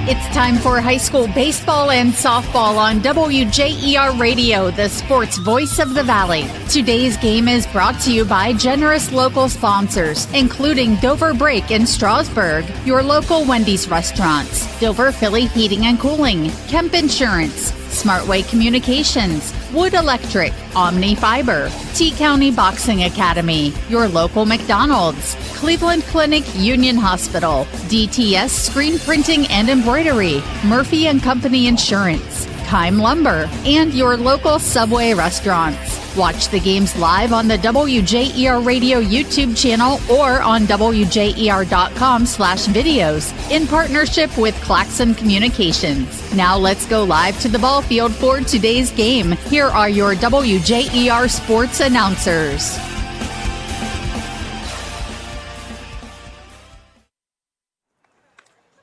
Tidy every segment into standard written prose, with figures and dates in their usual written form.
It's time for high school baseball and softball on WJER Radio, the sports voice of the Valley. Today's game is brought to you by generous local sponsors, including Dover Break in Strasburg, your local Wendy's restaurants, Dover Philly Heating and Cooling, Kemp Insurance, Smartway Communications, Wood Electric, Omni Fiber, T-County Boxing Academy, your local McDonald's, Cleveland Clinic Union Hospital, DTS Screen Printing and Embroidery, Murphy & Company Insurance, Kime Lumber, and your local Subway restaurants. Watch the games live on the WJER Radio YouTube channel or on WJER.com/videos in partnership with Claxon Communications. Now let's go live to the ball field for today's game. Here are your WJER sports announcers.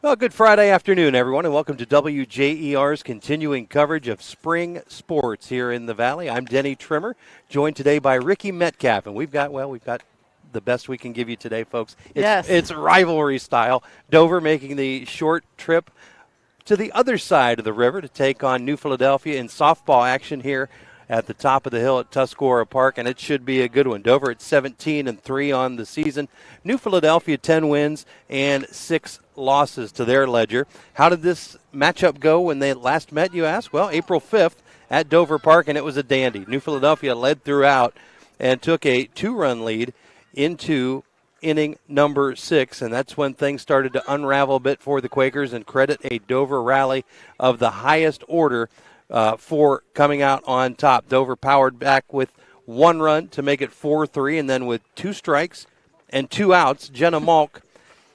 Well, good Friday afternoon, everyone, and welcome to WJER's continuing coverage of spring sports here in the Valley. I'm Denny Trimmer, joined today by Rikki Metcalf, and we've got the best we can give you today, folks. It's rivalry style. Dover making the short trip to the other side of the river to take on New Philadelphia in softball action here at the top of the hill at Tuscarora Park, and it should be a good one. Dover at 17-3 on the season. New Philadelphia 10 wins and 6 losses to their ledger. How did this matchup go when they last met, you ask? Well, April 5th at Dover Park, and it was a dandy. New Philadelphia led throughout and took a 2-run lead into inning number 6, and that's when things started to unravel a bit for the Quakers, and credit a Dover rally of the highest order for coming out on top. Dover powered back with 1 run to make it 4-3, and then with 2 strikes and 2 outs, Jenna Malk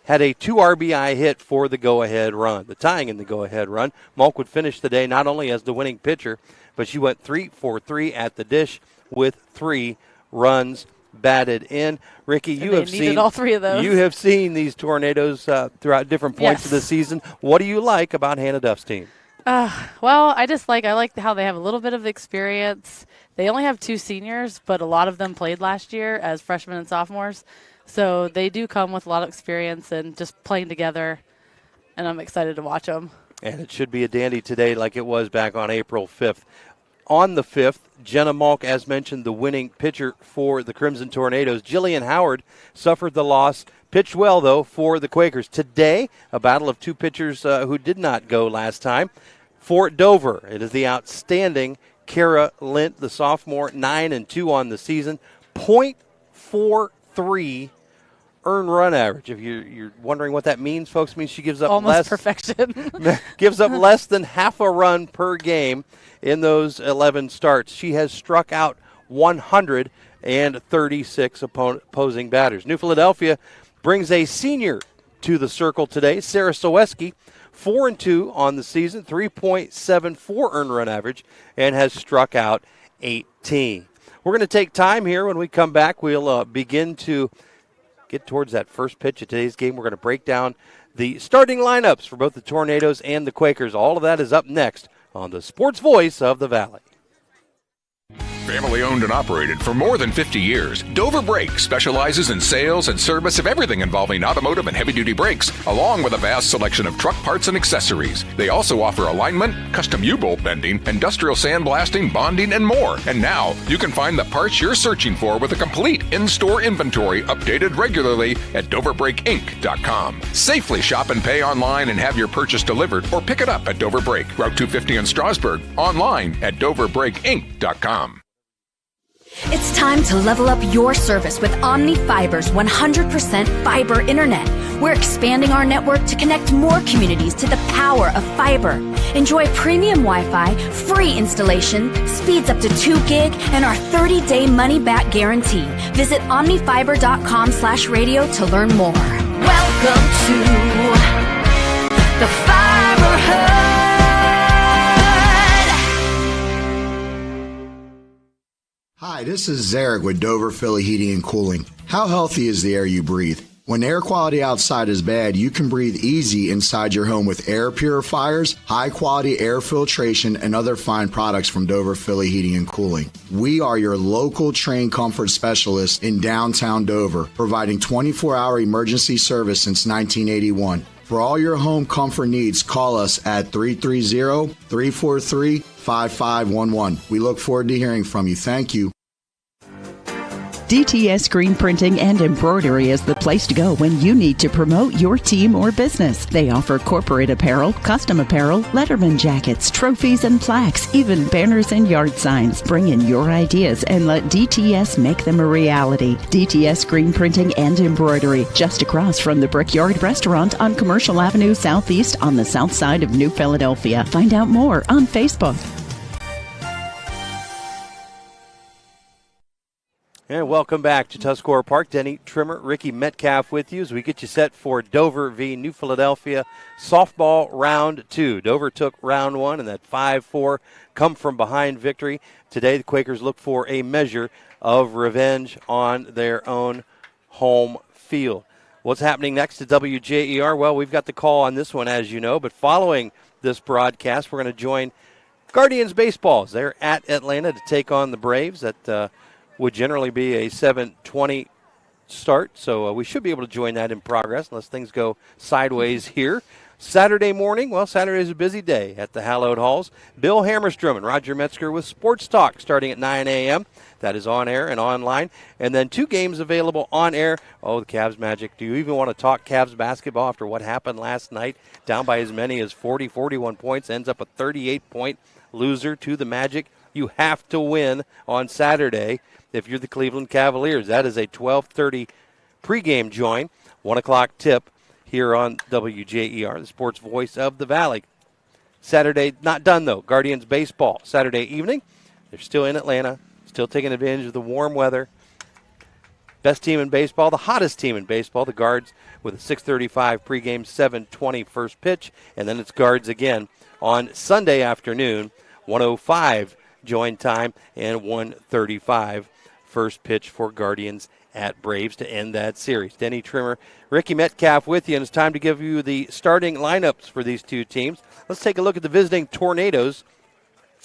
had a 2 RBI hit for the go-ahead run, the tying in the go-ahead run. Malk would finish the day not only as the winning pitcher, but she went 3 for 3 at the dish with 3 runs batted in. Rikki, you have seen all 3 of those. You have seen these tornadoes throughout different points of the season. What do you like about Hannah Duff's team? Well, I like how they have a little bit of experience. They only have 2 seniors, but a lot of them played last year as freshmen and sophomores. So they do come with a lot of experience and just playing together, and I'm excited to watch them. And it should be a dandy today like it was back on April 5th. On the 5th, Jenna Malk, as mentioned, the winning pitcher for the Crimson Tornadoes. Jillian Howard suffered the loss. Pitched well, though, for the Quakers. Today, a battle of 2 pitchers who did not go last time. For Dover, it is the outstanding Kara Lint, the sophomore, 9-2 on the season. .43 earned run average. If you're wondering what that means, folks, it means she gives up almost perfection. gives up less than half a run per game in those 11 starts. She has struck out 136 opposing batters. New Philadelphia brings a senior to the circle today, Sarah Soweski, 4-2 on the season, 3.74 earned run average, and has struck out 18. We're going to take time here. When we come back, we'll begin to get towards that first pitch of today's game. We're going to break down the starting lineups for both the Tornadoes and the Quakers. All of that is up next on the Sports Voice of the Valley. Family owned and operated for more than 50 years, Dover Brake specializes in sales and service of everything involving automotive and heavy-duty brakes, along with a vast selection of truck parts and accessories. They also offer alignment, custom U-bolt bending, industrial sandblasting, bonding, and more. And now, you can find the parts you're searching for with a complete in-store inventory updated regularly at DoverBrakeInc.com. Safely shop and pay online and have your purchase delivered, or pick it up at Dover Brake, Route 250 in Strasburg, online at DoverBrakeInc.com. It's time to level up your service with Omni Fiber's 100% fiber internet. We're expanding our network to connect more communities to the power of fiber. Enjoy premium Wi-Fi, free installation, speeds up to 2 gig, and our 30-day money-back guarantee. Visit omnifiber.com/radio to learn more. Welcome to the Fiber Hub. Hi, this is Zarek with Dover Philly Heating and Cooling. How healthy is the air you breathe? When air quality outside is bad, you can breathe easy inside your home with air purifiers, high-quality air filtration, and other fine products from Dover Philly Heating and Cooling. We are your local trained comfort specialists in downtown Dover, providing 24-hour emergency service since 1981. For all your home comfort needs, call us at 330-343-5511. We look forward to hearing from you. Thank you. DTS Screen Printing and Embroidery is the place to go when you need to promote your team or business. They offer corporate apparel, custom apparel, letterman jackets, trophies and plaques, even banners and yard signs. Bring in your ideas and let DTS make them a reality. DTS Screen Printing and Embroidery, just across from the Brickyard Restaurant on Commercial Avenue Southeast on the south side of New Philadelphia. Find out more on Facebook. And welcome back to Tuscarora Park. Denny Trimmer, Rikki Metcalf with you as we get you set for Dover v. New Philadelphia softball round 2. Dover took round 1 and that 5-4 come-from-behind victory. Today the Quakers look for a measure of revenge on their own home field. What's happening next to WJER? Well, we've got the call on this one, as you know, but following this broadcast, we're going to join Guardians baseball. They're at Atlanta to take on the Braves. That would generally be a 7:20 start, so we should be able to join that in progress unless things go sideways here. Saturday morning, well, Saturday's a busy day at the hallowed halls. Bill Hammerstrom and Roger Metzger with Sports Talk starting at 9 a.m. That is on air and online. And then 2 games available on air. Oh, the Cavs Magic. Do you even want to talk Cavs basketball after what happened last night? Down by as many as 40, 41 points. Ends up a 38-point loser to the Magic. You have to win on Saturday if you're the Cleveland Cavaliers. That is a 12:30 pregame join. 1 o'clock tip here on WJER, the sports voice of the Valley. Saturday, not done though. Guardians baseball Saturday evening. They're still in Atlanta, still taking advantage of the warm weather. Best team in baseball, the hottest team in baseball, the Guards with a 6:35 pregame, 7:20 first pitch, and then it's Guards again on Sunday afternoon, 1:05 join time and 1:35 first pitch for Guardians at Braves to end that series. Denny Trimmer, Rikki Metcalf with you, and it's time to give you the starting lineups for these two teams. Let's take a look at the visiting Tornadoes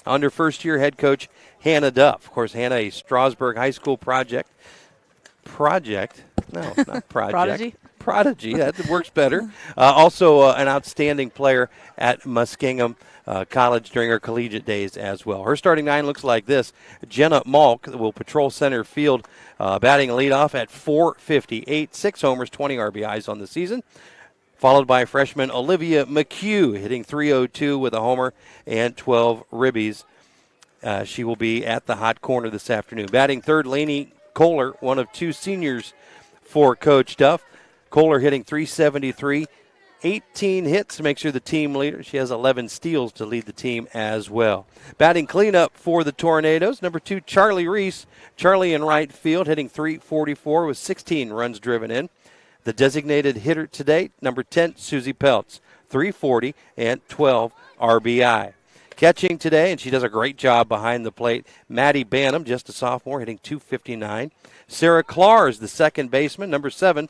under first-year head coach Hannah Duff. Of course, Hannah, a Strasburg High School project. No, not project. Prodigy, that works better. Also an outstanding player at Muskingum College during her collegiate days as well. Her starting 9 looks like this. Jenna Malk will patrol center field, batting leadoff at .458, 6 homers, 20 RBIs on the season. Followed by freshman Olivia McHugh, hitting .302 with a homer and 12 ribbies. She will be at the hot corner this afternoon. Batting third, Lainey Kohler, one of 2 seniors for Coach Duff. Kohler hitting .373, 18 hits, makes her the team leader. She has 11 steals to lead the team as well. Batting cleanup for the Tornadoes, number 2, Charlie Reese. Charlie in right field, hitting .344 with 16 runs driven in. The designated hitter today, number 10, Susie Peltz, .340 and 12 RBI. Catching today, and she does a great job behind the plate, Maddie Bannum, just a sophomore, hitting .259. Sarah Clars, the second baseman, number 7,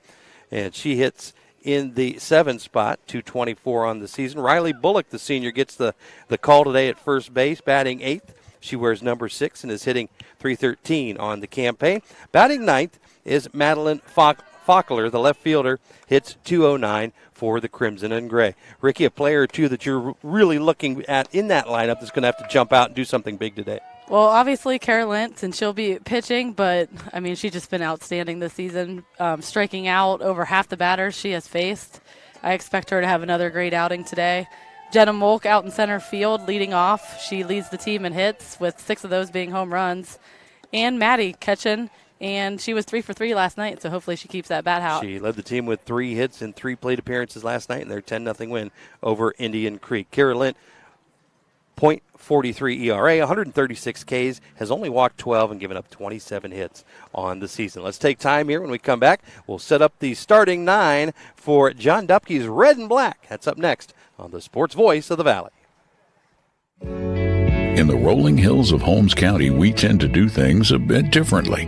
and she hits in the 7 spot, .224 on the season. Riley Bullock, the senior, gets the call today at first base, batting 8th. She wears number 6 and is hitting .313 on the campaign. Batting 9th is Madeline Faulkner, the left fielder, hits .209 for the Crimson and Gray. Rikki, a player or two that you're really looking at in that lineup that's going to have to jump out and do something big today. Well, obviously, Kara Lentz, and she'll be pitching, but, I mean, she's just been outstanding this season, striking out over half the batters she has faced. I expect her to have another great outing today. Jenna Molk out in center field leading off. She leads the team in hits, with 6 of those being home runs. And Maddie catching, and she was 3 for 3 last night, so hopefully she keeps that bat out. She led the team with 3 hits and 3 plate appearances last night in their 10-0 win over Indian Creek. Kara Lent, .43 ERA, 136 Ks, has only walked 12 and given up 27 hits on the season. Let's take time here. When we come back, we'll set up the starting 9 for John Dupke's Red and Black. That's up next on the Sports Voice of the Valley. In the rolling hills of Holmes County, we tend to do things a bit differently.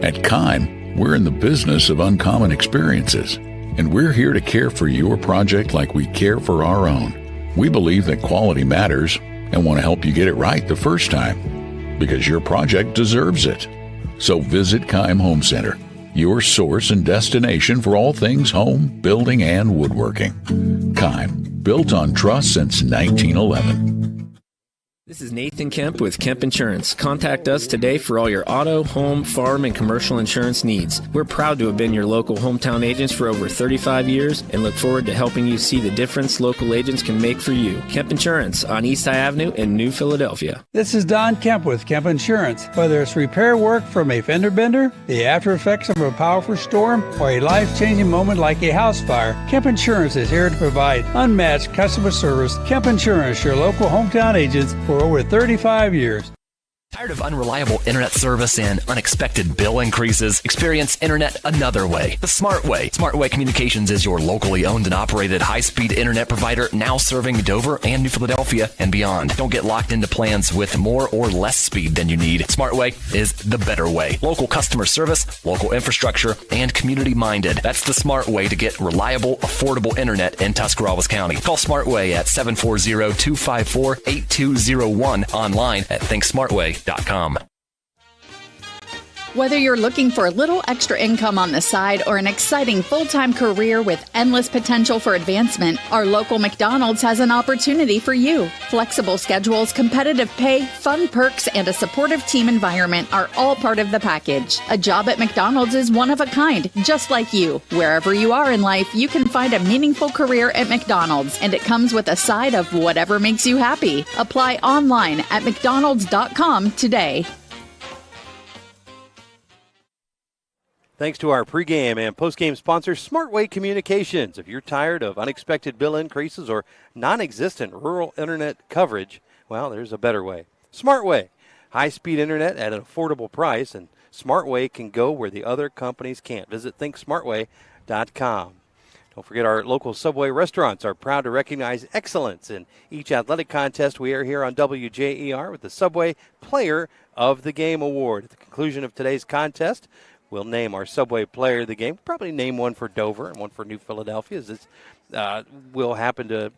At Kime, we're in the business of uncommon experiences, and we're here to care for your project like we care for our own. We believe that quality matters and want to help you get it right the first time, because your project deserves it. So visit Kime Home Center, your source and destination for all things home, building, and woodworking. Kime, built on trust since 1911. This is Nathan Kemp with Kemp Insurance. Contact us today for all your auto, home, farm, and commercial insurance needs. We're proud to have been your local hometown agents for over 35 years and look forward to helping you see the difference local agents can make for you. Kemp Insurance on East High Avenue in New Philadelphia. This is Don Kemp with Kemp Insurance. Whether it's repair work from a fender bender, the after effects of a powerful storm, or a life-changing moment like a house fire, Kemp Insurance is here to provide unmatched customer service. Kemp Insurance, your local hometown agents for over 35 years. Tired of unreliable internet service and unexpected bill increases? Experience internet another way, the smart way. Smart Way Communications is your locally owned and operated high-speed internet provider, now serving Dover and New Philadelphia and beyond. Don't get locked into plans with more or less speed than you need. Smart Way is the better way. Local customer service, local infrastructure, and community-minded. That's the smart way to get reliable, affordable internet in Tuscarawas County. Call Smart Way at 740-254-8201, online at thinksmartway.com. Whether you're looking for a little extra income on the side or an exciting full-time career with endless potential for advancement, our local McDonald's has an opportunity for you. Flexible schedules, competitive pay, fun perks, and a supportive team environment are all part of the package. A job at McDonald's is one of a kind, just like you. Wherever you are in life, you can find a meaningful career at McDonald's, and it comes with a side of whatever makes you happy. Apply online at mcdonalds.com today. Thanks to our pregame and postgame sponsor, Smart Way Communications. If you're tired of unexpected bill increases or non-existent rural internet coverage, well, there's a better way. Smart Way, high-speed internet at an affordable price, and Smart Way can go where the other companies can't. Visit thinksmartway.com. Don't forget our local Subway restaurants are proud to recognize excellence in each athletic contest. We are here on WJER with the Subway Player of the Game Award. At the conclusion of today's contest, we'll name our Subway Player of the Game. We'll probably name one for Dover and one for New Philadelphia. This will happen to.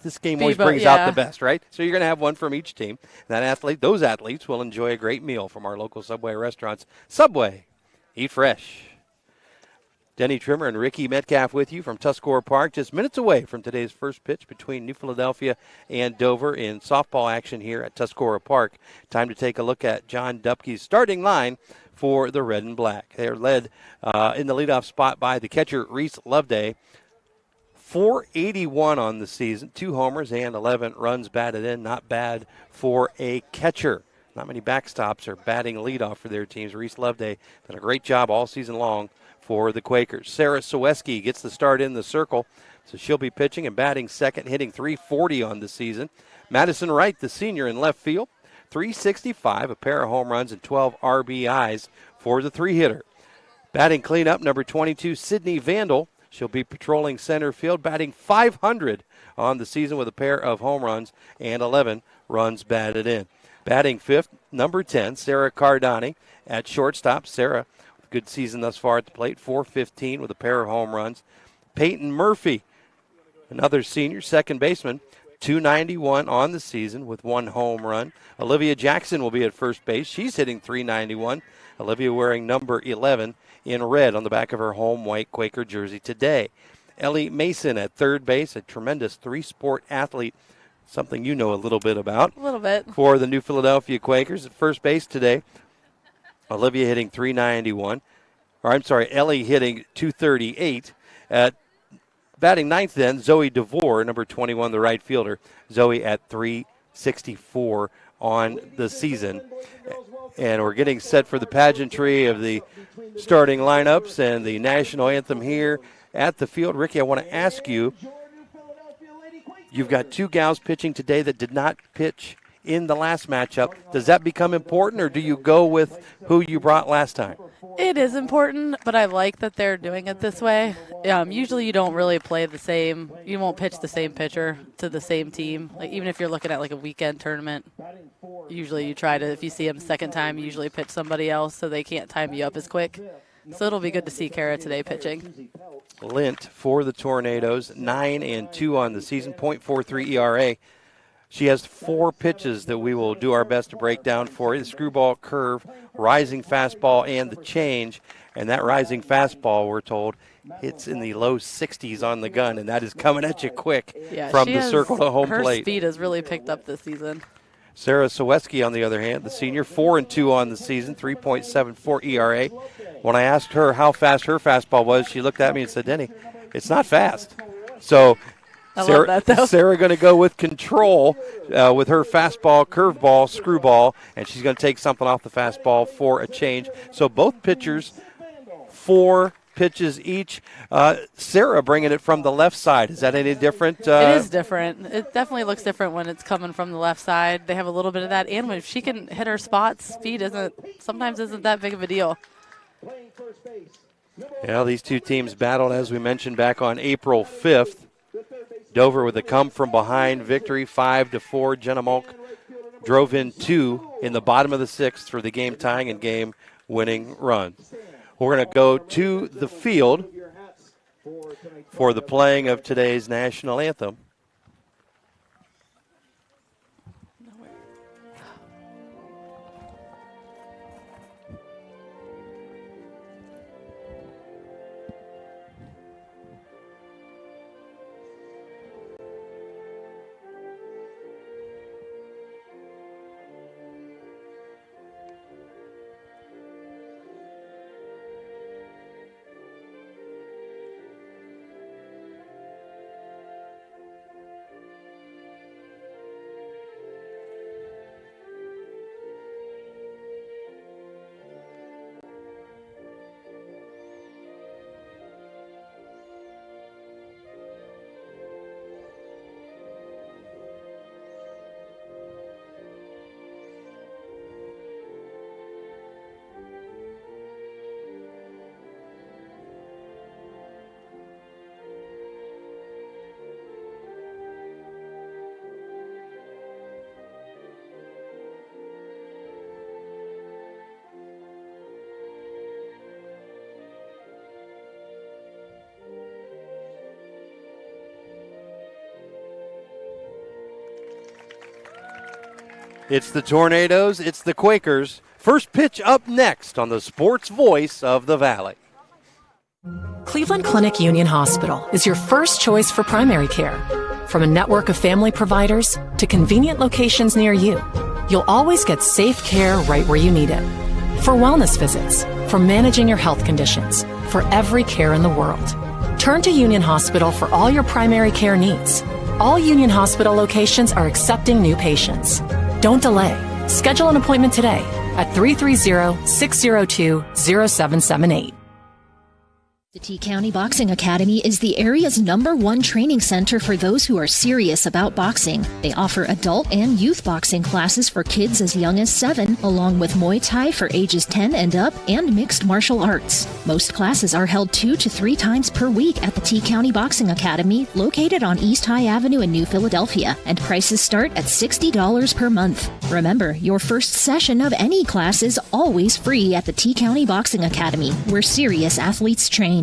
This game always brings out the best, right? So you're going to have one from each team. Those athletes will enjoy a great meal from our local Subway restaurants. Subway, eat fresh. Denny Trimmer and Rikki Metcalf with you from Tuscarawas Park, just minutes away from today's first pitch between New Philadelphia and Dover in softball action here at Tuscarawas Park. Time to take a look at John Dupke's starting line for the Red and Black. They are led in the leadoff spot by the catcher, Reese Loveday. 481 on the season, 2 homers and 11 runs batted in. Not bad for a catcher. Not many backstops are batting leadoff for their teams. Reese Loveday done a great job all season long for the Quakers. Sarah Soweski gets the start in the circle, so she'll be pitching and batting second, hitting .340 on the season. Madison Wright, the senior in left field, .365, a pair of home runs and 12 RBIs for the 3-hitter. Batting cleanup, number 22, Sydney Vandal. She'll be patrolling center field, batting .500 on the season with a pair of home runs and 11 runs batted in. Batting fifth, number 10, Sarah Cardani at shortstop. Sarah, good season thus far at the plate, .415 with a pair of home runs. Peyton Murphy, another senior, second baseman, .291 on the season with 1 home run. Olivia Jackson will be at first base. She's hitting .391. Olivia wearing number 11 in red on the back of her home white Quaker jersey today. Ellie Mason at third base, a tremendous 3-sport athlete, something you know a little bit about. A little bit. For the New Philadelphia Quakers at first base today. Olivia hitting .391. Ellie hitting .238. At batting ninth then, Zoe DeVore, number 21, the right fielder. Zoe at .364 on the season. And we're getting set for the pageantry of the starting lineups and the national anthem here at the field. Rikki, I want to ask you, you've got 2 gals pitching today that did not pitch in the last matchup. Does that become important, or do you go with who you brought last time? It is important, but I like that they're doing it this way. Usually you don't really play the same. You won't pitch the same pitcher to the same team. Like, even if you're looking at like a weekend tournament, usually you try to, if you see them second time, you usually pitch somebody else so they can't time you up as quick. So it'll be good to see Kochera today pitching. Lint for the Tornadoes, 9-2 on the season, .43 ERA. She has 4 pitches that we will do our best to break down for you. The screwball, curve, rising fastball, and the change. And that rising fastball, we're told, hits in the low 60s on the gun, and that is coming at you quick from the circle to home plate. Her speed has really picked up this season. Sarah Soweski, on the other hand, the senior, 4-2 on the season, 3.74 ERA. When I asked her how fast her fastball was, she looked at me and said, Denny, it's not fast. So Sarah going to go with control with her fastball, curveball, screwball, and she's going to take something off the fastball for a change. So both pitchers, 4 pitches each. Sarah bringing it from the left side. Is that any different? It is different. It definitely looks different when it's coming from the left side. They have a little bit of that. And if she can hit her spots, speed sometimes isn't that big of a deal. Yeah, these two teams battled, as we mentioned, back on April 5th. Dover with a come-from-behind victory, 5-4. Jenna Malk drove in 2 in the bottom of the 6th for the game-tying and game-winning run. We're going to go to the field for the playing of today's national anthem. It's the Tornadoes, it's the Quakers. First pitch up next on the sports voice of the Valley. Cleveland Clinic Union Hospital is your first choice for primary care. From a network of family providers to convenient locations near you, you'll always get safe care right where you need it. For wellness visits, for managing your health conditions, for every care in the world. Turn to Union Hospital for all your primary care needs. All Union Hospital locations are accepting new patients. Don't delay. Schedule an appointment today at 330-602-0778. The T County Boxing Academy is the area's #1 training center for those who are serious about boxing. They offer adult and youth boxing classes for kids as young as 7, along with Muay Thai for ages 10 and up, and mixed martial arts. Most classes are held 2 to 3 times per week at the T County Boxing Academy, located on East High Avenue in New Philadelphia, and prices start at $60 per month. Remember, your first session of any class is always free at the T County Boxing Academy, where serious athletes train.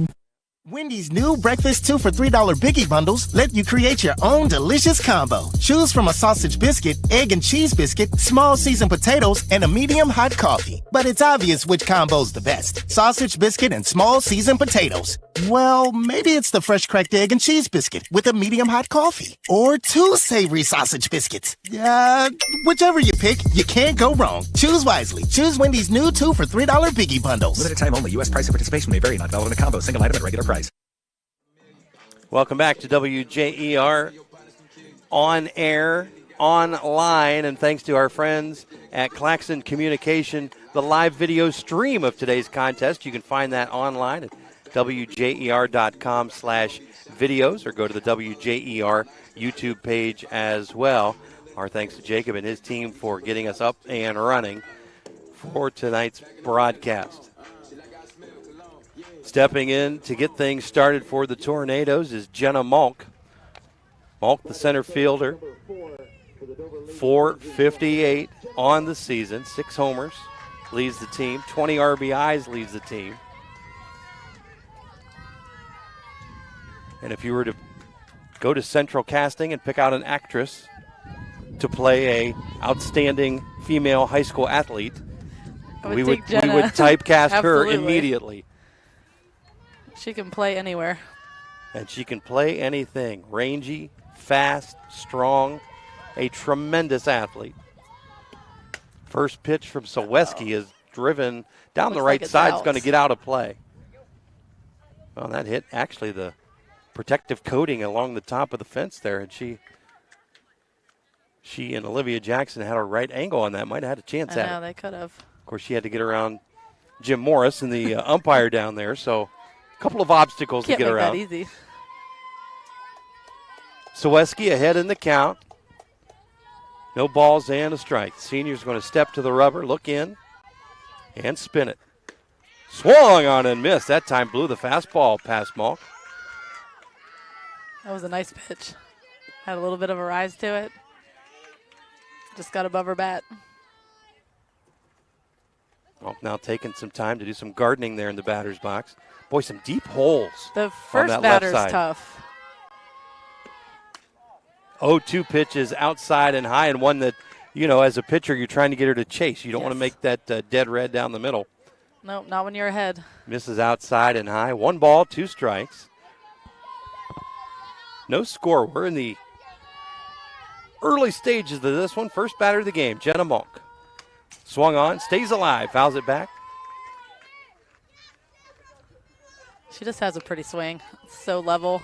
Wendy's new breakfast 2 for $3 Biggie Bundles let you create your own delicious combo. Choose from a sausage biscuit, egg and cheese biscuit, small seasoned potatoes, and a medium hot coffee. But it's obvious which combo's the best. Sausage biscuit and small seasoned potatoes. Well, maybe it's the fresh cracked egg and cheese biscuit with a medium hot coffee. Or 2 savory sausage biscuits. Whichever you pick, you can't go wrong. Choose wisely. Choose Wendy's new 2 for $3 Biggie Bundles. Limited time only. U.S. price and participation may vary. Not valid in a combo. Single item at regular price. Welcome back to WJER on air, online, and thanks to our friends at Claxon Communication, the live video stream of today's contest. You can find that online at WJER.com/videos or go to the WJER YouTube page as well. Our thanks to Jacob and his team for getting us up and running for tonight's broadcast. Stepping in to get things started for the Tornadoes is Jenna Malk. Malk, the center fielder, 458 on the season, 6 homers, leads the team, 20 RBIs leads the team. And if you were to go to Central Casting and pick out an actress to play a outstanding female high school athlete, we would typecast her immediately. She can play anywhere. And she can play anything. Rangy, fast, strong, a tremendous athlete. First pitch from Soweski is driven down the right side. It's going to get out of play. Well, that hit actually the protective coating along the top of the fence there, and she and Olivia Jackson had a right angle on that. Might have had a chance at it. I know, they could have. Of course, she had to get around Jim Morris and the umpire down there, so couple of obstacles Can't to get make around. that easy. Sawecki ahead in the count. No balls and a strike. Senior's going to step to the rubber, look in, and spin it. Swung on and missed. That time blew the fastball past Malk. That was a nice pitch. Had a little bit of a rise to it. Just got above her bat. Malk now taking some time to do some gardening there in the batter's box. Boy, some deep holes. The first batter's tough. 0-2 pitches outside and high, and one that, as a pitcher, you're trying to get her to chase. You don't want to make that dead red down the middle. Nope, not when you're ahead. Misses outside and high. 1 ball, 2 strikes. No score. We're in the early stages of this one. First batter of the game, Jenna Malk. Swung on, stays alive, fouls it back. She just has a pretty swing. It's so level.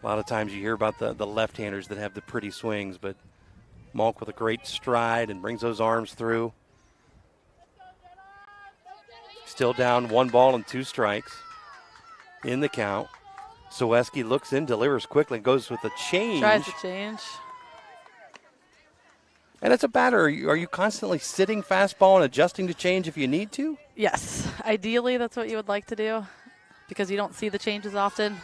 A lot of times you hear about the left-handers that have the pretty swings, but Malk with a great stride and brings those arms through. Still down 1 ball and 2 strikes in the count. Sawecki looks in, delivers quickly, goes with a change. Tries to change. And as a batter, are you constantly sitting fastball and adjusting to change if you need to? Yes. Ideally, that's what you would like to do because you don't see the changes often.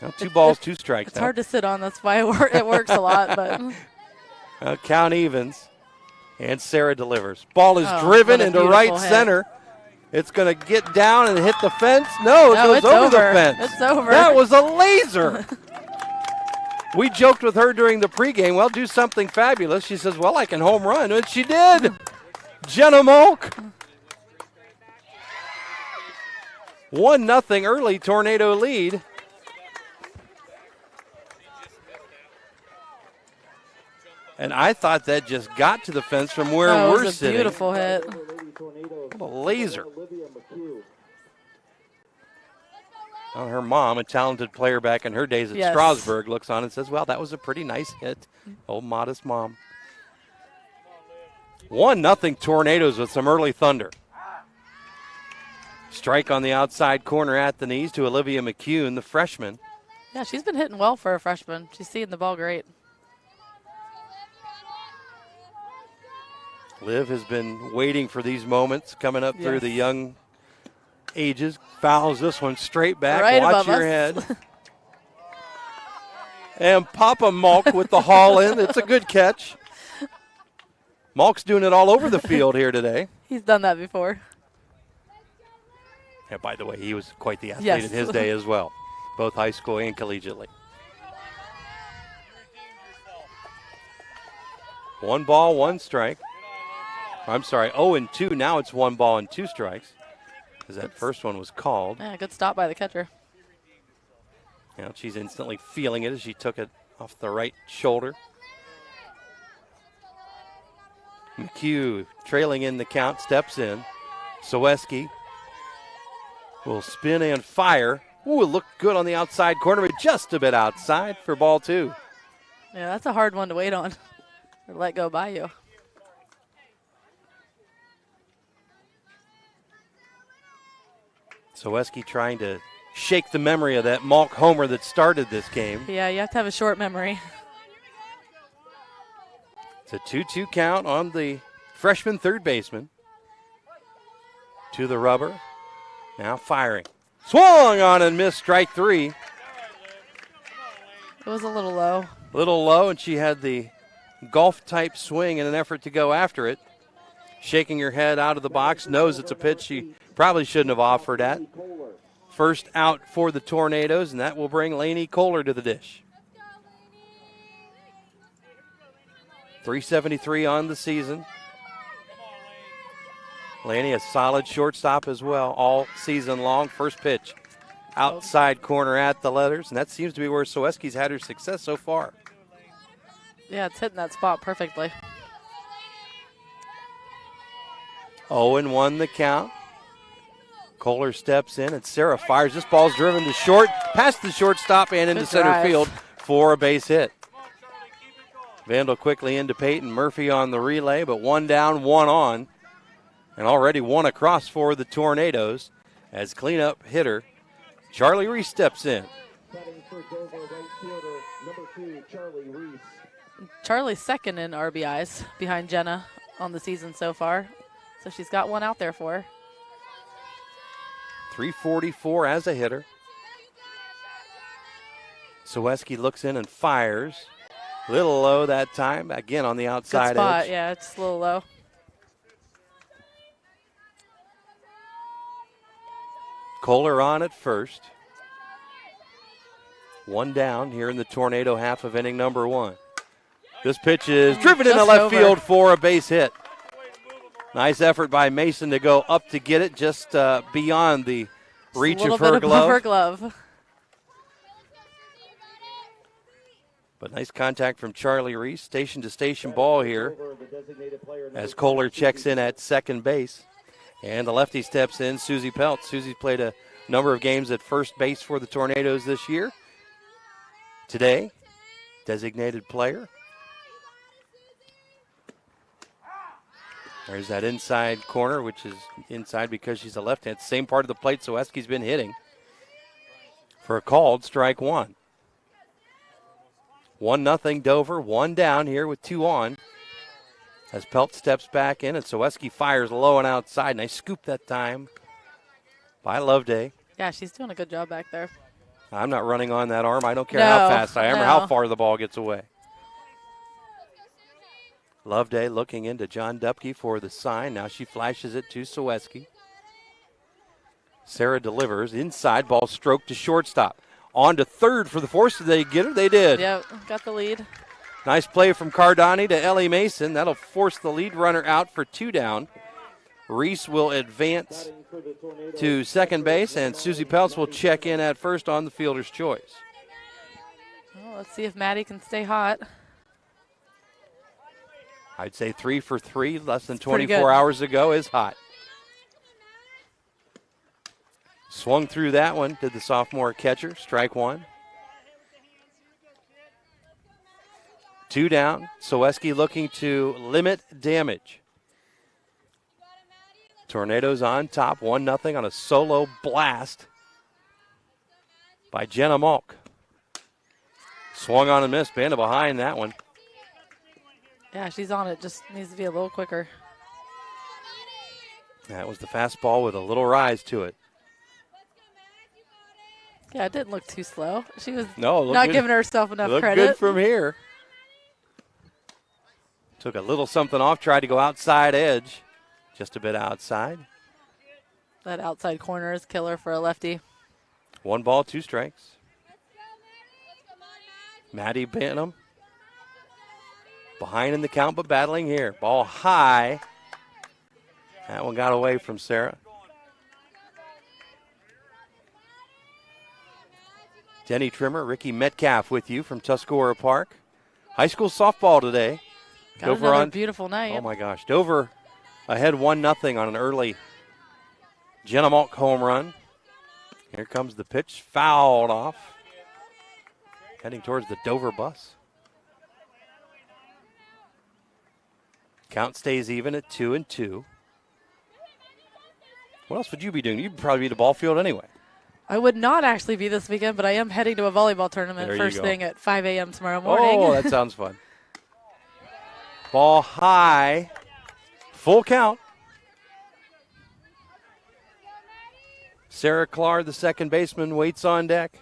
Now 2 balls, 2 strikes. It's hard to sit on. That's why it works a lot. But count evens, and Sarah delivers. Ball is driven into right center. It's going to get down and hit the fence. No, it goes over the fence. It's over. That was a laser. We joked with her during the pregame, well, do something fabulous. She says, well, I can home run. And she did. Jenna Malk. 1-0 early Tornado lead. And I thought that just got to the fence from where we're sitting. Beautiful hit. What a laser. Well, her mom, a talented player back in her days at Strasburg, looks on and says, well, that was a pretty nice hit. Old modest mom. 1-0 Tornadoes with some early thunder. Strike on the outside corner at the knees to Olivia McCune, the freshman. Yeah, she's been hitting well for a freshman. She's seeing the ball great. Liv has been waiting for these moments coming up through the young ages. Fouls this one straight back. Right Watch your head. And Papa Malk with the haul in. It's a good catch. Malk's doing it all over the field here today. He's done that before. Yeah, by the way, he was quite the athlete in his day as well, both high school and collegiately. 1 ball, 1 strike. I'm sorry, 0-2. Now it's 1 ball and 2 strikes. Because that first one was called. Yeah, good stop by the catcher. Now she's instantly feeling it as she took it off the right shoulder. McHugh trailing in the count, steps in. Sawecki will spin and fire. Ooh, it looked good on the outside corner, but just a bit outside for ball 2. Yeah, that's a hard one to wait on or let go by you. Sawecki trying to shake the memory of that Malk homer that started this game. Yeah, you have to have a short memory. It's a 2-2 count on the freshman third baseman. To the rubber. Now firing. Swung on and missed, strike 3. It was a little low. A little low, and she had the golf-type swing in an effort to go after it. Shaking her head out of the box, knows it's a pitch she probably shouldn't have offered at. First out for the Tornadoes, and that will bring Lainey Kohler to the dish. 373 on the season. Lainey, a solid shortstop as well all season long. First pitch, outside corner at the letters, and that seems to be where Sawecki's had her success so far. Yeah, it's hitting that spot perfectly. 0-1 the count. Kohler steps in, and Sarah fires. This ball's driven to short, past the shortstop and into center field for a base hit. Vandal quickly into Peyton. Murphy on the relay, but 1 down, 1 on. And already one across for the Tornadoes as cleanup hitter Charlie Reese steps in. Charlie's second in RBIs behind Jenna on the season so far. So she's got one out there for her. 344 as a hitter. Soweski looks in and fires. Little low that time. Again on the outside Good spot. edge. Yeah, it's a little low. Kohler on at first. One down here in the Tornado half of inning number 1. This pitch is driven into left field for a base hit. Nice effort by Mason to go up to get it just beyond the reach of her glove. But nice contact from Charlie Reese. Station-to-station ball here as Kohler checks in at second base. And the lefty steps in, Susie Peltz. Susie played a number of games at first base for the Tornadoes this year. Today, designated player. There's that inside corner, which is inside because she's a left-hand. Same part of the plate Soweski's been hitting. For a called strike 1. 1-0 Dover, 1 down here with 2 on. As Pelt steps back in and Soweski fires low and outside. Nice scoop that time by Loveday. Yeah, she's doing a good job back there. I'm not running on that arm. I don't care how fast I am or how far the ball gets away. Loveday looking into John Dupke for the sign. Now she flashes it to Soweski. Sarah delivers inside, ball stroked to shortstop. On to third for the force. Did they get her? They did. Yep, got the lead. Nice play from Cardani to Ellie Mason. That'll force the lead runner out for 2 down. Reese will advance to second base, and Susie Peltz will check in at first on the fielder's choice. Well, let's see if Maddie can stay hot. I'd say 3 for 3, less than 24 hours ago is hot. Swung through that one, did the sophomore catcher, strike 1. 2 down. Soweski looking to limit damage. Tornadoes on top, 1-0 on a solo blast by Jenna Malk. Swung on and missed. Banda behind that one. Yeah, she's on it. Just needs to be a little quicker. That was the fastball with a little rise to it. Yeah, it didn't look too slow. She was not giving herself enough credit. Looked good from here. Took a little something off, tried to go outside edge. Just a bit outside. That outside corner is killer for a lefty. 1 ball, 2 strikes. Maddie Bantam behind in the count, but battling here. Ball high. That one got away from Sarah. Denny Trimmer, Rikki Metcalf with you from Tuscarora Park. High school softball today. Got another beautiful night. Oh, my gosh. Dover ahead 1-0 on an early Jenna Malk home run. Here comes the pitch, fouled off. Heading towards the Dover bus. Count stays even at 2-2. What else would you be doing? You'd probably be at the ball field anyway. I would not actually be this weekend, but I am heading to a volleyball tournament first thing at 5 a.m. tomorrow morning. Oh, that sounds fun. Ball high. Full count. Sarah Clark, the second baseman, waits on deck.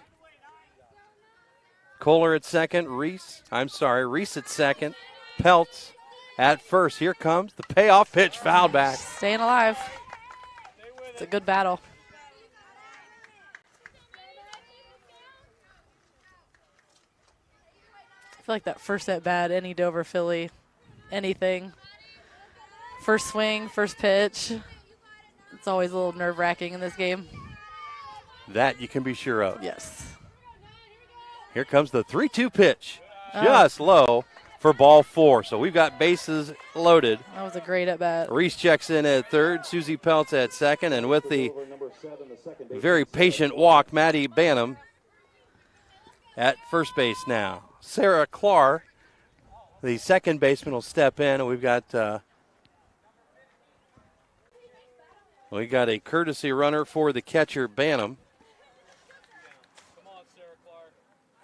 Kohler at second. Reese at second. Peltz at first. Here comes the payoff pitch, fouled back. Staying alive. It's a good battle. I feel like that first at bat, any Dover Philly, anything. First swing, first pitch. It's always a little nerve-wracking in this game. That you can be sure of. Yes. Here comes the 3-2 pitch. Just low for ball 4. So we've got bases loaded. That was a great at bat. Reese checks in at third. Susie Peltz at second. And with the very patient walk, Maddie Bantam at first base now. Sarah Clark, the second baseman, will step in. And we've got We got a courtesy runner for the catcher, Bantam.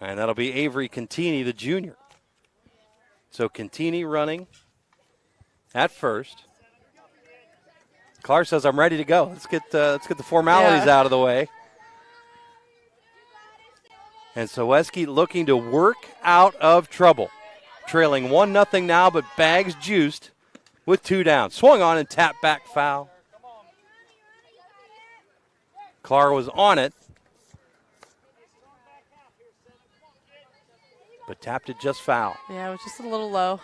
And that'll be Avery Contini, the junior. So Contini running at first. Clark says, I'm ready to go. Let's get the formalities out of the way. And Soweski looking to work out of trouble. Trailing 1-0 now, but bags juiced with 2 down. Swung on and tapped back foul. Clark was on it, but tapped it just foul. Yeah, it was just a little low.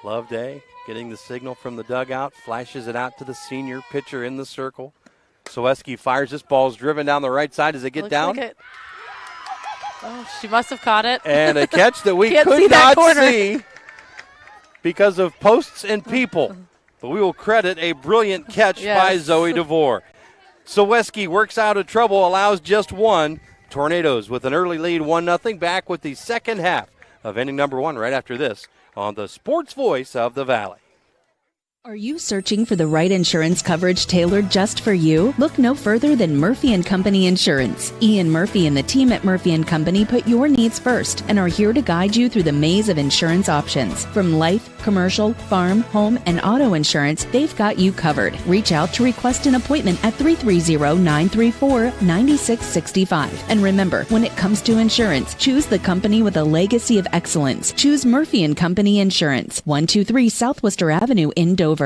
Loveday getting the signal from the dugout, flashes it out to the senior pitcher in the circle. Soweski fires. This ball's driven down the right side. Does it get down? Like oh, she must have caught it. And a catch that we could not see because of posts and people. But we will credit a brilliant catch by Zoe DeVore. Soweski works out of trouble, allows just one. Tornadoes with an early lead, 1-0. Back with the second half of inning number 1 right after this on the Sports Voice of the Valley. Are you searching for the right insurance coverage tailored just for you? Look no further than Murphy & Company Insurance. Ian Murphy and the team at Murphy & Company put your needs first and are here to guide you through the maze of insurance options. From life, commercial, farm, home, and auto insurance, they've got you covered. Reach out to request an appointment at 330-934-9665. And remember, when it comes to insurance, choose the company with a legacy of excellence. Choose Murphy & Company Insurance, 123 South Worcester Avenue in Dover.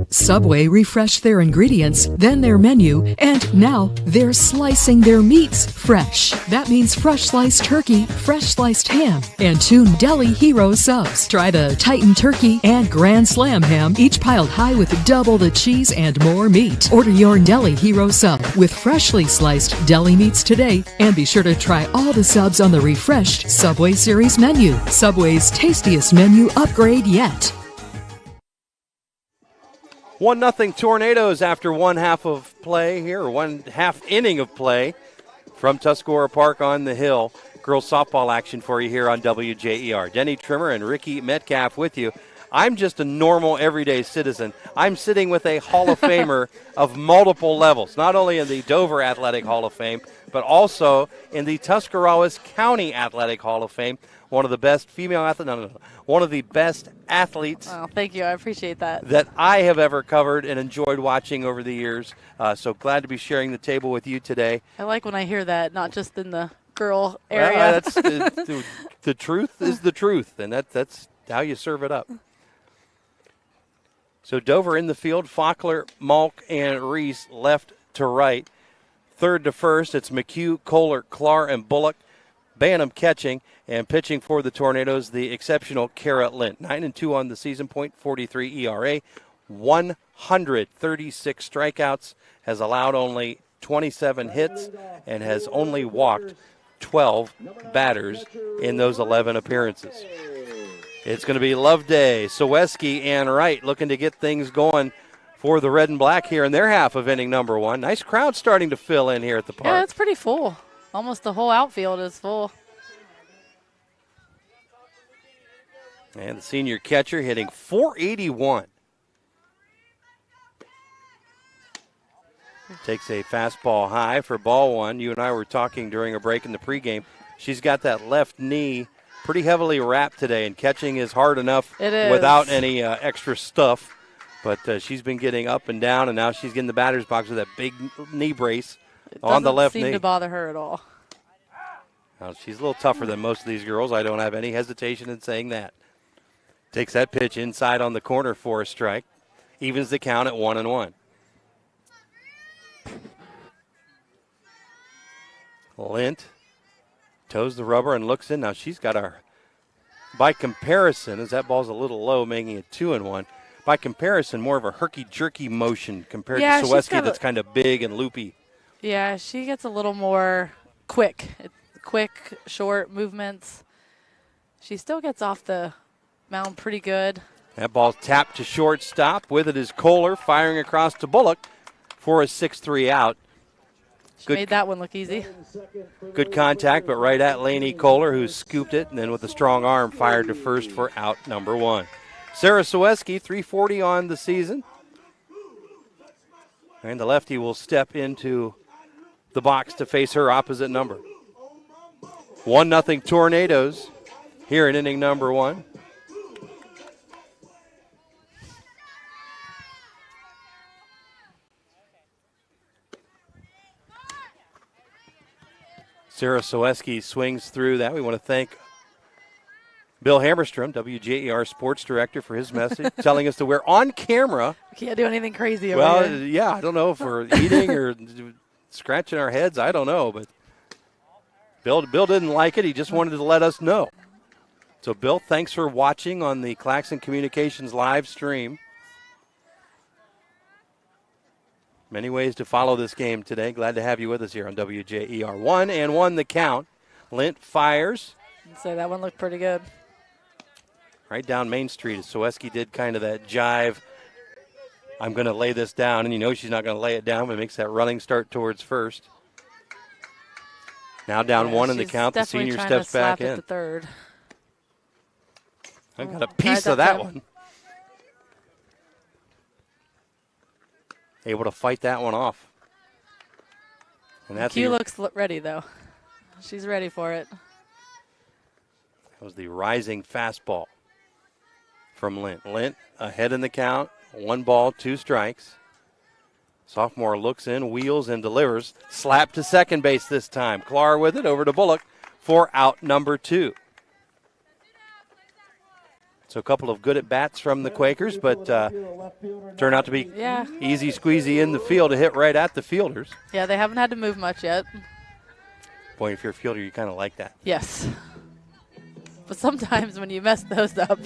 Subway refreshed their ingredients, then their menu, and now they're slicing their meats fresh. That means fresh sliced turkey, fresh sliced ham, and 2 Deli Hero subs. Try the Titan Turkey and Grand Slam ham, each piled high with double the cheese and more meat. Order your Deli Hero sub with freshly sliced deli meats today, and be sure to try all the subs on the refreshed Subway Series menu. Subway's tastiest menu upgrade yet. 1-0 Tornadoes after 1/2 of play here, or 1/2 inning of play from Tuscarora Park on the Hill. Girls softball action for you here on WJER. Denny Trimmer and Rikki Metcalf with you. I'm just a normal, everyday citizen. I'm sitting with a Hall of Famer of multiple levels, not only in the Dover Athletic Hall of Fame, but also in the Tuscarawas County Athletic Hall of Fame. One of the best female athletes, one of the best athletes. Oh, thank you. I appreciate that. That I have ever covered and enjoyed watching over the years. So glad to be sharing the table with you today. I like when I hear that, not just in the girl area. Well, that's the truth is the truth, and that's how you serve it up. So Dover in the field, Faulkner, Malk, and Reese left to right. Third to first, it's McHugh, Kohler, Clark, and Bullock. Bantam catching and pitching for the Tornadoes, the exceptional Kara Lint. 9-2 on the season, .43 ERA, 136 strikeouts, has allowed only 27 hits, and has only walked 12 batters in those 11 appearances. It's going to be Loveday, Soweski, and Wright looking to get things going for the Red and Black here in their half of inning number 1. Nice crowd starting to fill in here at the park. Yeah, it's pretty full. Almost the whole outfield is full. And the senior catcher hitting .481. Takes a fastball high for ball 1. You and I were talking during a break in the pregame. She's got that left knee pretty heavily wrapped today, and catching is hard enough without any extra stuff. But she's been getting up and down, and now she's getting the batter's box with that big knee brace on the left knee. Doesn't seem to bother her at all. Now, she's a little tougher than most of these girls. I don't have any hesitation in saying that. Takes that pitch inside on the corner for a strike. Evens the count at 1-1. Lint toes the rubber and looks in. Now she's got our, by comparison, as that ball's a little low, making it 2-1. By comparison, more of a herky-jerky motion compared to Soweski that's kind of big and loopy. Yeah, she gets a little more quick, short movements. She still gets off the mound pretty good. That ball's tapped to shortstop. With it is Kohler firing across to Bullock for a 6-3 out. She made that one look easy. Good contact, but right at Lainey Kohler, who scooped it, and then with a strong arm fired to first for out number 1. Sarah Soweski, 340 on the season. And the lefty will step into the box to face her opposite number. 1-0 Tornadoes here in inning number 1. Sarah Soweski swings through that. We want to thank Bill Hammerstrom, WJER Sports Director, for his message, telling us that we're on camera. Can't do anything crazy over well, here. Yeah, I don't know if we're eating or scratching our heads. I don't know, but Bill didn't like it. He just wanted to let us know. So, Bill, thanks for watching on the Claxon Communications live stream. Many ways to follow this game today. Glad to have you with us here on WJER. 1-1 the count. Lint fires. I'd say that one looked pretty good. Right down Main Street. Soweski did kind of that jive. I'm going to lay this down, and you know she's not going to lay it down, but makes that running start towards first. Now down 1 in the count. The senior steps back in. The third. I got a piece of that one. Able to fight that one off. And that's Q looks ready, though. She's ready for it. That was the rising fastball from Lint. Lint ahead in the count. 1 ball, 2 strikes. Sophomore looks in, wheels, and delivers. Slap to second base this time. Clark with it over to Bullock for out number 2. So a couple of good at-bats from the Quakers, but turn out to be easy squeezy in the field to hit right at the fielders. Yeah, they haven't had to move much yet. Boy, if you're a fielder, you kind of like that. Yes. But sometimes when you mess those up,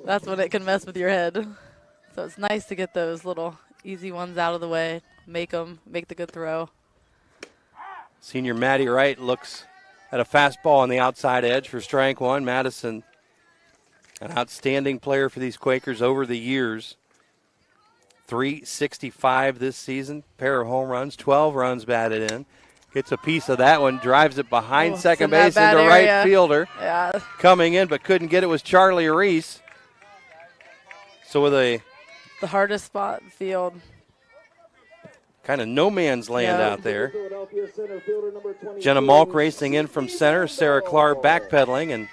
that's when it can mess with your head. So it's nice to get those little easy ones out of the way, make the good throw. Senior Maddie Wright looks at a fastball on the outside edge for strike 1. Madison, an outstanding player for these Quakers over the years. 365 this season, pair of home runs, 12 runs batted in. Gets a piece of that one, drives it behind second base into right fielder. Yeah. Coming in, but couldn't get it was Charlie Reese. So with the hardest spot in the field. Kind of no man's land out there. Jenna Malk racing in from center. Sarah Clark backpedaling, and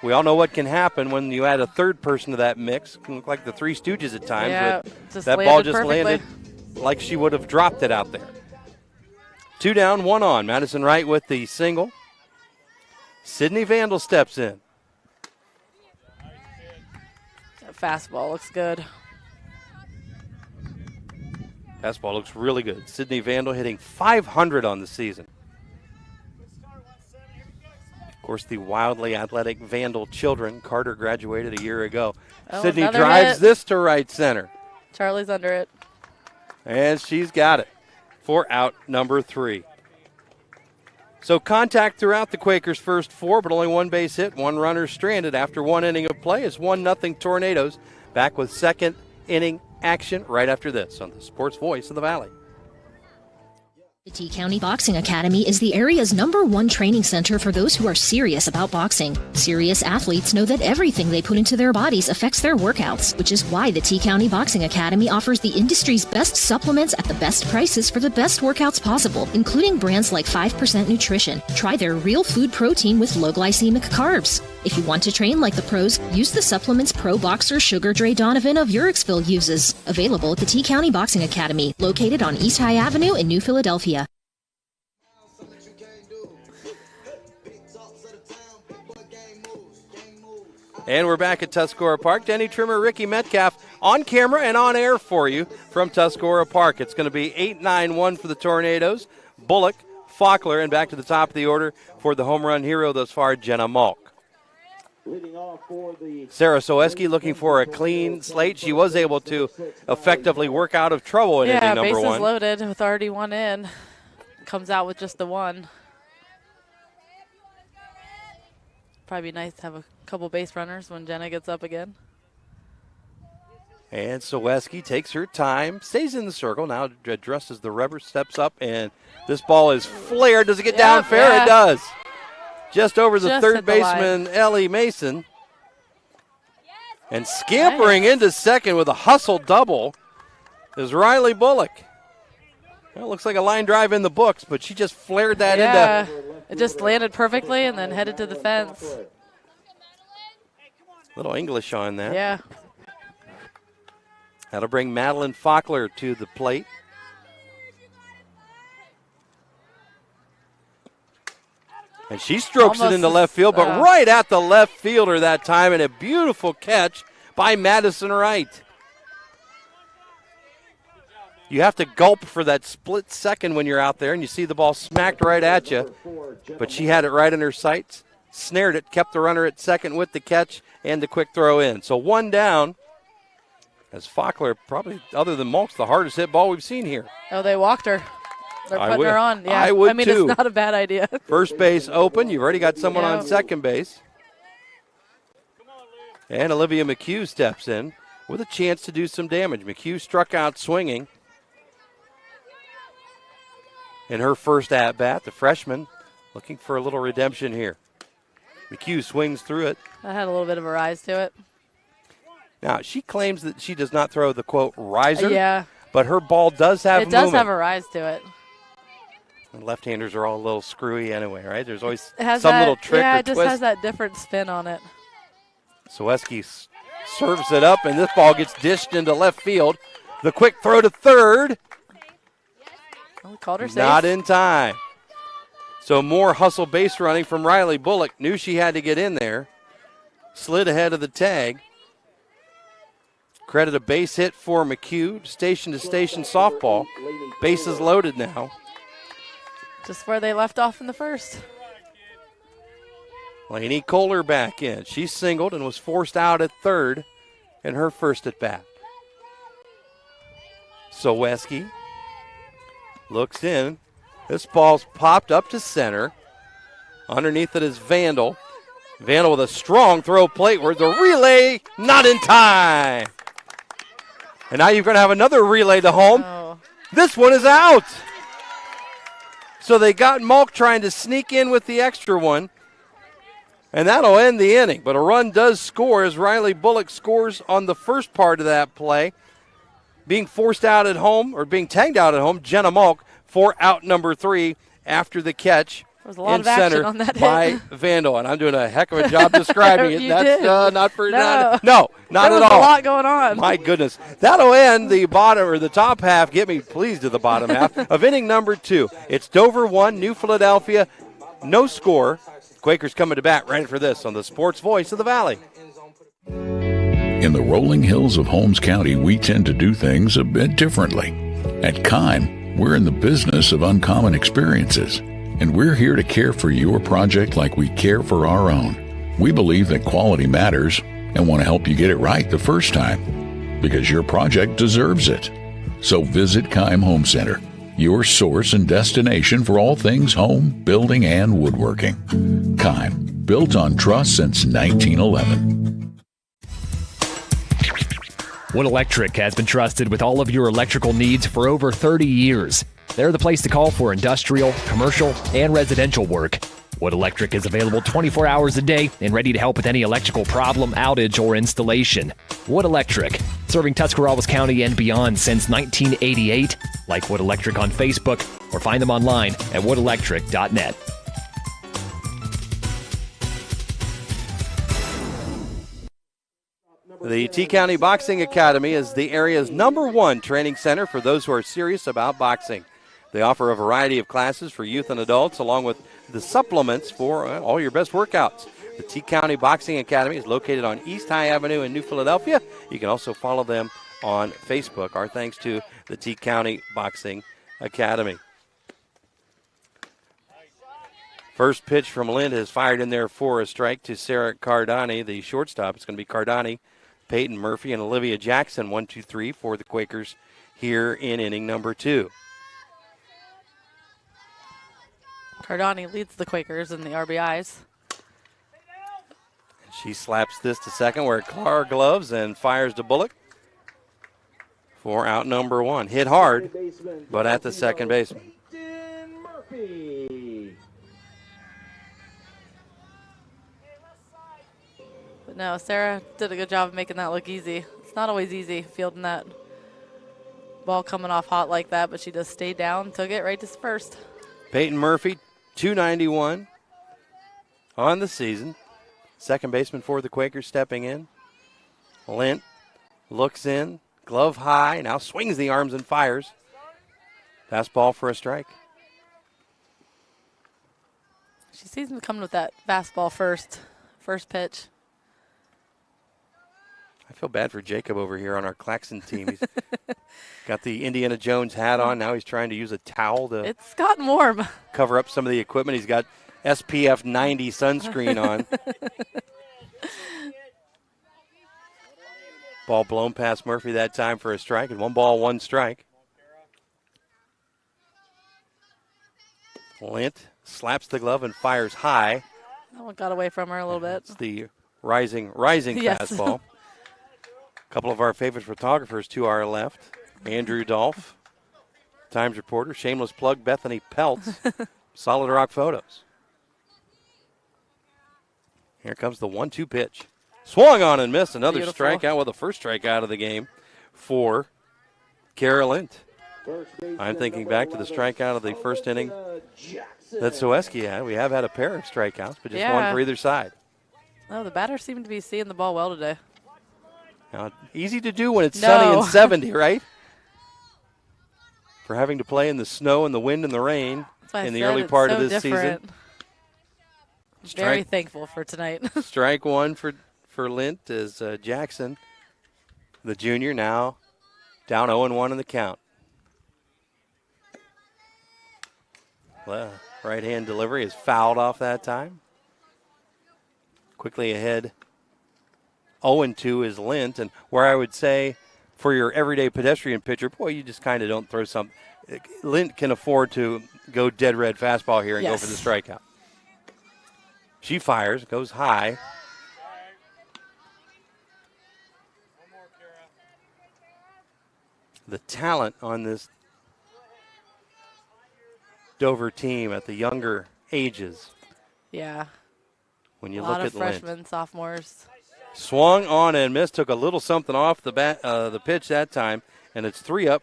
we all know what can happen when you add a third person to that mix. It can look like the Three Stooges at times. Yeah, but that ball just landed like she would have dropped it out there. 2 down, 1 on. Madison Wright with the single. Sydney Vandal steps in. That fastball looks good. Fastball looks really good. Sydney Vandal hitting .500 on the season. Of course, the wildly athletic Vandal children. Carter graduated a year ago. Sydney drives this to right center. Charlie's under it. And she's got it for out number 3. So contact throughout the Quakers' first 4, but only 1 base hit, 1 runner stranded after 1 inning of play. It's 1-0 Tornadoes. Back with second inning action right after this on the Sports Voice of the Valley. The T County Boxing Academy is the area's #1 training center for those who are serious about boxing. Serious athletes know that everything they put into their bodies affects their workouts, which is why the T County Boxing Academy offers the industry's best supplements at the best prices for the best workouts possible, including brands like 5% Nutrition. Try their real food protein with low glycemic carbs. If you want to train like the pros, use the supplements pro boxer Sugar Dre Donovan of Uricsville uses. Available at the T County Boxing Academy, located on East High Avenue in New Philadelphia. And we're back at Tuscarora Park. Denny Trimmer, Rikki Metcalf on camera and on air for you from Tuscarora Park. It's going to be 8-9-1 for the Tornadoes. Bullock, Faulkner, and back to the top of the order for the home run hero thus far, Jenna Malk. Sarah Soweski looking for a clean slate. She was able to effectively work out of trouble in inning number 1. Yeah, bases loaded with already 1 in. Comes out with just the 1. Probably be nice to have a couple base runners when Jenna gets up again. And Soweski takes her time, stays in the circle, now addresses the rubber, steps up, and this ball is flared. Does it get down fair? Yeah. It does. Just over the Just third hit the baseman, Ellie Mason. And scampering into second with a hustle double is Riley Bullock. Well, it looks like a line drive in the books, but she just flared that into. It just landed perfectly and then headed to the fence. Little English on that. Yeah. That'll bring Madeline Faulkner to the plate. And she strokes it into left field, but right at the left fielder that time, and a beautiful catch by Madison Wright. You have to gulp for that split second when you're out there, and you see the ball smacked right at you. But she had it right in her sights, snared it, kept the runner at second with the catch and the quick throw in. So one down, as Faulkner, probably, other than Mulks, the hardest hit ball we've seen here. Oh, they walked her. They're putting her on. Yeah. I would, I mean, too. It's not a bad idea. First base open. You've already got someone on second base. And Olivia McHugh steps in with a chance to do some damage. McHugh struck out swinging in her first at-bat. The freshman looking for a little redemption here. McHugh swings through it. That had a little bit of a rise to it. Now, she claims that she does not throw the, quote, riser. Yeah. But her ball does have movement. It does have a rise to it. And left-handers are all a little screwy anyway, right? There's always It some little trick or twist. Yeah, it just has that different spin on it. Soweski serves it up, and this ball gets dished into left field. The quick throw to third. Oh, called her safe. Not in time. So more hustle base running from Riley Bullock. Knew she had to get in there. Slid ahead of the tag. Credit a base hit for McHugh. Station-to-station softball. Bases loaded now. Just where they left off in the first. Lainey Kohler back in. She singled and was forced out at third in her first at-bat. Soweski looks in. This ball's popped up to center. Underneath it is Vandal. Vandal with a strong throw plateward. The relay not in time. And now you're going to have another relay to home. Oh. This one is out. So they got Malk trying to sneak in with the extra one. And that'll end the inning. But a run does score as Riley Bullock scores on the first part of that play. Being forced out at home, or being tagged out at home, Jenna Malk for out number 3 after the catch. There was a lot in of action center on that by hit. Vandal. And I'm doing a heck of a job describing it. You That's did. not for No. not at all. There was a lot going on. My goodness. That'll end the bottom or the top half. Get me please to the bottom half of inning number 2. It's Dover 1, New Philadelphia, no score. Quakers coming to bat right for this on the Sports Voice of the Valley. In the rolling hills of Holmes County, we tend to do things a bit differently. At Kime, we're in the business of uncommon experiences, and we're here to care for your project like we care for our own. We believe that quality matters and want to help you get it right the first time, because your project deserves it. So visit Kime Home Center, your source and destination for all things home, building, and woodworking. Kime, built on trust since 1911. Wood Electric has been trusted with all of your electrical needs for over 30 years. They're the place to call for industrial, commercial, and residential work. Wood Electric is available 24 hours a day and ready to help with any electrical problem, outage, or installation. Wood Electric, serving Tuscarawas County and beyond since 1988. Like Wood Electric on Facebook or find them online at woodelectric.net. The T County Boxing Academy is the area's #1 training center for those who are serious about boxing. They offer a variety of classes for youth and adults, along with the supplements for all your best workouts. The T County Boxing Academy is located on East High Avenue in New Philadelphia. You can also follow them on Facebook. Our thanks to the T County Boxing Academy. First pitch from Lind is fired in there for a strike to Sarah Cardani, the shortstop. It's going to be Cardani, Peyton Murphy, and Olivia Jackson, 1, 2, 3 for the Quakers here in inning number 2. Cardani leads the Quakers in the RBIs. She slaps this to second where Clark gloves and fires to Bullock. for out number one. Hit hard, but at the second baseman. But no, Sarah did a good job of making that look easy. It's not always easy fielding that ball coming off hot like that, but she just stayed down, took it right to first. Peyton Murphy, 291 on the season. Second baseman for the Quakers stepping in. Lint looks in, glove high, now swings the arms and fires. Fastball for a strike. She seems to be coming with that fastball first pitch. I feel bad for Jacob over here on our Claxon team. He's got the Indiana Jones hat on. Now he's trying to use a towel to It's gotten warm. cover up some of the equipment. He's got SPF 90 sunscreen on. Ball blown past Murphy that time for a strike, and 1 ball, 1 strike. Lint slaps the glove and fires high. That one got away from her a little bit. It's the rising Yes. fastball. A couple of our favorite photographers to our left. Andrew Dolph, Times reporter. Shameless plug, Bethany Peltz, Solid Rock Photos. Here comes the 1-2 pitch. Swung on and missed. Another Beautiful. strikeout with the first strikeout of the game for Kara Lint. I'm thinking back to the strikeout of the first inning that Soeski had. We have had a pair of strikeouts, but just one for either side. Oh, the batters seem to be seeing the ball well today. Now, easy to do when it's sunny and 70, right? For having to play in the snow and the wind and the rain in the early part of this season. Very thankful for tonight. Strike one for Lint as Jackson, the junior, now down 0-1 in the count. Right-hand delivery is fouled off that time. Quickly ahead, 0-2 is Lint, and where I would say for your everyday pedestrian pitcher, boy, you just kind of don't throw some. Lint can afford to go dead red fastball here and go for the strikeout. She fires, goes high. The talent on this Dover team at the younger ages. Yeah. When you a look lot at of freshmen, sophomores. Swung on and missed, took a little something off the pitch that time, and it's 3 up,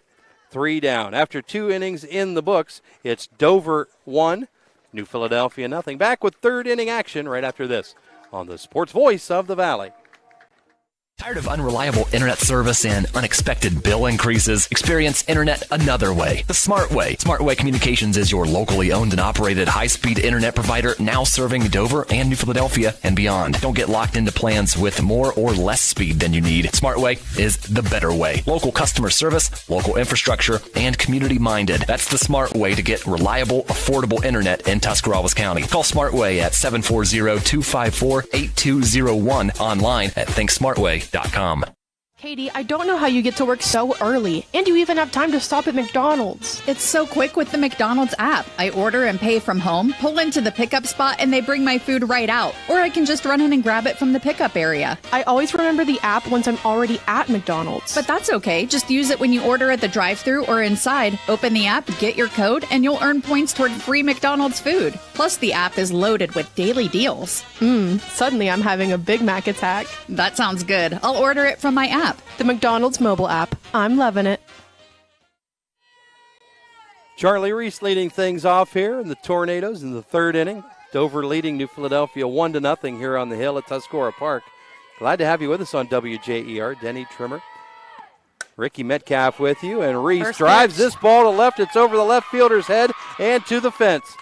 3 down. After 2 innings in the books, it's Dover 1, New Philadelphia nothing. Back with third inning action right after this on the Sports Voice of the Valley. Tired of unreliable internet service and unexpected bill increases? Experience internet another way, the Smart Way. Smart Way Communications is your locally owned and operated high-speed internet provider now serving Dover and New Philadelphia and beyond. Don't get locked into plans with more or less speed than you need. Smart Way is the better way. Local customer service, local infrastructure, and community-minded. That's the Smart Way to get reliable, affordable internet in Tuscarawas County. Call Smart Way at 740-254-8201, online at thinksmartway.com. Katie, I don't know how you get to work so early, and you even have time to stop at McDonald's. It's so quick with the McDonald's app. I order and pay from home, pull into the pickup spot, and they bring my food right out. Or I can just run in and grab it from the pickup area. I always remember the app once I'm already at McDonald's. But that's okay. Just use it when you order at the drive-thru or inside. Open the app, get your code, and you'll earn points toward free McDonald's food. Plus, the app is loaded with daily deals. Suddenly I'm having a Big Mac attack. That sounds good. I'll order it from my app. The McDonald's mobile app. I'm loving it. Charlie Reese leading things off here in the Tornadoes in the third inning. Dover leading New Philadelphia 1-0 here on the hill at Tuscarora Park. Glad to have you with us on WJER. Denny Trimmer, Rikki Metcalf with you, and Reese First drives pitch. this ball to left. It's over the left fielder's head and to the fence.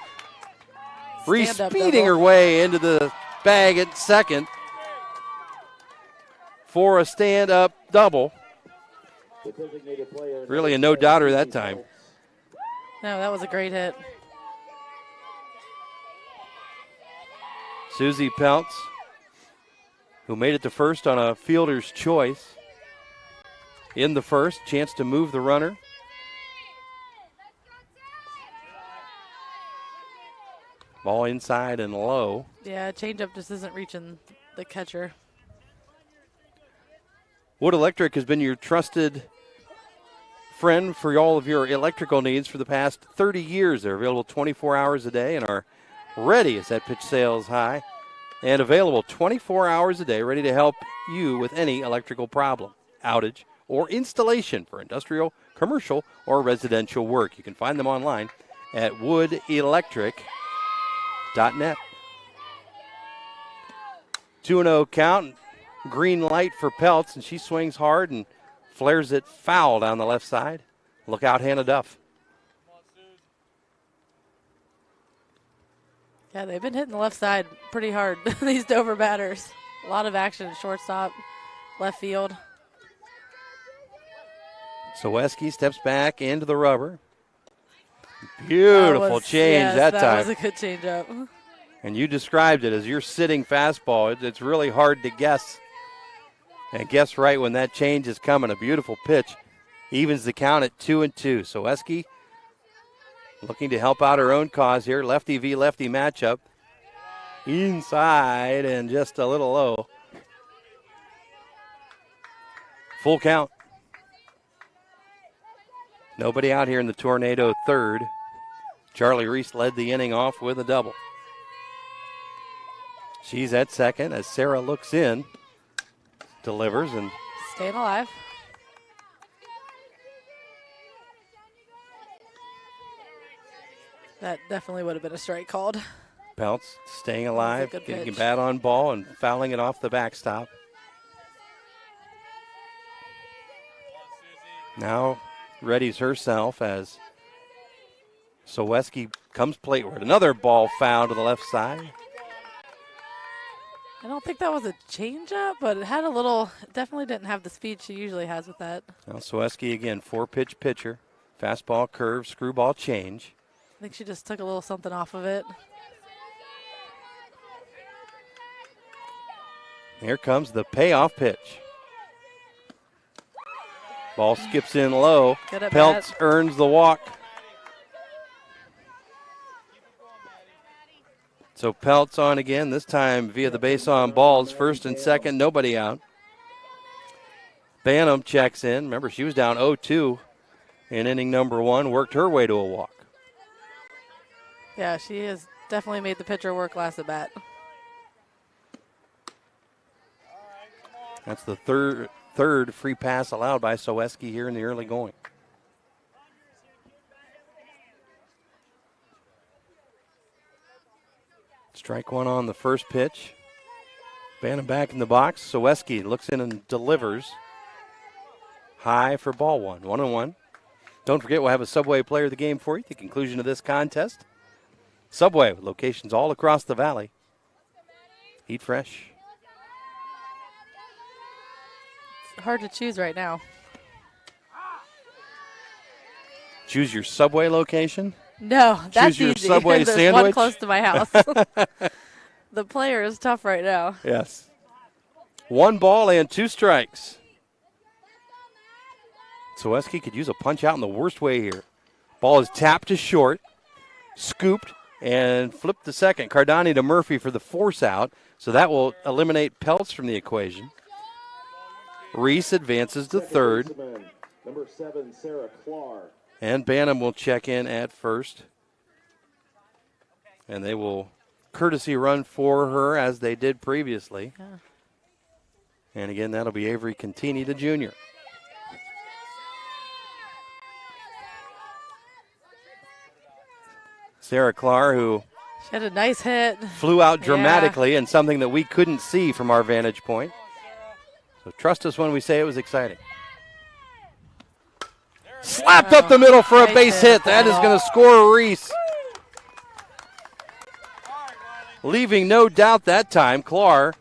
Reese Stand-up speeding double. her way into the bag at second for a stand-up double. Really a no-doubter that time. No, that was a great hit. Susie Peltz, who made it to first on a fielder's choice. In the first, chance to move the runner. Ball inside and low. Yeah, changeup just isn't reaching the catcher. Wood Electric has been your trusted friend for all of your electrical needs for the past 30 years. They're available 24 hours a day and are ready as that pitch sails high and available 24 hours a day, ready to help you with any electrical problem, outage, or installation for industrial, commercial, or residential work. You can find them online at woodelectric.net. 2-0 count, green light for Peltz, and she swings hard and flares it foul down the left side. Look out, Hannah Duff. Yeah, they've been hitting the left side pretty hard, these Dover batters. A lot of action at shortstop, left field. Soweski steps back into the rubber. Beautiful change that time. That was a good change up. And you described it as your sitting fastball. It's really hard to guess. And guess right when that change is coming. A beautiful pitch. Evens the count at 2-2. Soweski looking to help out her own cause here. Lefty v. lefty matchup. Inside and just a little low. Full count. Nobody out here in the Tornado third. Charlie Reese led the inning off with a double. She's at second as Sarah looks in. Delivers and staying alive. That definitely would have been a strike called. Peltz staying alive, getting a pitch. bat on ball and fouling it off the backstop. Now readies herself as Soweski comes plateward. Another ball foul to the left side. I don't think that was a changeup, but it had a little, it definitely didn't have the speed she usually has with that. Now Soweski again, 4-pitch pitcher. Fastball, curve, screwball, change. I think she just took a little something off of it. Here comes the payoff pitch. Ball skips in low. Peltz earns the walk. So Peltz on again, this time via the base on balls. First and second, nobody out. Banham checks in. Remember, she was down 0-2 in inning number 1, worked her way to a walk. Yeah, she has definitely made the pitcher work last at bat. That's the third free pass allowed by Soweski here in the early going. Strike one on the first pitch. Banham back in the box. Soweski looks in and delivers. High for ball one. 1-1. Don't forget, we'll have a Subway player of the game for you at the conclusion of this contest. Subway with locations all across the valley. Eat fresh. It's hard to choose right now. Choose your Subway location? No, that's Choose your easy. Subway There's sandwich? one close to my house. The player is tough right now. Yes. 1 ball and 2 strikes. Soweski could use a punch out in the worst way here. Ball is tapped to short, scooped, and flipped to second. Cardani to Murphy for the force out, so that will eliminate Peltz from the equation. Reese advances to third. Number 7, Sarah Clark. And Banham will check in at first. And they will courtesy run for her as they did previously. Yeah. And again, that'll be Avery Contini, the junior. Sarah Clark, who She had a nice hit. flew out dramatically and something that we couldn't see from our vantage point. So trust us when we say it was exciting. Slapped up the middle for a base hit. That is going to score Reese. Leaving no doubt that time, Clark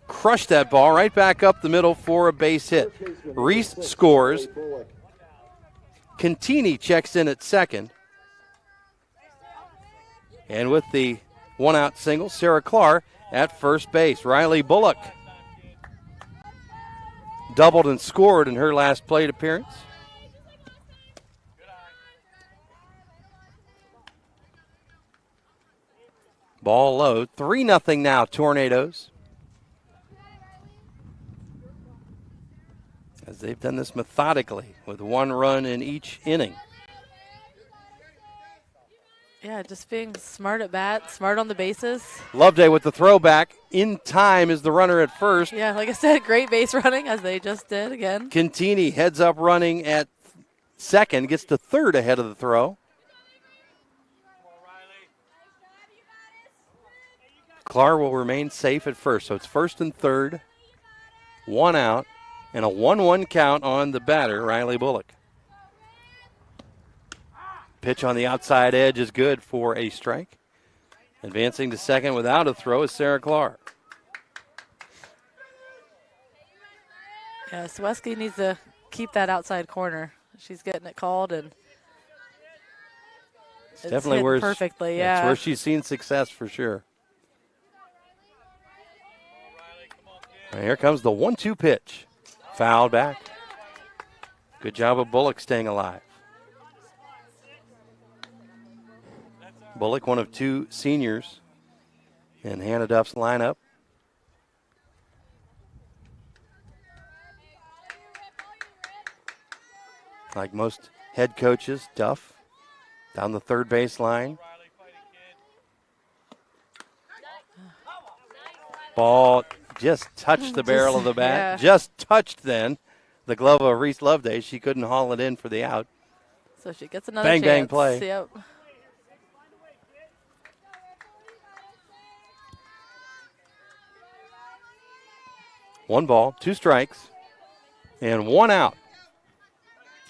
crushed that ball right back up the middle for a base hit. Reese scores. Contini checks in at second. And with the one-out single, Sarah Clark at first base. Riley Bullock doubled and scored in her last plate appearance. Ball low. 3-0 now, Tornadoes. as they've done this methodically with 1 run in each inning. Yeah, just being smart at bat, smart on the bases. Loveday with the throwback. In time is the runner at first. Yeah, like I said, great base running as they just did again. Contini heads up running at second, gets to third ahead of the throw. Clark will remain safe at first, so it's first and third, 1 out, and a 1-1 count on the batter, Riley Bullock. Pitch on the outside edge is good for a strike. Advancing to second without a throw is Sarah Clark. Yeah, Sweski needs to keep that outside corner. She's getting it called, and it's definitely hit where perfectly. That's Yeah, where she's seen success for sure. And here comes the 1-2 pitch. Fouled back. Good job of Bullock staying alive. Bullock, one of 2 seniors in Hannah Duff's lineup. Like most head coaches, Duff down the third base line. Ball just touched the barrel of the bat. Yeah. Just touched then the glove of Reese Loveday. She couldn't haul it in for the out. so she gets another Bang, chance. bang play. Yep. 1 ball, 2 strikes, and 1 out.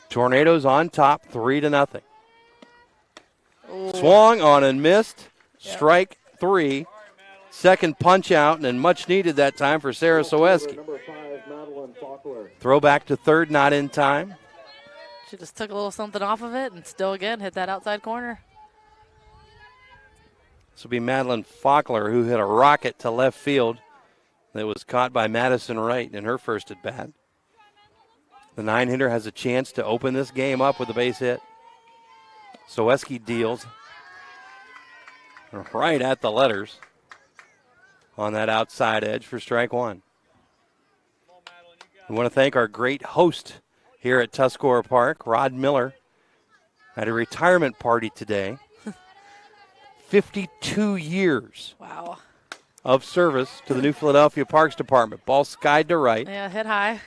Tornadoes on top, 3-0. Swung on and missed. Strike 3. Second punch out, and much needed that time for Sarah Soweski. Throw back to third, not in time. She just took a little something off of it and still again hit that outside corner. This will be Madeline Faulkner, who hit a rocket to left field that was caught by Madison Wright in her first at bat. The 9-hitter has a chance to open this game up with a base hit. Soweski deals right at the letters on that outside edge for strike 1. We want to thank our great host here at Tuscarora Park, Rod Miller, at a retirement party today. 52 years. Wow. Of service to the New Philadelphia Parks Department. Ball skied to right. Yeah, hit high.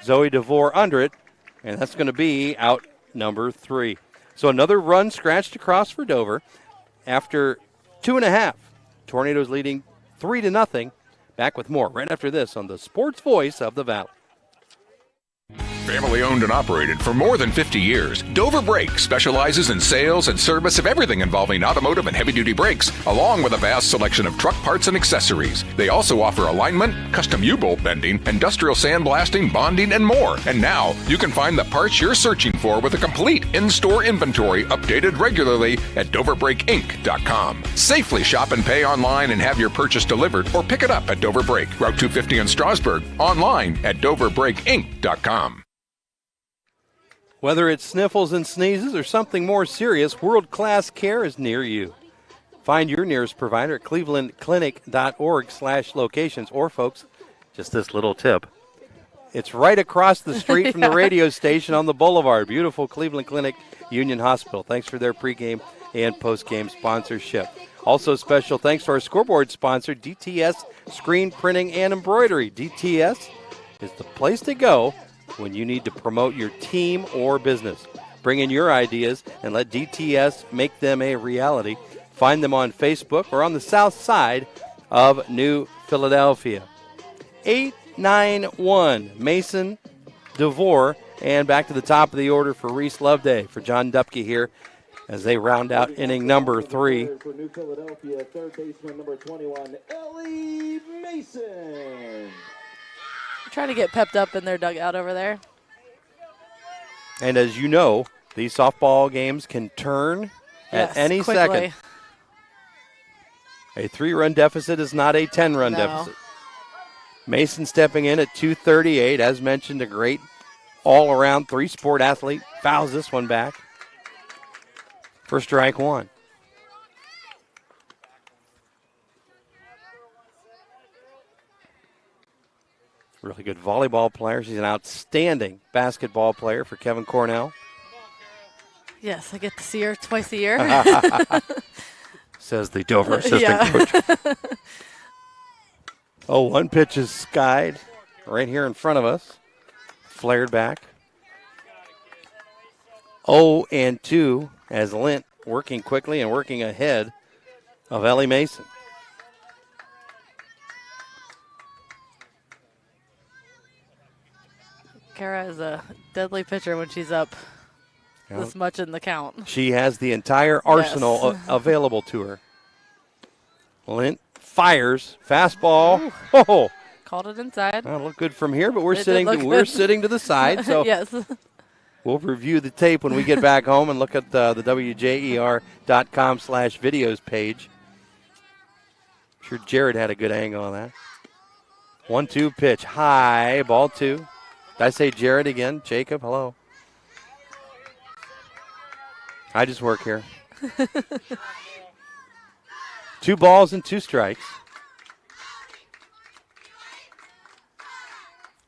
Zoe DeVore under it, and that's going to be out number 3. So another run scratched across for Dover after 2.5. Tornadoes leading 3-0. Back with more right after this on the Sports Voice of the Valley. Family owned and operated for more than 50 years, Dover Brake specializes in sales and service of everything involving automotive and heavy-duty brakes, along with a vast selection of truck parts and accessories. They also offer alignment, custom U-bolt bending, industrial sandblasting, bonding, and more. And now, you can find the parts you're searching for with a complete in-store inventory updated regularly at DoverBrakeInc.com. Safely shop and pay online and have your purchase delivered, or pick it up at Dover Brake, Route 250 in Strasburg, online at DoverBrakeInc.com. Whether it's sniffles and sneezes or something more serious, world-class care is near you. Find your nearest provider at clevelandclinic.org/locations. Or, folks, just this little tip. It's right across the street from the radio station on the boulevard. Beautiful Cleveland Clinic Union Hospital. Thanks for their pregame and postgame sponsorship. Also, special thanks to our scoreboard sponsor, DTS Screen Printing and Embroidery. DTS is the place to go when you need to promote your team or business. Bring in your ideas and let DTS make them a reality. Find them on Facebook or on the south side of New Philadelphia. 891 Mason DeVore, and back to the top of the order for Reese Loveday, for John Dupke here as they round out inning number 3. For New Philadelphia, third baseman number 21, Ellie Mason. Trying to get pepped up in their dugout over there. And as you know, these softball games can turn at any quickly. second. A 3-run deficit is not a 10-run deficit. Mason stepping in at 2:38. As mentioned, a great all-around 3-sport athlete. Fouls this one back for strike 1. Really good volleyball player. She's an outstanding basketball player for Kevin Cornell. Yes, I get to see her twice a year. Says the Dover assistant coach. Oh, one pitch is skied right here in front of us. Flared back. 0-2 as Lint working quickly and working ahead of Ellie Mason. Kochera is a deadly pitcher when she's up this much in the count. She has the entire arsenal available to her. Lint fires, fastball. Oh, called it inside. Well, look good from here, but we're sitting to the side. So yes. We'll review the tape when we get back home and look at the WJER.com/videos page. I'm sure Jared had a good angle on that. 1-2 pitch, high, ball 2. Did I say Jared again? Jacob, hello. I just work here. 2 balls and 2 strikes.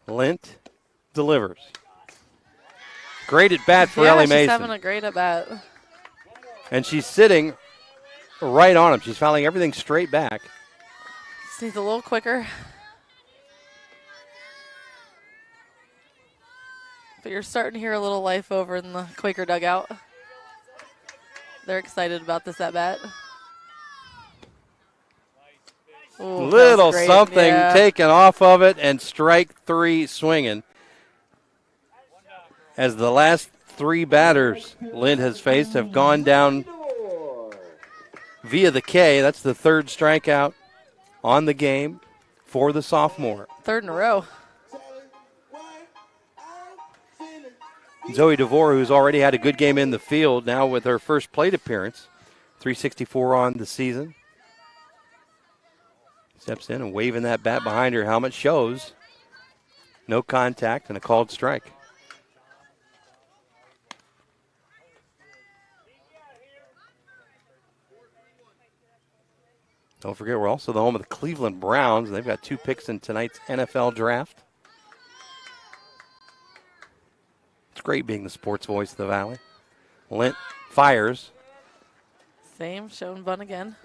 Lint delivers. Great at bat for Ellie Mason. She's having a great at bat. And she's sitting right on him. She's fouling everything straight back. Just needs a little quicker. But you're starting to hear a little life over in the Quaker dugout. They're excited about this at bat. Ooh, little something taken off of it, and strike 3 swinging. As the last 3 batters Lint has faced have gone down via the K. That's the 3rd strikeout on the game for the sophomore. 3rd in a row. Zoe DeVore, who's already had a good game in the field, now with her first plate appearance. 364 on the season. Steps in and waving that bat behind her helmet shows no contact and a called strike. Don't forget, we're also the home of the Cleveland Browns. They've got 2 picks in tonight's NFL draft. It's great being the sports voice of the Valley. Lint fires. Same, show and bunt again.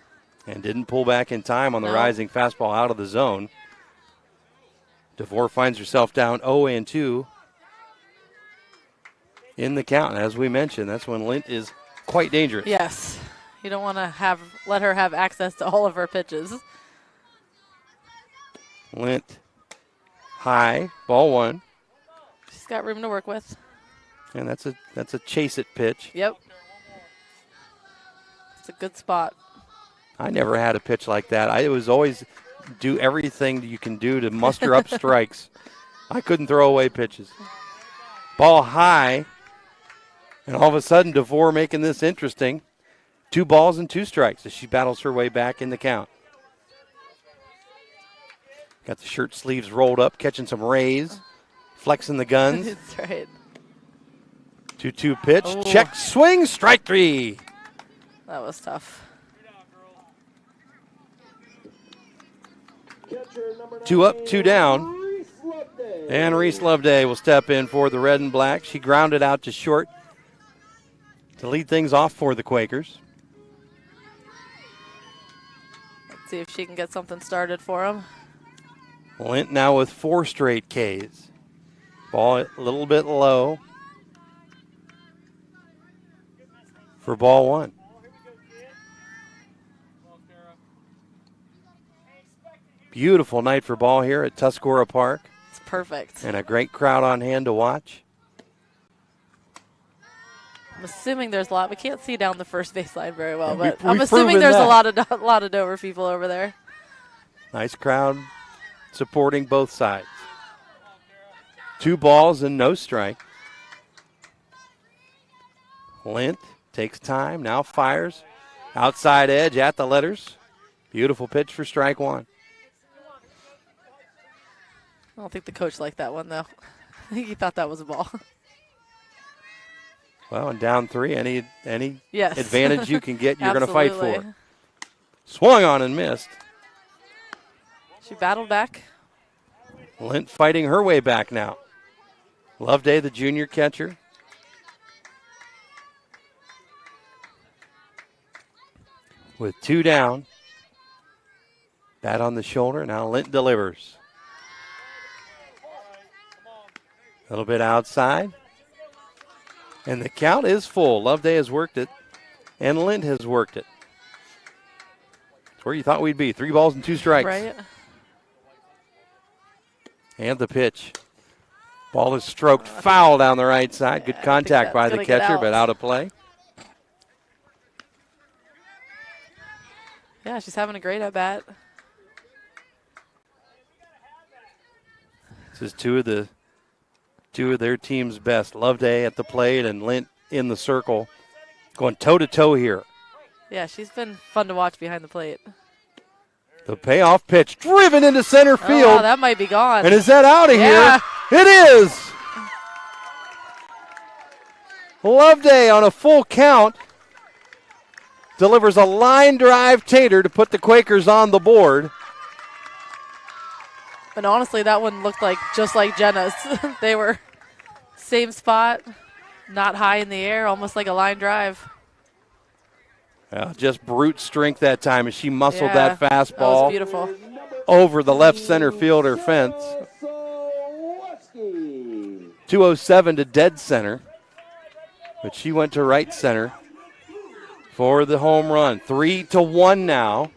And didn't pull back in time on the rising fastball out of the zone. DeVore finds herself down 0-2 in the count. As we mentioned, that's when Lint is quite dangerous. Yes. You don't want to let her have access to all of her pitches. Lint high, ball 1. She's got room to work with. And that's a chase it pitch. Yep. It's a good spot. I never had a pitch like that. I was always do everything you can do to muster up strikes. I couldn't throw away pitches. Ball high, and all of a sudden DeVore making this interesting. 2 balls and 2 strikes as she battles her way back in the count. Got the shirt sleeves rolled up, catching some rays, flexing the guns. That's right. 2-2 pitch, check, swing, strike 3. That was tough. 2 up, 2 down. And Reese Loveday will step in for the red and black. She grounded out to short to lead things off for the Quakers. Let's see if she can get something started for them. Lint now with 4 straight Ks. Ball a little bit low for ball 1. Beautiful night for ball here at Tuscarora Park. It's perfect. And a great crowd on hand to watch. I'm assuming there's a lot. We can't see down the first baseline very well, but We've I'm assuming there's that. a lot of Dover people over there. Nice crowd supporting both sides. 2 balls and no strike. Lint takes time, now fires. Outside edge at the letters. Beautiful pitch for strike 1. I don't think the coach liked that one, though. I think he thought that was a ball. Well, and down 3, any yes. advantage you can get, you're going to fight for. Swung on and missed. She battled back. Lint fighting her way back now. Loveday, the junior catcher. With 2 down. Bat on the shoulder. Now Lint delivers. A little bit outside. And the count is full. Loveday has worked it. And Lint has worked it. It's where you thought we'd be. 3 balls and 2 strikes. Right. And the pitch. Ball is stroked foul down the right side. Good contact by the catcher, but out of play. Yeah, she's having a great at-bat. This is two of their team's best. Loveday at the plate and Lint in the circle. Going toe-to-toe here. Yeah, she's been fun to watch behind the plate. The payoff pitch driven into center field. Oh, that might be gone. And is that out of yeah. here? It is. Loveday on a full count delivers a line drive tater to put the Quakers on the board. And honestly, that one looked like just like Jenna's. They were same spot, not high in the air, almost like a line drive. Just brute strength that time as she muscled that fastball. That was beautiful. Over the left center fielder fence. 207 to dead center. But she went to right center for the home run. 3-1 now.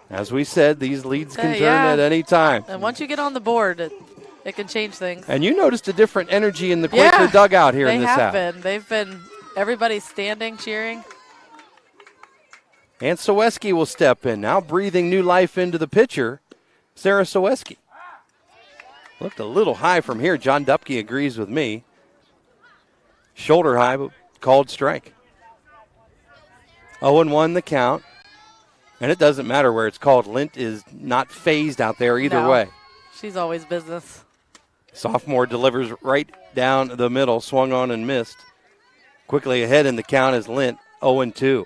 As we said, these leads can turn at any time. And once you get on the board, it can change things. And you noticed a different energy in the Quaker dugout here in this half. They have been. They've been, everybody's standing, cheering. And Soweski will step in now, breathing new life into the pitcher, Sarah Soweski. Looked a little high from here. John Dupke agrees with me. Shoulder high, but called strike. 0-1 the count. And it doesn't matter where it's called. Lint is not phased out there either way. She's always business. Sophomore delivers right down the middle, swung on and missed. Quickly ahead in the count is Lint, 0-2.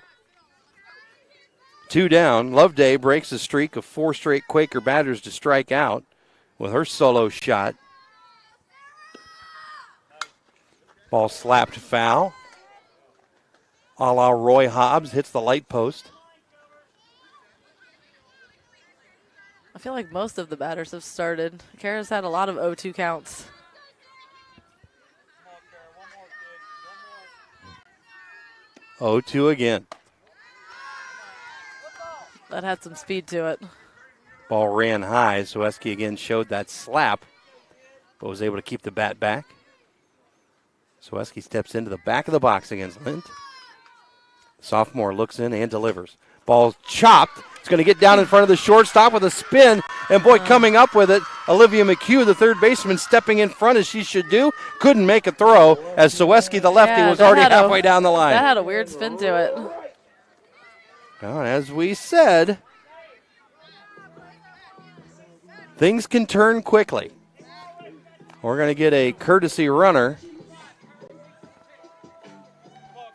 2 down. Loveday breaks a streak of 4 straight Quaker batters to strike out with her solo shot. Ball slapped foul. A la Roy Hobbs, hits the light post. I feel like most of the batters have started. Kara's had a lot of 0-2 counts. Oh, 2 again. That had some speed to it. Ball ran high. Soweski again showed that slap, but was able to keep the bat back. Soweski steps into the back of the box against Lint. Sophomore looks in and delivers. Ball chopped. It's going to get down in front of the shortstop with a spin. And boy, coming up with it, Olivia McHugh, the third baseman, stepping in front as she should do. Couldn't make a throw as Soweski, the lefty, was already halfway down the line. That had a weird spin to it. Well, as we said, things can turn quickly. We're going to get a courtesy runner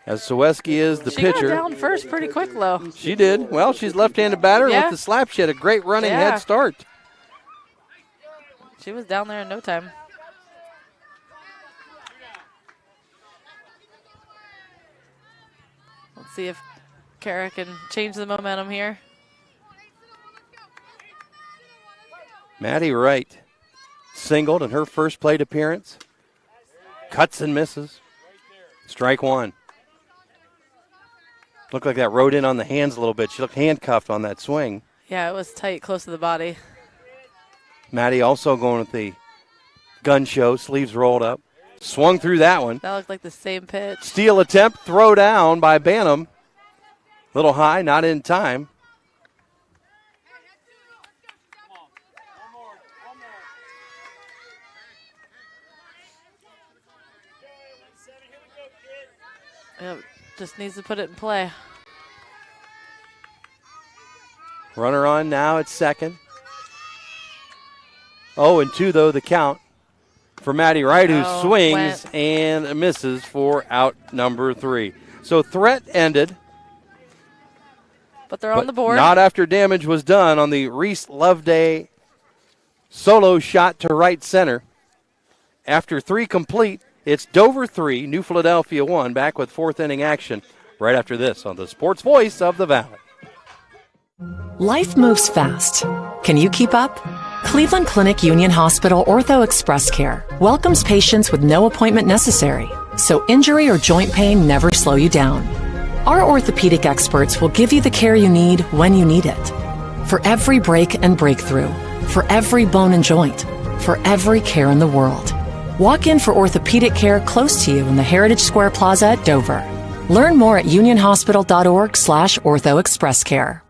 as Soweski is the pitcher. She got down first pretty quick, though. She did. Well, she's left-handed batter. With the slap, she had a great running head start. She was down there in no time. Let's see if Kara can change the momentum here. Maddie Wright singled in her first plate appearance. Cuts and misses. Strike 1. Looked like that rode in on the hands a little bit. She looked handcuffed on that swing. Yeah, it was tight, close to the body. Maddie also going with the gun show, sleeves rolled up. Swung through that one. That looked like the same pitch. Steal attempt, throw down by Bantam. Little high, not in time. Yep, just needs to put it in play. Runner on now at second. 0-2 though the count for Maddie Wright, who swings and misses for out number 3. So threat ended. But they're on the board. Not after damage was done on the Reese Loveday Solo shot to right center. After 3 complete, it's Dover 3, New Philadelphia 1. Back with 4th inning action right after this on the Sports Voice of the Valley. Life moves fast. Can you keep up? Cleveland Clinic Union Hospital Ortho Express Care welcomes patients with no appointment necessary, so injury or joint pain never slow you down. Our orthopedic experts will give you the care you need when you need it. For every break and breakthrough, for every bone and joint, for every care in the world. Walk in for orthopedic care close to you in the Heritage Square Plaza at Dover. Learn more at unionhospital.org/orthoexpresscare.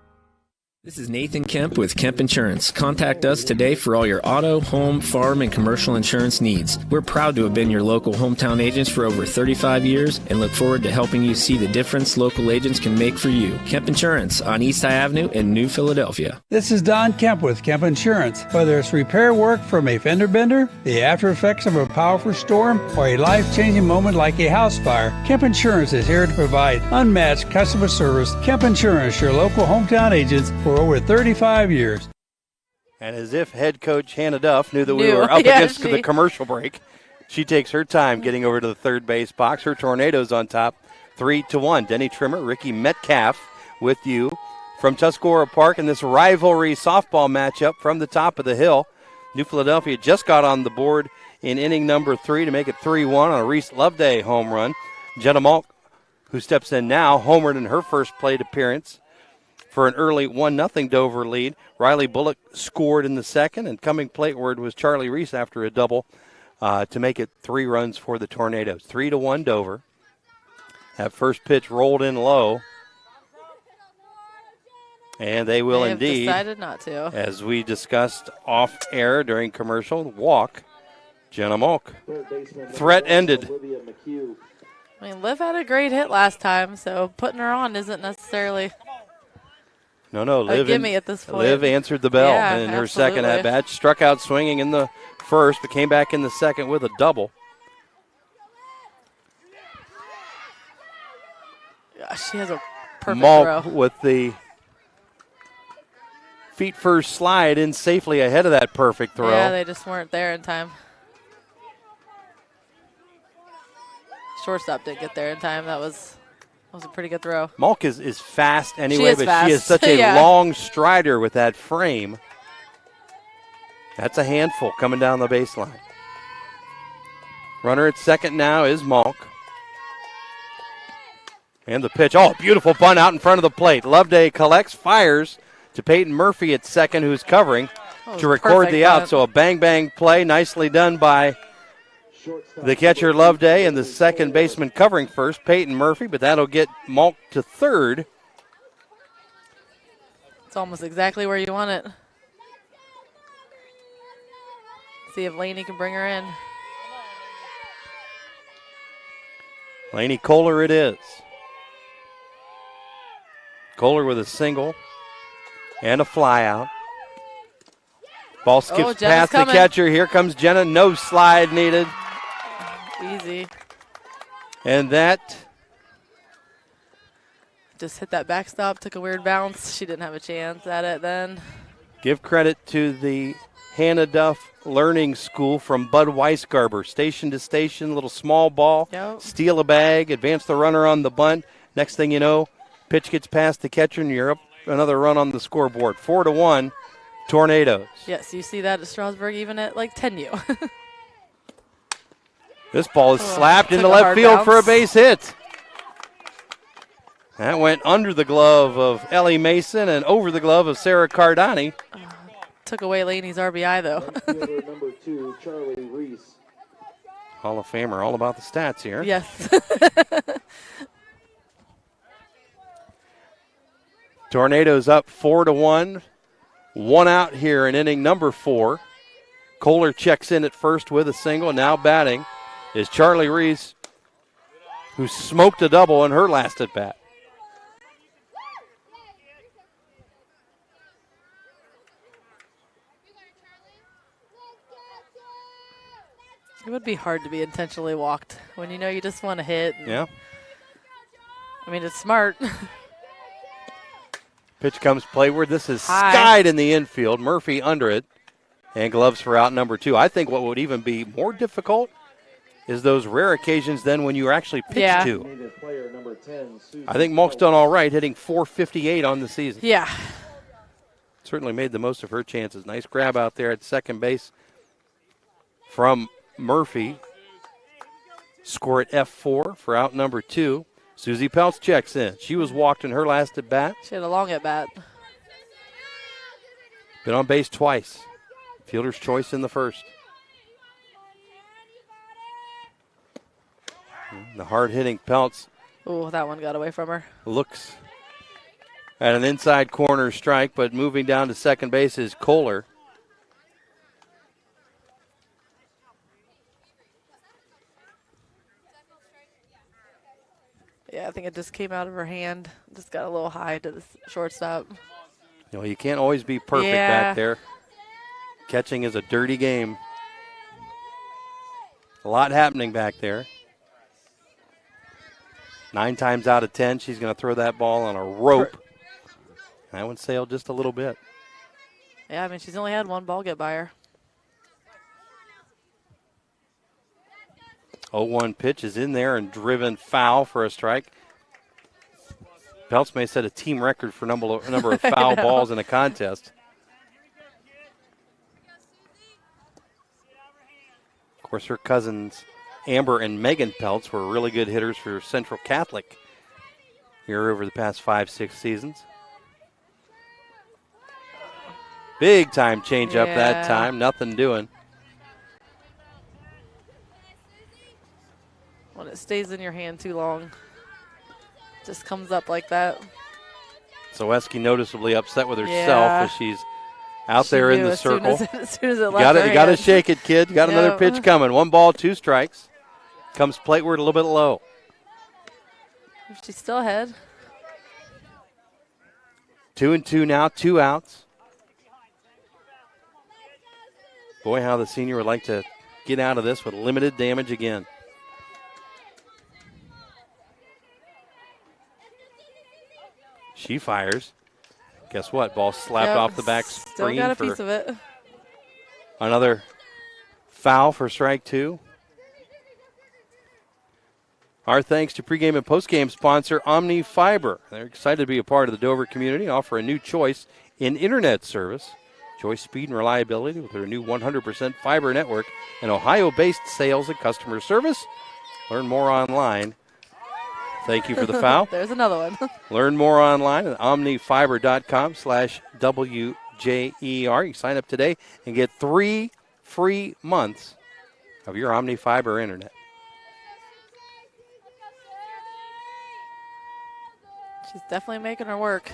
This is Nathan Kemp with Kemp Insurance. Contact us today for all your auto, home, farm, and commercial insurance needs. We're proud to have been your local hometown agents for over 35 years and look forward to helping you see the difference local agents can make for you. Kemp Insurance on East High Avenue in New Philadelphia. This is Don Kemp with Kemp Insurance. Whether it's repair work from a fender bender, the after effects of a powerful storm, or a life-changing moment like a house fire, Kemp Insurance is here to provide unmatched customer service. Kemp Insurance, your local hometown agents for over 35 years. And as if head coach Hannah Duff knew that we were up against the commercial break, she takes her time getting over to the third base box. Her Tornadoes on top, 3-1. Denny Trimmer, Rikki Metcalf with you from Tuscarora Park in this rivalry softball matchup from the top of the hill. New Philadelphia just got on the board in inning number 3 to make it 3-1 on a Reese Loveday home run. Jenna Malk, who steps in now, homered in her first plate appearance for an early 1-0 Dover lead. Riley Bullock scored in the second, and coming plateward was Charlie Reese after a double to make it 3 runs for the Tornadoes. 3-1 Dover. That first pitch rolled in low. And they will indeed, decided not to. As we discussed off air during commercial, walk Jenna Malk. Threat ended. I mean, Liv had a great hit last time, so putting her on isn't necessarily No, Liv, gimme at this point. Liv answered the bell in her absolutely. second at-bat. Struck out swinging in the first, but came back in the second with a double. Yeah, she has a perfect Malk throw. with the feet first slide in safely ahead of that perfect throw. Yeah, they just weren't there in time. Shortstop didn't get there in time. That was a pretty good throw. Malk is fast anyway, she she is such a long strider with that frame. That's a handful coming down the baseline. Runner at second now is Malk. And the pitch. Oh, beautiful bunt out in front of the plate. Loveday collects, fires to Peyton Murphy at second, who's covering to record the out. So a bang-bang play, nicely done by the catcher Loveday and the second baseman covering first, Peyton Murphy, but that'll get Malk to third. It's almost exactly where you want it. See if Laney can bring her in. Laney Kohler it is. Kohler with a single and a fly out. Ball skips past the catcher. Here comes Jenna. No slide needed. Easy. And that just hit that backstop, took a weird bounce. She didn't have a chance at it then. Give credit to the Hannah Duff Learning School from Bud Weisgarber. Station to station, little small ball, steal a bag, advance the runner on the bunt. Next thing you know, pitch gets past the catcher and you're up another run on the scoreboard. 4-1, Tornadoes. Yes, you see that at Strasburg even at like 10U. This ball is slapped into left field for a base hit. That went under the glove of Ellie Mason and over the glove of Sarah Cardani. Took away Laney's RBI, though. Number 2, Charlie Reese. Hall of Famer, all about the stats here. Yes. Tornadoes up 4-1. 1 out here in inning number 4. Kohler checks in at first with a single. Now batting is Charlie Reese, who smoked a double in her last at bat. It would be hard to be intentionally walked when you know you just want to hit. Yeah. I mean, it's smart. Pitch comes playward. This is skied in the infield. Murphy under it. and gloves for out number 2. I think what would even be more difficult is those rare occasions then when you are actually pitched to. I think Malk's done all right, hitting .458 on the season. Yeah. Certainly made the most of her chances. Nice grab out there at second base from Murphy. Score at F4 for out number 2. Susie Peltz checks in. She was walked in her last at bat. She had a long at bat. Been on base twice. Fielder's choice in the first. The hard-hitting Peltz. Oh, that one got away from her. Looks at an inside corner strike, but moving down to second base is Kohler. Yeah, I think it just came out of her hand. Just got a little high to the shortstop. You know, you can't always be perfect back there. Catching is a dirty game. A lot happening back there. 9 times out of 10, she's going to throw that ball on a rope. That one sailed just a little bit. Yeah, I mean, she's only had one ball get by her. 0-1 pitch is in there and driven foul for a strike. Peltz may set a team record for number of foul balls in a contest. Of course, her cousins Amber and Megan Peltz were really good hitters for Central Catholic here over the past 5-6 seasons. Big time change up that time, nothing doing. When it stays in your hand too long, just comes up like that. Zaweski noticeably upset with herself as she's out there in the circle. As soon as it left her hand. You got to shake it, kid. You got another pitch coming. 1 ball, 2 strikes. Comes plateward a little bit low. She's still ahead. 2-2 now, 2 outs. Boy, how the senior would like to get out of this with limited damage again. She fires. Guess what? Ball slapped off the back screen. Still got a piece of it. Another foul for strike 2. Our thanks to pregame and postgame sponsor Omni Fiber. They're excited to be a part of the Dover community and offer a new choice in internet service. Enjoy speed and reliability with their new 100% fiber network and Ohio-based sales and customer service. Learn more online. Thank you for the foul. There's another one. Learn more online at omnifiber.com/WJER. You sign up today and get 3 free months of your Omni Fiber internet. She's definitely making her work.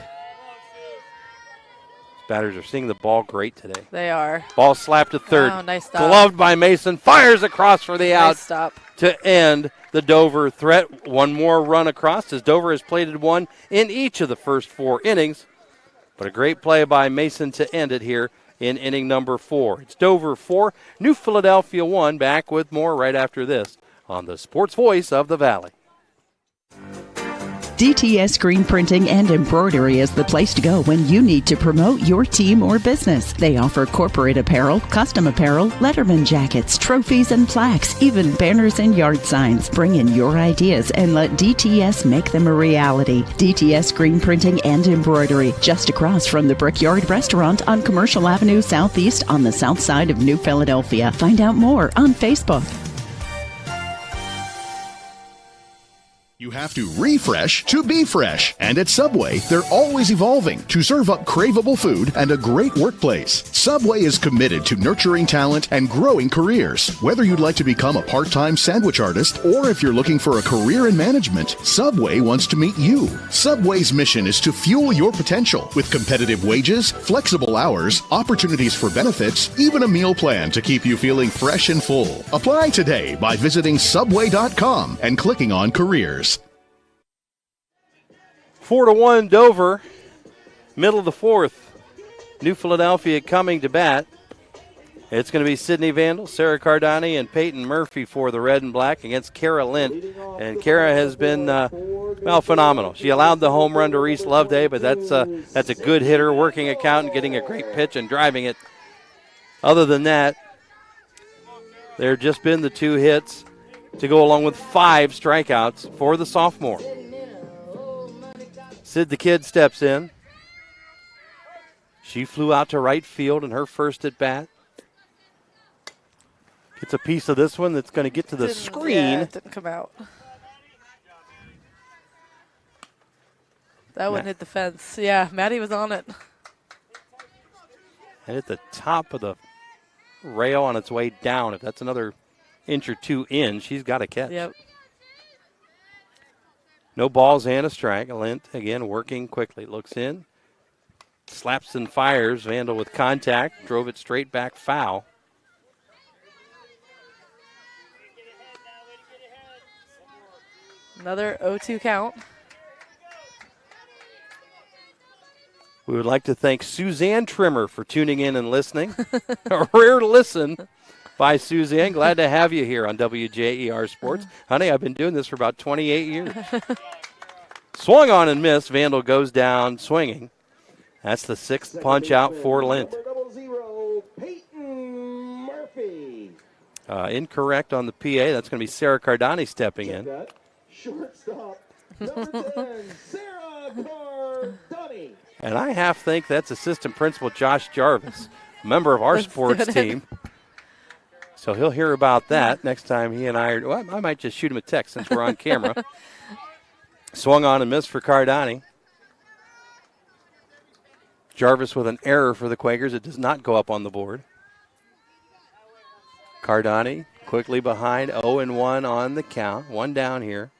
Batters are seeing the ball great today. They are. Ball slapped to third. Oh, nice stop. Gloved by Mason. Fires across for the out. Nice stop. To end the Dover threat. One more run across as Dover has plated 1 in each of the first 4 innings. But a great play by Mason to end it here in inning number 4. It's Dover 4, New Philadelphia 1. Back with more right after this on the Sports Voice of the Valley. DTS Screen Printing and Embroidery is the place to go when you need to promote your team or business. They offer corporate apparel, custom apparel, letterman jackets, trophies and plaques, even banners and yard signs. Bring in your ideas and let DTS make them a reality. DTS Screen Printing and Embroidery, just across from the Brickyard Restaurant on Commercial Avenue Southeast on the south side of New Philadelphia. Find out more on Facebook. You have to refresh to be fresh. And at Subway, they're always evolving to serve up craveable food and a great workplace. Subway is committed to nurturing talent and growing careers. Whether you'd like to become a part-time sandwich artist or if you're looking for a career in management, Subway wants to meet you. Subway's mission is to fuel your potential with competitive wages, flexible hours, opportunities for benefits, even a meal plan to keep you feeling fresh and full. Apply today by visiting Subway.com and clicking on Careers. 4-1 Dover, middle of the 4th. New Philadelphia coming to bat. It's going to be Sydney Vandal, Sarah Cardani, and Peyton Murphy for the red and black against Kara Lint. And Kara has been, phenomenal. She allowed the home run to Reese Loveday, but that's a good hitter, working a count and getting a great pitch and driving it Other than that, there have just been the 2 hits to go along with 5 strikeouts for the sophomore. Sid the Kid steps in. She flew out to right field in her first at bat. Gets a piece of this one that's going to get to the screen. Yeah, it didn't come out. That one hit the fence. Yeah, Maddie was on it. And at the top of the rail on its way down. If that's another inch or 2 in, she's got a catch. Yep. No balls and a strike. Lint, again, working quickly. Looks in. Slaps and fires. Vandal with contact. Drove it straight back foul. Another 0-2 count. We would like to thank Suzanne Trimmer for tuning in and listening. A rare listen by Suzanne. Glad to have you here on WJER Sports. Honey, I've been doing this for about 28 years. Swung on and missed. Vandal goes down swinging. That's the 6th punch out for Lint. Peyton Murphy. Incorrect on the PA. That's going to be Sarah Cardani stepping in. Shortstop, number 10, Sarah Cardani. And I half think that's assistant principal Josh Jarvis, a member of our sports team. So he'll hear about that next time he and I are. Well, I might just shoot him a text since we're on camera. Swung on and missed for Cardani. Jarvis with an error for the Quakers. It does not go up on the board. Cardani quickly behind, 0-1 on the count. 1 down here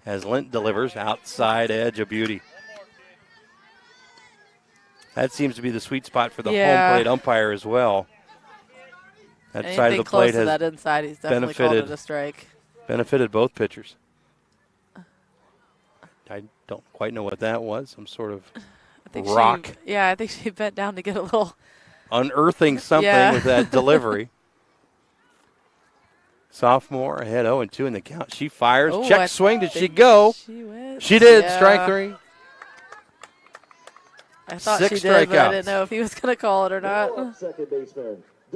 as Lint delivers outside edge, a beauty. That seems to be the sweet spot for the home plate umpire as well. That Anything side of the close plate to has that inside, he's definitely called it a strike. Benefited both pitchers. I don't quite know what that was. Some sort of rock. I think she bent down to get a little. Unearthing something with that delivery. Sophomore ahead 0-2 in the count. She fires. Check swing. Did she go? She did. Strike 3. I thought 6 she did, strikeouts. but I didn't know if he was going to call it or not.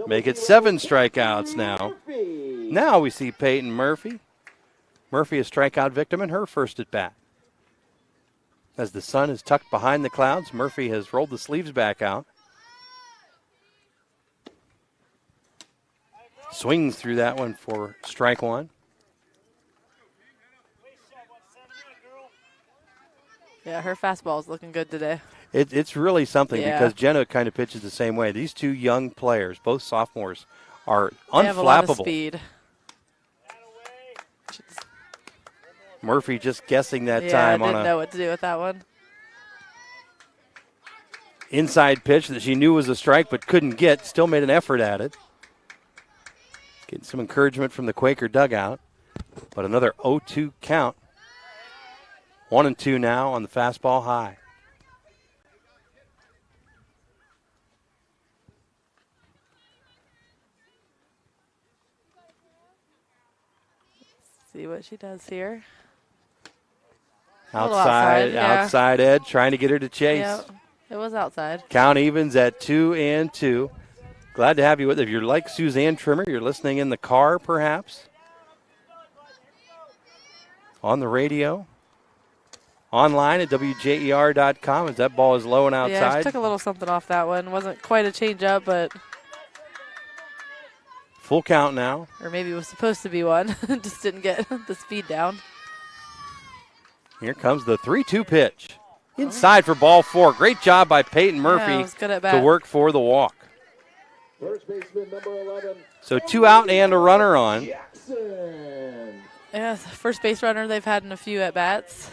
Make it 7 strikeouts now. Now we see Peyton Murphy. Murphy a strikeout victim in her first at bat. As the sun is tucked behind the clouds, Murphy has rolled the sleeves back out. Swings through that one for strike 1. Yeah, her fastball is looking good today. It's really something because Jenna kind of pitches the same way. These 2 young players, both sophomores, are unflappable. They have a lot of speed. Murphy just guessing that Yeah, time didn't on know what to do with that one. Inside pitch that she knew was a strike but couldn't get. Still made an effort at it. Getting some encouragement from the Quaker dugout. But another 0-2 count. 1-2 now on the fastball high. See what she does here. Outside edge, trying to get her to chase. Yeah, it was outside. Count evens at 2-2. Glad to have you with us. If you're like Suzanne Trimmer, you're listening in the car perhaps. On the radio. Online at WJER.com as that ball is low and outside. Yeah, she took a little something off that one. Wasn't quite a change-up, but... Full count now. Or maybe it was supposed to be one. Just didn't get the speed down. Here comes the 3-2 pitch. Inside for ball 4. Great job by Peyton Murphy to work for the walk. First baseman, number 11. So 2 out and a runner on. Jackson. Yeah, first base runner they've had in a few at-bats.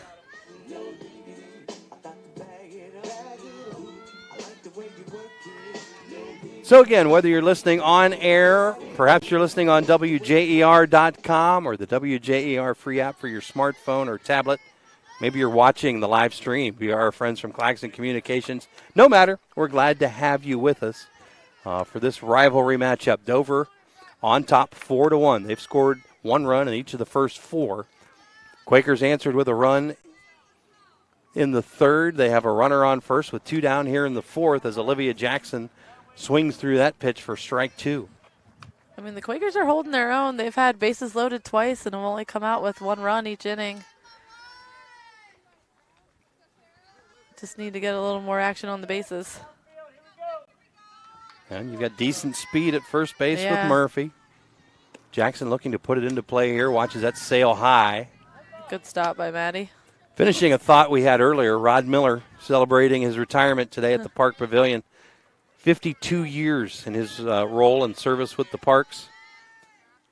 So again, whether you're listening on air, perhaps you're listening on WJER.com or the WJER free app for your smartphone or tablet, maybe you're watching the live stream via our friends from Claxon Communications. No matter, we're glad to have you with us for this rivalry matchup. Dover on top 4-1. They've scored 1 run in each of the first 4. Quakers answered with a run in the 3rd. They have a runner on first with 2 down here in the 4th as Olivia Jackson Swings through that pitch for strike 2. I mean, the Quakers are holding their own. They've had bases loaded twice and have only come out with 1 run each inning. Just need to get a little more action on the bases. And you've got decent speed at first base with Murphy. Jackson looking to put it into play here. Watches that sail high. Good stop by Maddie. Finishing a thought we had earlier, Rod Miller celebrating his retirement today at the Park Pavilion. 52 years in his role and service with the Parks.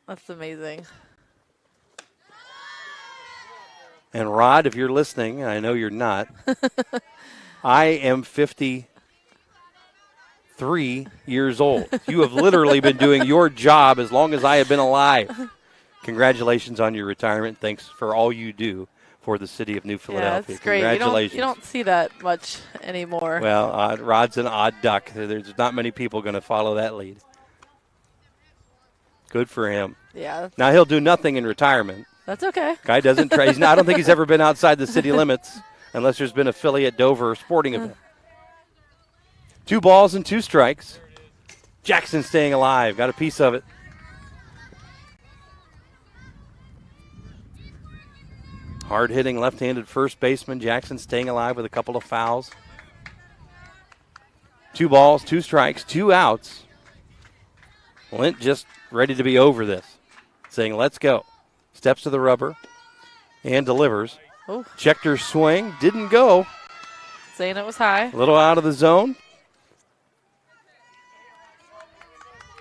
That's amazing. And Rod, if you're listening, and I know you're not, I am 53 years old. You have literally been doing your job as long as I have been alive. Congratulations on your retirement. Thanks for all you do for the city of New Philadelphia. Yeah, it's great. Congratulations. You don't see that much anymore. Well, Rod's an odd duck. There's not many people going to follow that lead. Good for him. Yeah. Now he'll do nothing in retirement. That's okay. Guy doesn't try. I don't think he's ever been outside the city limits unless there's been a Philly at Dover sporting event. 2 balls and 2 strikes. Jackson staying alive. Got a piece of it. Hard-hitting left-handed first baseman. Jackson staying alive with a couple of fouls. 2 balls, 2 strikes, 2 outs. Lint just ready to be over this. Saying, let's go. Steps to the rubber and delivers. Oh. Checked her swing. Didn't go. Saying it was high. A little out of the zone.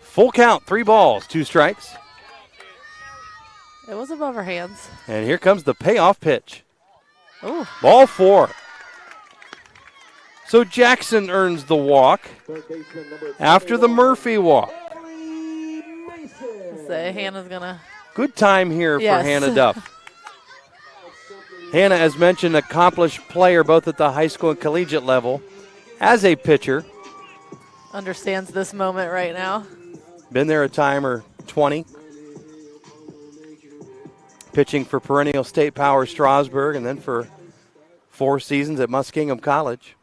Full count. 3 balls, 2 strikes. It was above her hands. And here comes the payoff pitch. Ooh. Ball 4. So Jackson earns the walk after the Murphy walk. Hannah's going to... Good time here for Hannah Duff. Hannah, as mentioned, accomplished player both at the high school and collegiate level as a pitcher. Understands this moment right now. Been there a time or 20. Pitching for perennial state power Strasburg and then for 4 seasons at Muskingum College.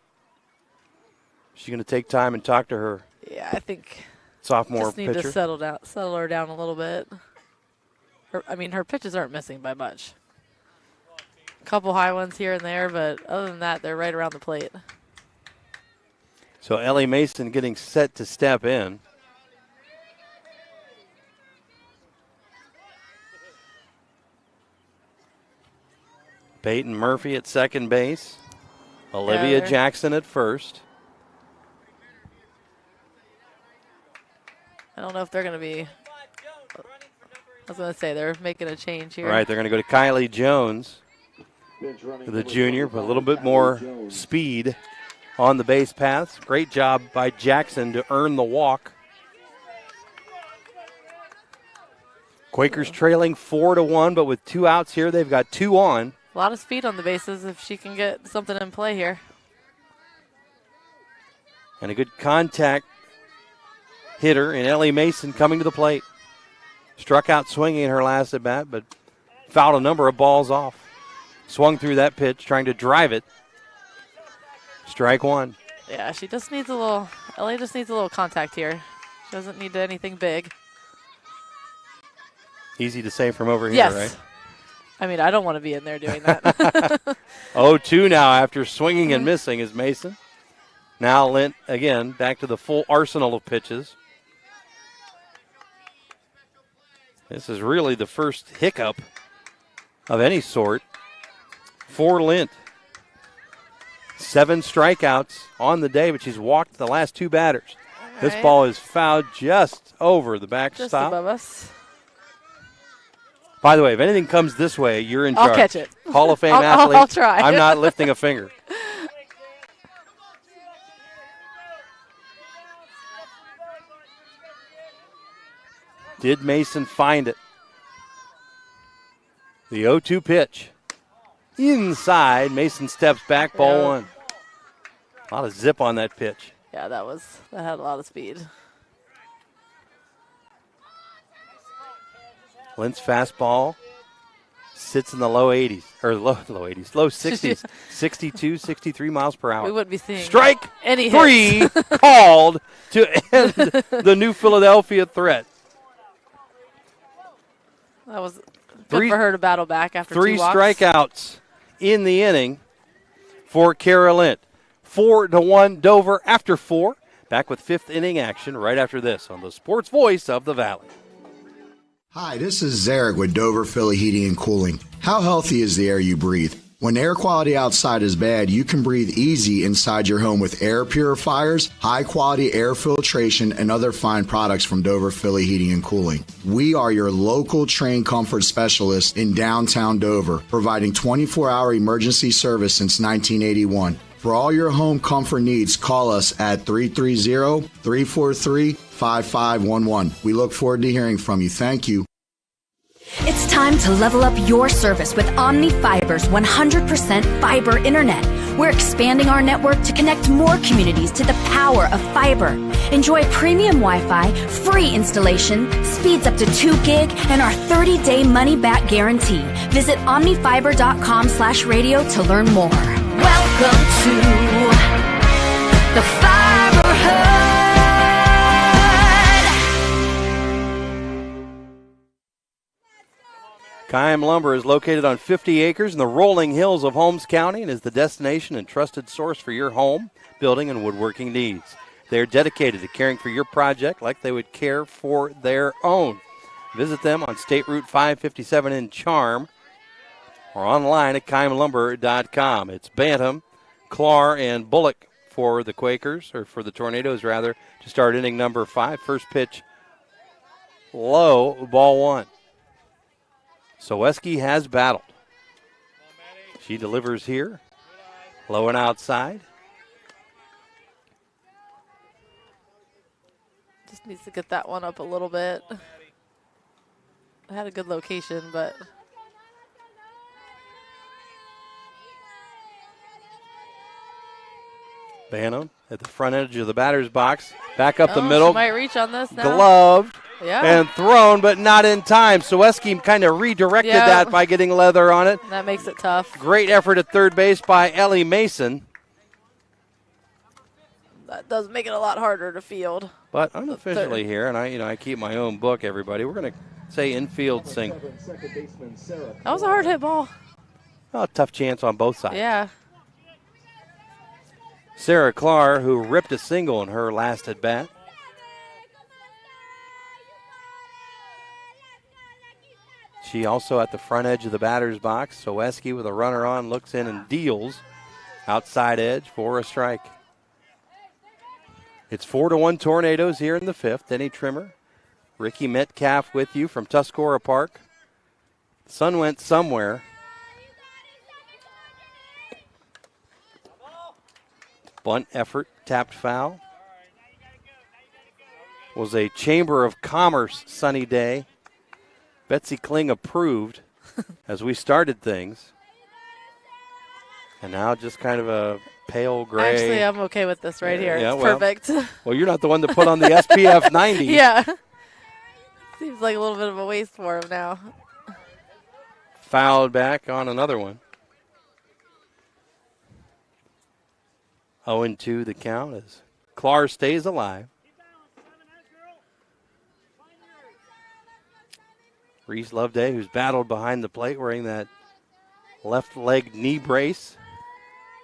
She's going to take time and talk to her. Yeah, I think sophomore just need pitcher. to settle her down a little bit. Her pitches aren't missing by much. A couple high ones here and there, but other than that, they're right around the plate. So Ellie Mason getting set to step in. Peyton Murphy at second base. Olivia Jackson at first. I don't know if they're going to be... I was going to say they're making a change here. Right, they're going to go to Kylie Jones, the junior, but a little bit more speed on the base paths. Great job by Jackson to earn the walk. Quakers trailing 4-1, but with 2 outs here, they've got 2 on. A lot of speed on the bases if she can get something in play here. And a good contact hitter in Ellie Mason coming to the plate. Struck out swinging in her last at bat, but fouled a number of balls off. Swung through that pitch, trying to drive it. Strike 1. Yeah, she just needs a little, Ellie just needs a little contact here. She doesn't need anything big. Easy to say from over here, yes. Right? I mean, I don't want to be in there doing that. 0-2 now after swinging and missing is Mason. Now Lint, again, back to the full arsenal of pitches. This is really the first hiccup of any sort for Lint. 7 strikeouts on the day, but she's walked the last 2 batters. All This right. ball is fouled just over the backstop. Just above us. By the way, if anything comes this way, you're in charge. I'll catch it. Hall of Fame I'll athlete. try. I'm not lifting a finger. Did Mason find it? The 0-2 pitch. Inside, Mason steps back, ball 1. A lot of zip on that pitch. Yeah, that had a lot of speed. Lint's fastball sits in the low 80s. or low 80s, low 60s, 62, 63 miles per hour. We wouldn't be seeing strike any 3 hits. called to end the New Philadelphia threat. That was good for her to battle back after 3 2 walks. strikeouts in the inning for Kara Lint. 4-1 Dover after 4. Back with 5th inning action right after this on the Sports Voice of the Valley. Hi, this is Zarek with Dover Philly Heating and Cooling. How healthy is the air you breathe? When air quality outside is bad, you can breathe easy inside your home with air purifiers, high-quality air filtration, and other fine products from Dover Philly Heating and Cooling. We are your local trained comfort specialist in downtown Dover, providing 24-hour emergency service since 1981. For all your home comfort needs, call us at 330-343-5511. We look forward to hearing from you. Thank you. It's time to level up your service with Omni Fiber's 100% fiber internet. We're expanding our network to connect more communities to the power of fiber. Enjoy premium Wi-Fi, free installation, speeds up to 2 gig, and our 30-day money-back guarantee. Visit omnifiber.com/radio to learn more. Welcome to the Fiber Hut. Kime Lumber is located on 50 acres in the rolling hills of Holmes County and is the destination and trusted source for your home, building, and woodworking needs. They are dedicated to caring for your project like they would care for their own. Visit them on State Route 557 in Charm or online at kimelumber.com. It's Bantam, Clar, and Bullock for the Quakers, or for the Tornadoes rather, to start inning number 5. First pitch low, ball 1. Soweski has battled. She delivers here, low and outside. Just needs to get that one up a little bit. I had a good location, but Bantam at the front edge of the batter's box. Back up the middle. She might reach on this now. Gloved Yeah. and thrown, but not in time. Soweski kind of redirected that by getting leather on it. That makes it tough. Great effort at third base by Ellie Mason. That does make it a lot harder to field. But unofficially here, and I keep my own book, everybody, we're going to say infield single. That was a hard hit ball. Oh, tough chance on both sides. Yeah. Sarah Clar, who ripped a single in her last at bat. She also at the front edge of the batter's box. Soweski with a runner on, looks in and deals. Outside edge for a strike. It's 4-1 Tornadoes here in the 5th. Denny Trimmer, Rikki Metcalf with you from Tuscarora Park. The sun went somewhere. Bunt effort, tapped foul. Was a Chamber of Commerce sunny day. Betsy Kling approved as we started things. And now just kind of a pale gray. Actually, I'm okay with this right here. Yeah, It's well, perfect. Well, you're not the one that put on the SPF 90. Yeah. Seems like a little bit of a waste for him now. Fouled back on another one. 0-2 the count as Clar stays alive. Reese Loveday, who's battled behind the plate wearing that left leg knee brace,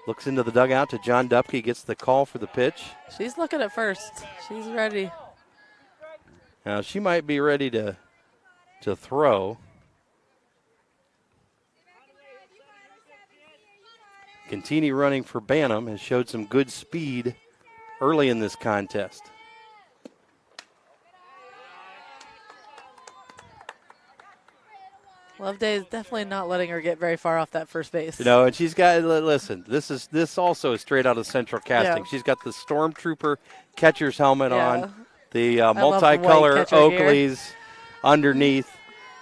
looks into the dugout to John Dupke, gets the call for the pitch. She's looking at first. She's ready. Now she might be ready to throw. Contini running for Bantam has showed some good speed early in this contest. Loveday is definitely not letting her get very far off that first base. You know, and she's got, listen, this also is straight out of Central Casting. Yeah. She's got the Stormtrooper catcher's helmet on, the love the multicolor white catcher Oakleys underneath.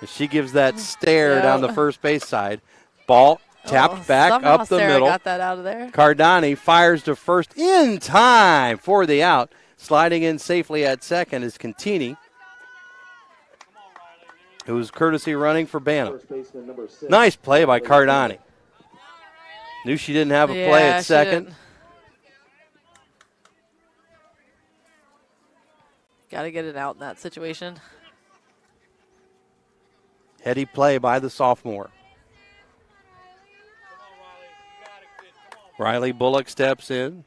And she gives that stare down the first base side. Ball tapped back somehow up the Sarah middle. got that out of there. Cardani fires to first in time for the out. Sliding in safely at second is Contini. who's courtesy running for Bantam. First baseman number 6. Nice play by Cardani. Knew she didn't have a play at second. Got to get it out in that situation. Heady play by the sophomore. Riley Bullock steps in,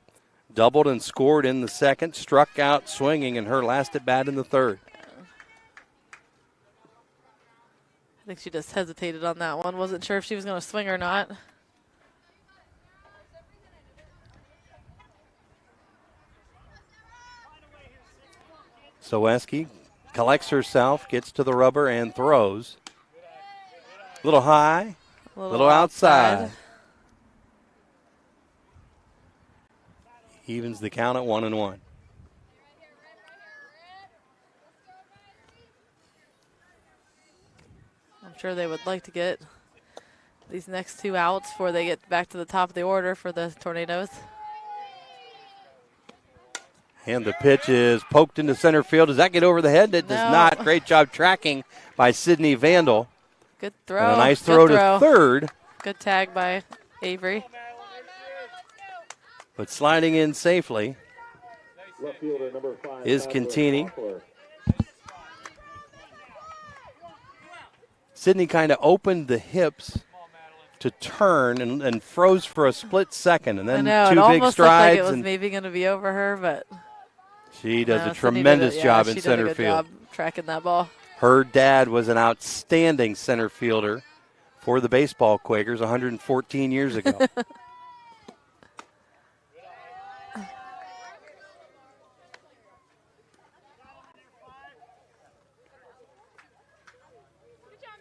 doubled and scored in the second, struck out swinging in her last at bat in the third. I think she just hesitated on that one. Wasn't sure if she was going to swing or not. Soweski collects herself, gets to the rubber, and throws. A little high, a little outside. Evens the count at 1-1. I'm sure they would like to get these next 2 outs before they get back to the top of the order for the Tornadoes. And the pitch is poked into center field. Does that get over the head? It does not. Great job tracking by Sydney Vandal. Good throw. And a nice throw to third. Good tag by Avery. But sliding in safely Left fielder number 5 is Contini. Sydney kind of opened the hips to turn and froze for a split second, and then two big strides. Looked like it was maybe going to be over her, but she does a tremendous job in center field. Job tracking that ball. Her dad was an outstanding center fielder for the baseball Quakers 114 years ago.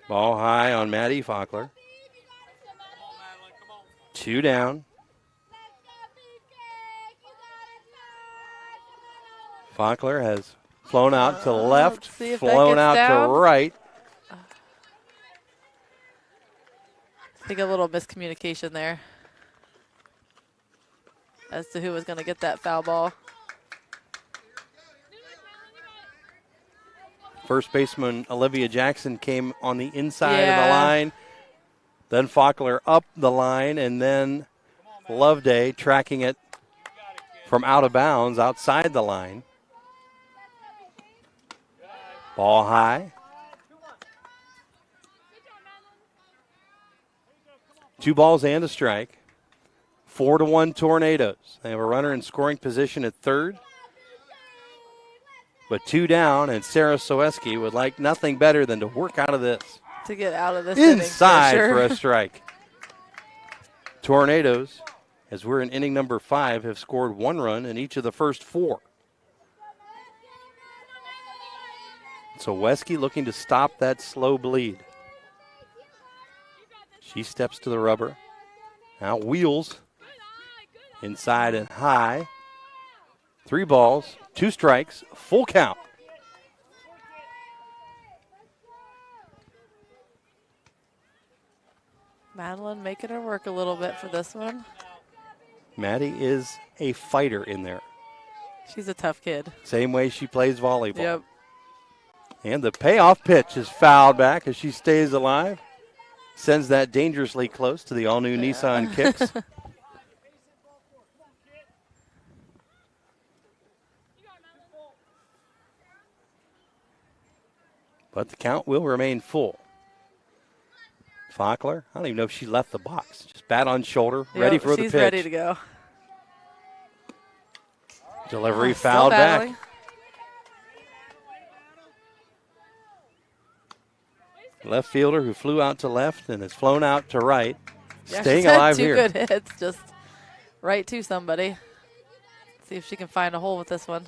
Ball high on Maddie Faulkner. 2 down. Faulkner has flown out to the left, flown out to right. I think a little miscommunication there as to who was going to get that foul ball. First baseman Olivia Jackson came on the inside of the line. Then Faulkner up the line, and then Loveday tracking it from out of bounds outside the line. Ball high. 2 balls and a strike. 4-1 Tornadoes. They have a runner in scoring position at third. But 2 down, and Sarah Soweski would like nothing better than to work out of this. To get out of this inside inning, for a strike. Tornadoes, as we're in inning number 5, have scored 1 run in each of the first 4. Soweski looking to stop that slow bleed. She steps to the rubber. Now wheels inside and high. 3 balls, 2 strikes, full count. Madeline making her work a little bit for this one. Maddie is a fighter in there. She's a tough kid. Same way she plays volleyball. Yep. And the payoff pitch is fouled back as she stays alive. Sends that dangerously close to the all-new Nissan Kicks. But the count will remain full. Faulkner, I don't even know if she left the box. Just bat on shoulder, ready for the pitch. She's ready to go. Delivery fouled back. Left fielder who flew out to left and has flown out to right. Yeah, staying alive two here. 2 good hits, just right to somebody. See if she can find a hole with this one.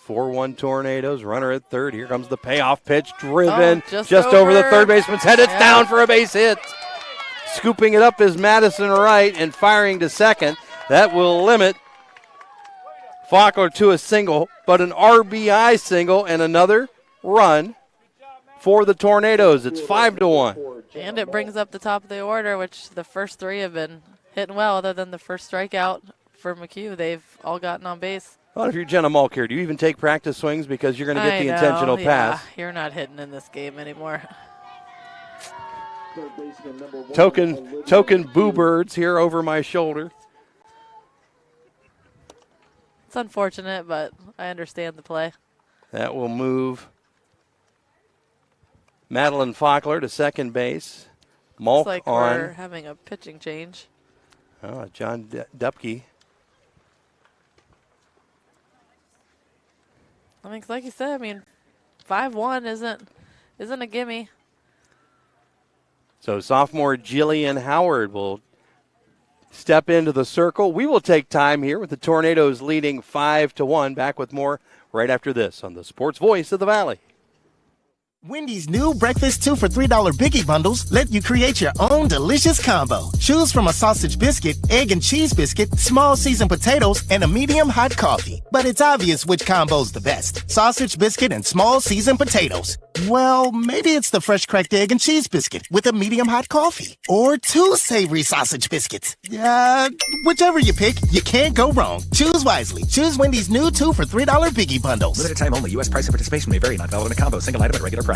4-1 Tornadoes, runner at third. Here comes the payoff pitch, driven just over the third baseman's head. It's down for a base hit. Scooping it up is Madison Wright and firing to second. That will limit Faulkner to a single, but an RBI single and another run for the Tornadoes. It's 5-1. And it brings up the top of the order, which the first 3 have been hitting well, other than the first strikeout for McHugh. They've all gotten on base. Well, if you're Jenna Malk here, do you even take practice swings because you're going to get the intentional pass? You're not hitting in this game anymore. Token boo birds here over my shoulder. It's unfortunate, but I understand the play. That will move Madeline Faulkner to second base. Malk Looks like on. we're having a pitching change. Oh, John Dupke. I mean, 'cause like you said, 5-1 isn't a gimme. So sophomore Jillian Howard will step into the circle. We will take time here with the Tornadoes leading 5-1. Back with more right after this on the Sports Voice of the Valley. Wendy's new breakfast 2 for $3 Biggie Bundles let you create your own delicious combo. Choose from a sausage biscuit, egg and cheese biscuit, small seasoned potatoes, and a medium hot coffee. But it's obvious which combo's the best. Sausage biscuit and small seasoned potatoes. Well, maybe it's the fresh cracked egg and cheese biscuit with a medium hot coffee. Or 2 savory sausage biscuits. Whichever you pick, you can't go wrong. Choose wisely. Choose Wendy's new 2 for $3 Biggie Bundles. Limited time only. U.S. price and participation may vary. Not valid in a combo. Single item at regular price.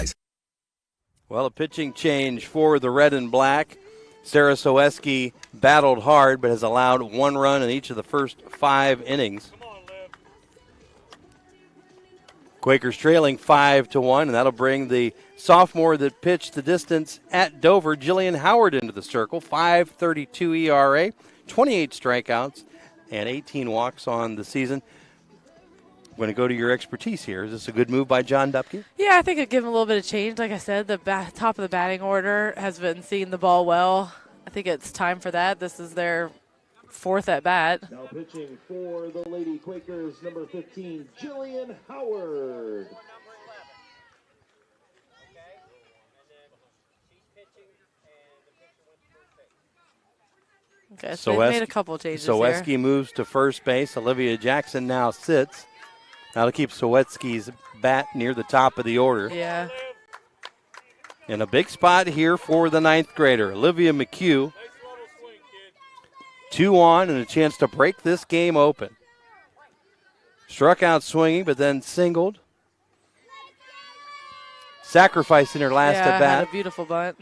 Well, a pitching change for the red and black. Sarah Soweski battled hard but has allowed 1 run in each of the first 5 innings. Quakers trailing 5-1, and that'll bring the sophomore that pitched the distance at Dover, Jillian Howard, into the circle. 5.32 ERA, 28 strikeouts, and 18 walks on the season. I'm going to go to your expertise here. Is this a good move by John Dupke? Yeah, I think it'd give him a little bit of change. Like I said, the top of the batting order has been seeing the ball well. I think it's time for that. This is their 4th at bat. Now pitching for the Lady Quakers, number 15, Jillian Howard. Okay, so they've made a couple changes here. Soweski moves to first base. Olivia Jackson now sits. That'll keep Soweski's bat near the top of the order. Yeah. And a big spot here for the 9th grader, Olivia McHugh. 2 on and a chance to break this game open. Struck out swinging, but then singled. Sacrificing her last at bat. Had a beautiful bunt.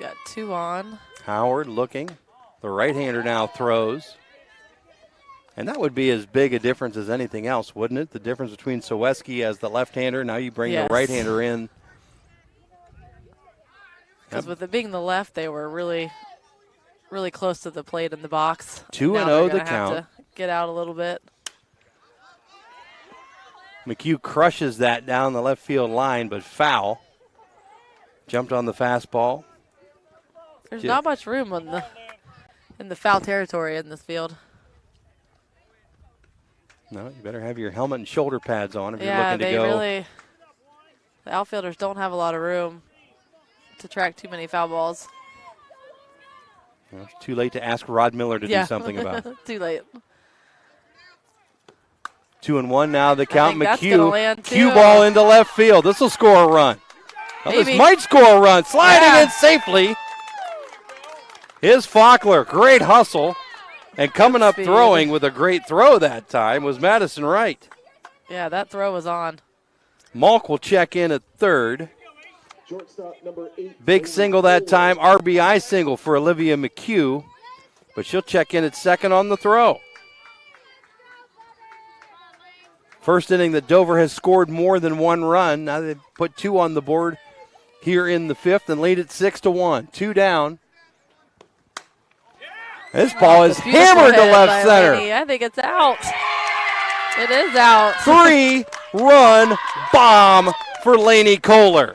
Got 2 on. Howard looking. The right-hander now throws. And that would be as big a difference as anything else, wouldn't it? The difference between Soweski as the left-hander. Now you bring the right-hander in. Because with it being the left, they were really, really close to the plate in the box. 2-0 the count. Have to get out a little bit. McHugh crushes that down the left field line, but foul. Jumped on the fastball. There's not much room in the foul territory in this field. No, you better have your helmet and shoulder pads on if you're looking to go. The outfielders don't have a lot of room to track too many foul balls. Well, it's too late to ask Rod Miller to do something about it. Too late. 2-1 now the count. McHugh, cue ball into left field. This will score a run. Well, this might score a run. Sliding in safely is Faulkner. Great hustle. And coming up throwing with a great throw that time was Madison Wright. Yeah, that throw was on. Malk will check in at third. Shortstop number 8. Big single that time. RBI single for Olivia McHugh. But she'll check in at second on the throw. First inning that Dover has scored more than 1 run. Now they've put 2 on the board here in the 5th and lead it 6-1. 2 down. This ball is hammered to left center. Laney. I think it's out. It is out. 3-run bomb for Laney Kohler.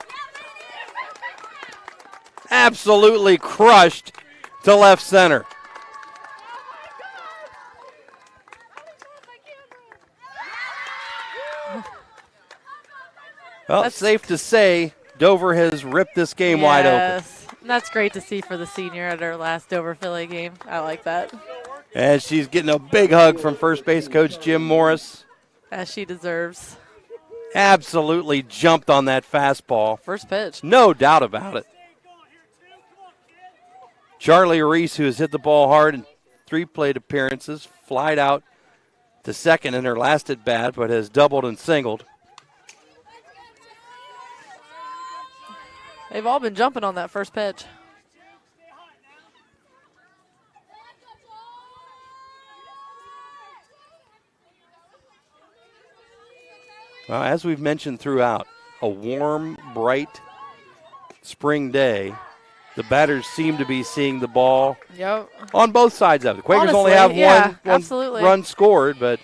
Absolutely crushed to left center. Well, it's safe to say Dover has ripped this game wide open. That's great to see for the senior at her last Dover Philly game. I like that. And she's getting a big hug from first base coach Jim Morris. As she deserves. Absolutely jumped on that fastball. First pitch. No doubt about it. Charlie Reese, who has hit the ball hard in 3 plate appearances, flied out to second in her last at bat, but has doubled and singled. They've all been jumping on that first pitch. Well, as we've mentioned throughout, a warm, bright spring day. The batters seem to be seeing the ball on both sides of it. The Quakers only have one run scored, but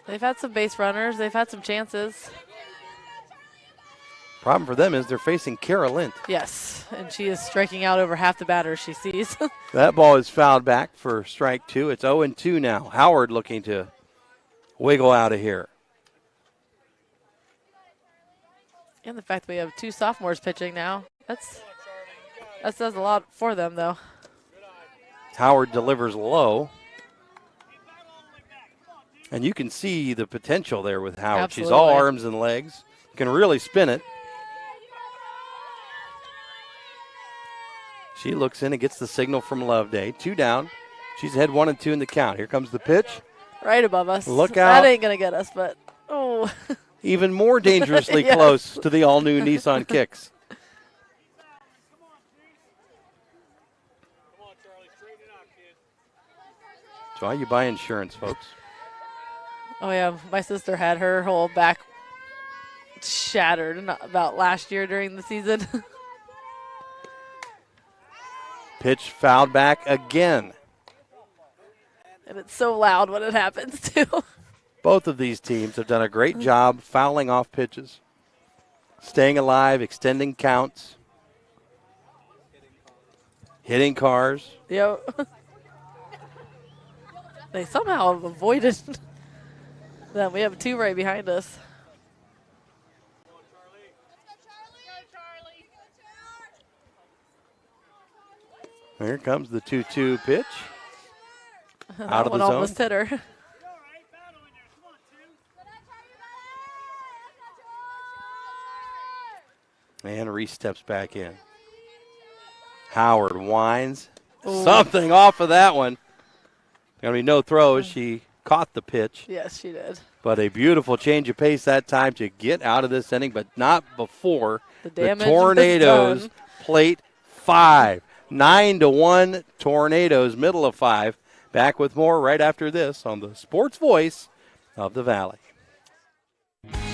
they've had some base runners. They've had some chances. Problem for them is they're facing Kara Lint. Yes, and she is striking out over half the batters she sees. That ball is fouled back for strike 2. It's 0-2 now. Howard looking to wiggle out of here. And the fact that we have 2 sophomores pitching now, that says a lot for them, though. Howard delivers low. And you can see the potential there with Howard. Absolutely. She's all arms and legs. Can really spin it. She looks in and gets the signal from Loveday. 2 down. She's ahead 1-2 in the count. Here comes the pitch. Right above us. Look out. That ain't going to get us, but, oh. Even more dangerously Yes. close to the all-new Nissan Kicks. That's why you buy insurance, folks. Oh, yeah. My sister had her whole back shattered about last year during the season. Pitch fouled back again. And it's so loud when it happens, too. Both of these teams have done a great job fouling off pitches, staying alive, extending counts, hitting cars. Yep. They somehow have avoided them. We have 2 right behind us. Here comes the 2-2 pitch. Out of the zone. Almost hit her. And Reese steps back in. Howard winds. Ooh. Something off of that one. Going to be no throws. She caught the pitch. Yes, she did. But a beautiful change of pace that time to get out of this inning, but not before the Tornadoes plate 5. 9-1 Tornadoes, middle of 5. Back with more right after this on the Sports Voice of the Valley.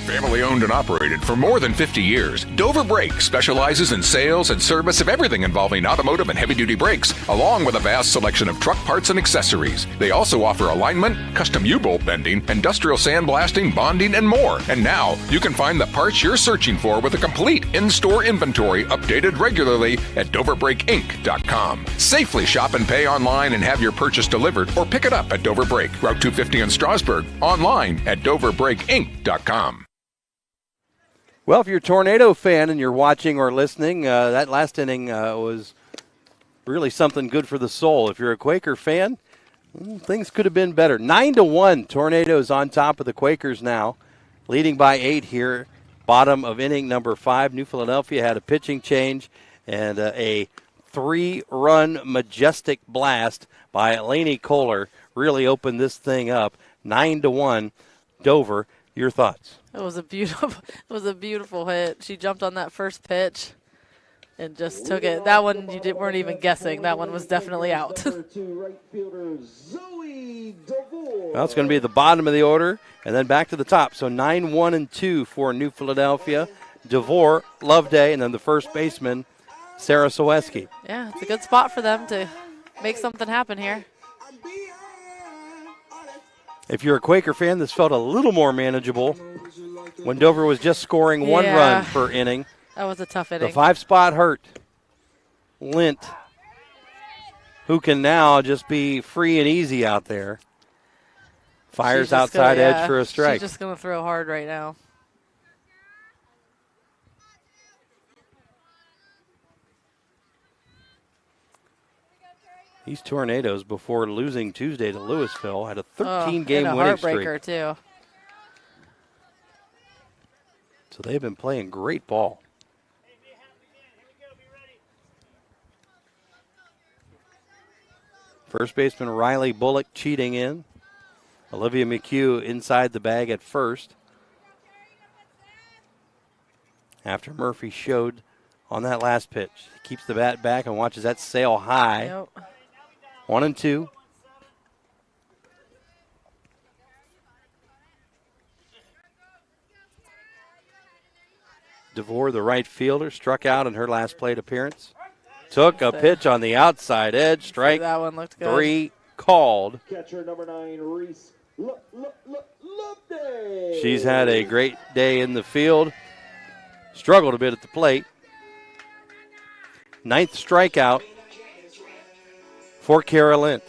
Family owned and operated for more than 50 years, Dover Brake specializes in sales and service of everything involving automotive and heavy-duty brakes, along with a vast selection of truck parts and accessories. They also offer alignment, custom U-bolt bending, industrial sandblasting, bonding, and more. And now, you can find the parts you're searching for with a complete in-store inventory updated regularly at DoverBrakeInc.com. Safely shop and pay online and have your purchase delivered, or pick it up at Dover Brake, Route 250 in Strasburg, online at DoverBrakeInc.com. Well, if you're a Tornado fan and you're watching or listening, that last inning was really something good for the soul. If you're a Quaker fan, things could have been better. 9-1, Tornadoes on top of the Quakers now, leading by 8 here. Bottom of inning number 5. New Philadelphia had a pitching change and a 3-run majestic blast by Lainey Kohler really opened this thing up. 9-1, Dover. Your thoughts? It was a beautiful hit. She jumped on that first pitch and just took it. That one weren't even guessing. That one was definitely out. Well, it's going to be at the bottom of the order and then back to the top. So 9-1-2 for New Philadelphia. DeVore, Loveday, and then the first baseman, Sarah Soweski. Yeah, it's a good spot for them to make something happen here. If you're a Quaker fan, this felt a little more manageable when Dover was just scoring 1 run per inning. That was a tough inning. The 5-spot hurt. Lint, who can now just be free and easy out there. Fires outside edge for a strike. She's just going to throw hard right now. These Tornadoes, before losing Tuesday to Louisville, had a 13-game winning streak. Heartbreaker, too. So they've been playing great ball. First baseman Riley Bullock cheating in. Olivia McHugh inside the bag at first. After Murphy showed on that last pitch. Keeps the bat back and watches that sail high. Yep. 1-2. DeVore, the right fielder, struck out in her last plate appearance. Took a pitch on the outside edge. Strike that one looked good. 3 called. Catcher number 9, Reese Loveday. She's had a great day in the field. Struggled a bit at the plate. 9th strikeout for Kara Lint.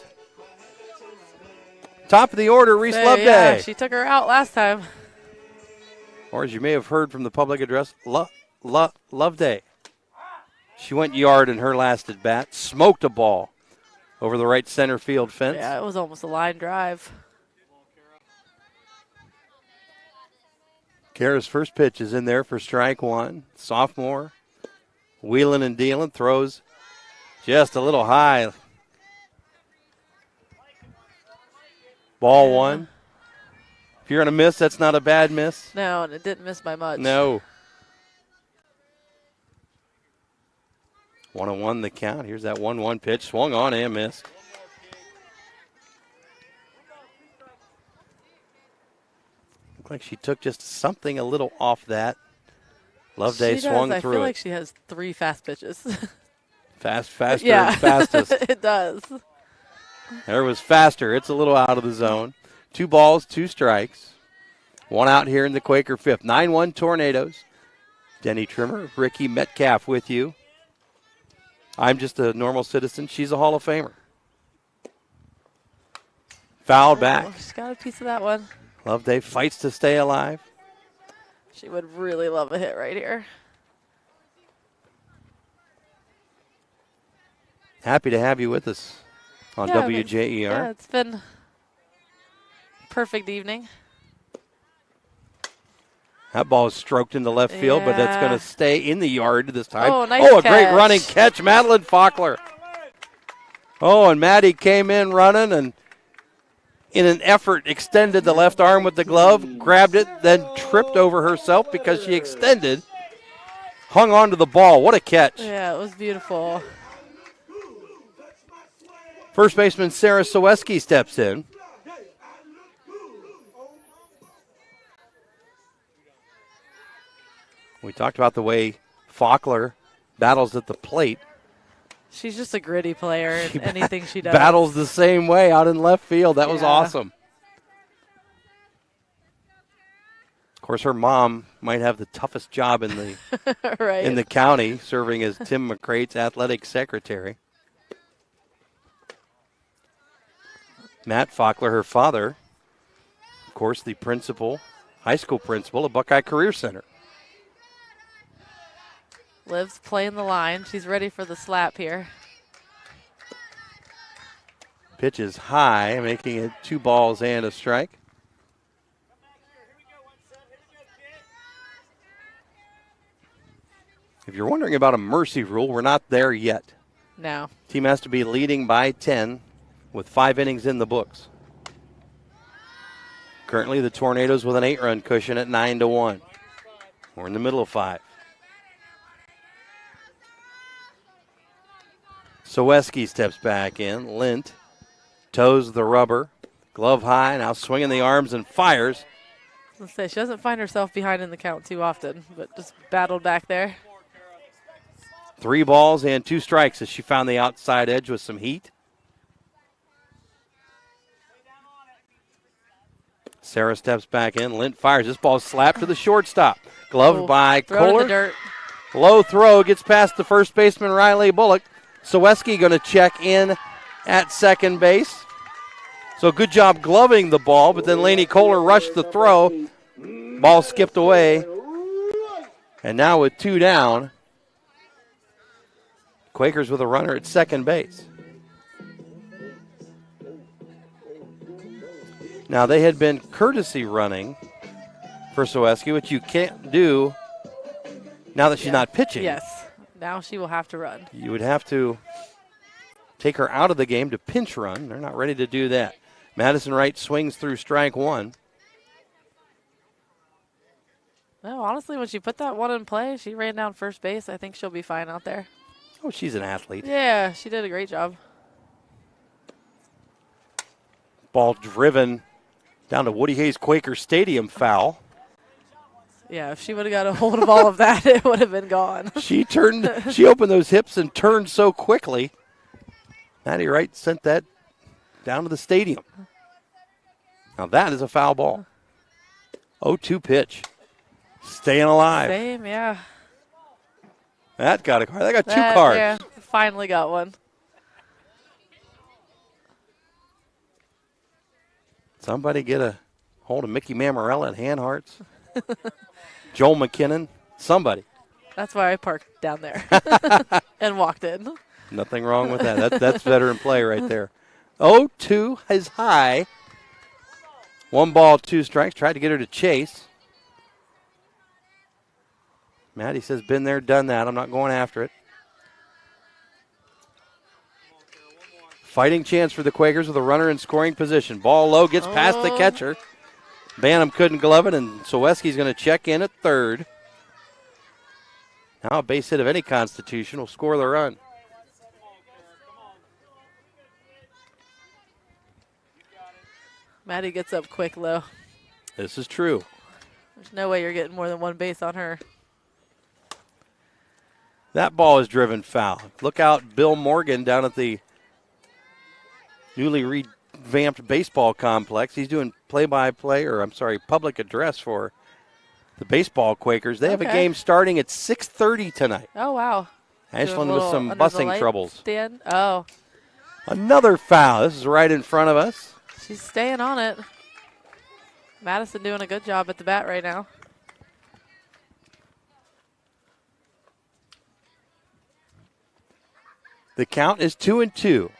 Top of the order, Reese Loveday. Yeah, she took her out last time. Or as you may have heard from the public address, Loveday. She went yard in her last at bat, smoked a ball over the right center field fence. Yeah, it was almost a line drive. Kara's first pitch is in there for strike 1. Sophomore, wheeling and dealing, throws just a little high. Ball 1. If you're going to miss, that's not a bad miss. No, and it didn't miss by much. No. 1-1 the count. Here's that 1-1 pitch. Swung on and missed. Looked like she took just something a little off that. Loveday swung through it. I feel like she has 3 fast pitches. Faster yeah. and fastest. It does. There was faster. It's a little out of the zone. 2 balls, 2 strikes. 1 out here in the Quaker fifth. 9-1 Tornadoes. Denny Trimmer, Rikki Metcalf with you. I'm just a normal citizen. She's a Hall of Famer. Fouled back. She's got a piece of that one. Loveday fights to stay alive. She would really love a hit right here. Happy to have you with us on WJER. Yeah, it's been a perfect evening. That ball is stroked into left field, but that's going to stay in the yard this time. Oh, nice catch. A great running catch, Madeline Faulkner. Oh, and Maddie came in running and in an effort extended the left arm with the glove, grabbed it, then tripped over herself because she extended, hung on to the ball. What a catch. Yeah, it was beautiful. First baseman Sarah Soweski steps in. We talked about the way Faulkner battles at the plate. She's just a gritty player in anything she does. Battles the same way out in left field. That was awesome. Of course, her mom might have the toughest job in the right. in the county, serving as Tim McCrate's athletic secretary. Matt Faulkner, her father, of course, the principal, high school principal of Buckeye Career Center. Liv's playing the line. She's ready for the slap here. Pitch is high, making it 2 balls and a strike. If you're wondering about a mercy rule, we're not there yet. No. Team has to be leading by 10 with 5 innings in the books. Currently, the Tornadoes with an 8-run cushion at 9-1. We're in the middle of 5. Soweski steps back in. Lint toes the rubber. Glove high, now swinging the arms and fires. I was gonna say, she doesn't find herself behind in the count too often, but just battled back there. 3 balls and 2 strikes as she found the outside edge with some heat. Sarah steps back in. Lint fires. This ball slapped to the shortstop. Gloved by Kohler. In the dirt. Low throw gets past the first baseman, Riley Bullock. Soweski going to check in at second base. So good job gloving the ball, but then Lainey Kohler rushed the throw. Ball skipped away. And now with 2 down, Quakers with a runner at second base. Now, they had been courtesy running for Soweski, which you can't do now that she's not pitching. Yes. Now she will have to run. You would have to take her out of the game to pinch run. They're not ready to do that. Madison Wright swings through strike one. Well, honestly, when she put that one in play, she ran down first base. I think she'll be fine out there. Oh, she's an athlete. Yeah, she did a great job. Ball driven down to Woody Hayes Quaker Stadium, foul. Yeah, if she would have got a hold of all of that, it would have been gone. She opened those hips and turned so quickly. Maddie Wright sent that down to the stadium. Now that is a foul ball. 0-2 pitch. Staying alive. Same, yeah. That got a card. That got two cards. Yeah, finally got one. Somebody get a hold of Mickey Mammarella at Hand Hearts. Joel McKinnon. Somebody. That's why I parked down there and walked in. Nothing wrong with that. That's veteran play right there. 0-2 is high. 1 ball, 2 strikes. Tried to get her to chase. Maddie says, been there, done that. I'm not going after it. Fighting chance for the Quakers with a runner in scoring position. Ball low, gets past the catcher. Banham couldn't glove it, and Soweski's going to check in at third. Now a base hit of any constitution will score the run. Maddie gets up quick, though. This is true. There's no way you're getting more than one base on her. That ball is driven foul. Look out, Bill Morgan down at the newly revamped baseball complex. He's doing public address for the baseball Quakers. They have a game starting at 6:30 tonight. Oh, wow. Ashland with some busing troubles. Stand. Oh. Another foul. This is right in front of us. She's staying on it. Madison doing a good job at the bat right now. The count is 2-2.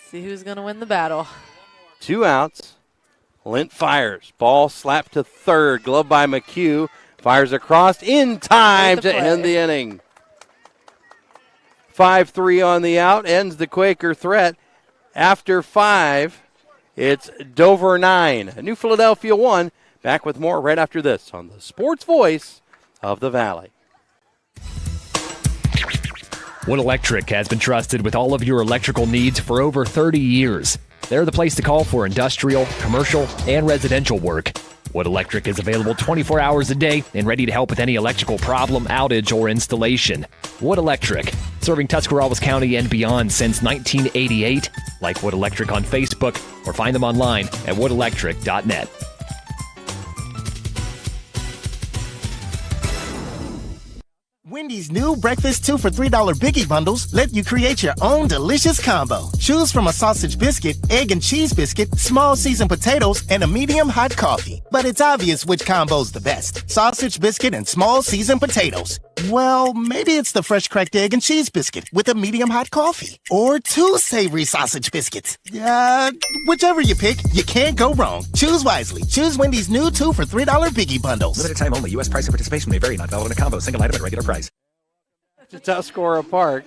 See who's going to win the battle. 2 outs. Lint fires. Ball slapped to third. Glove by McHugh. Fires across in time to end the inning. 5-3 on the out. Ends the Quaker threat. After 5, it's Dover 9. New Philadelphia 1. Back with more right after this on the Sports Voice of the Valley. Wood Electric has been trusted with all of your electrical needs for over 30 years. They're the place to call for industrial, commercial, and residential work. Wood Electric is available 24 hours a day and ready to help with any electrical problem, outage, or installation. Wood Electric, serving Tuscarawas County and beyond since 1988. Like Wood Electric on Facebook or find them online at woodelectric.net. Wendy's new breakfast 2 for $3 Biggie Bundles let you create your own delicious combo. Choose from a sausage biscuit, egg and cheese biscuit, small seasoned potatoes, and a medium hot coffee. But it's obvious which combo's the best. Sausage biscuit and small seasoned potatoes. Well, maybe it's the fresh cracked egg and cheese biscuit with a medium hot coffee. Or 2 savory sausage biscuits. Whichever you pick, you can't go wrong. Choose wisely. Choose Wendy's new 2 for $3 Biggie Bundles. Limited time only. U.S. price and participation may vary. Not valid in a combo. Single item at regular price. To Tuscarora Park.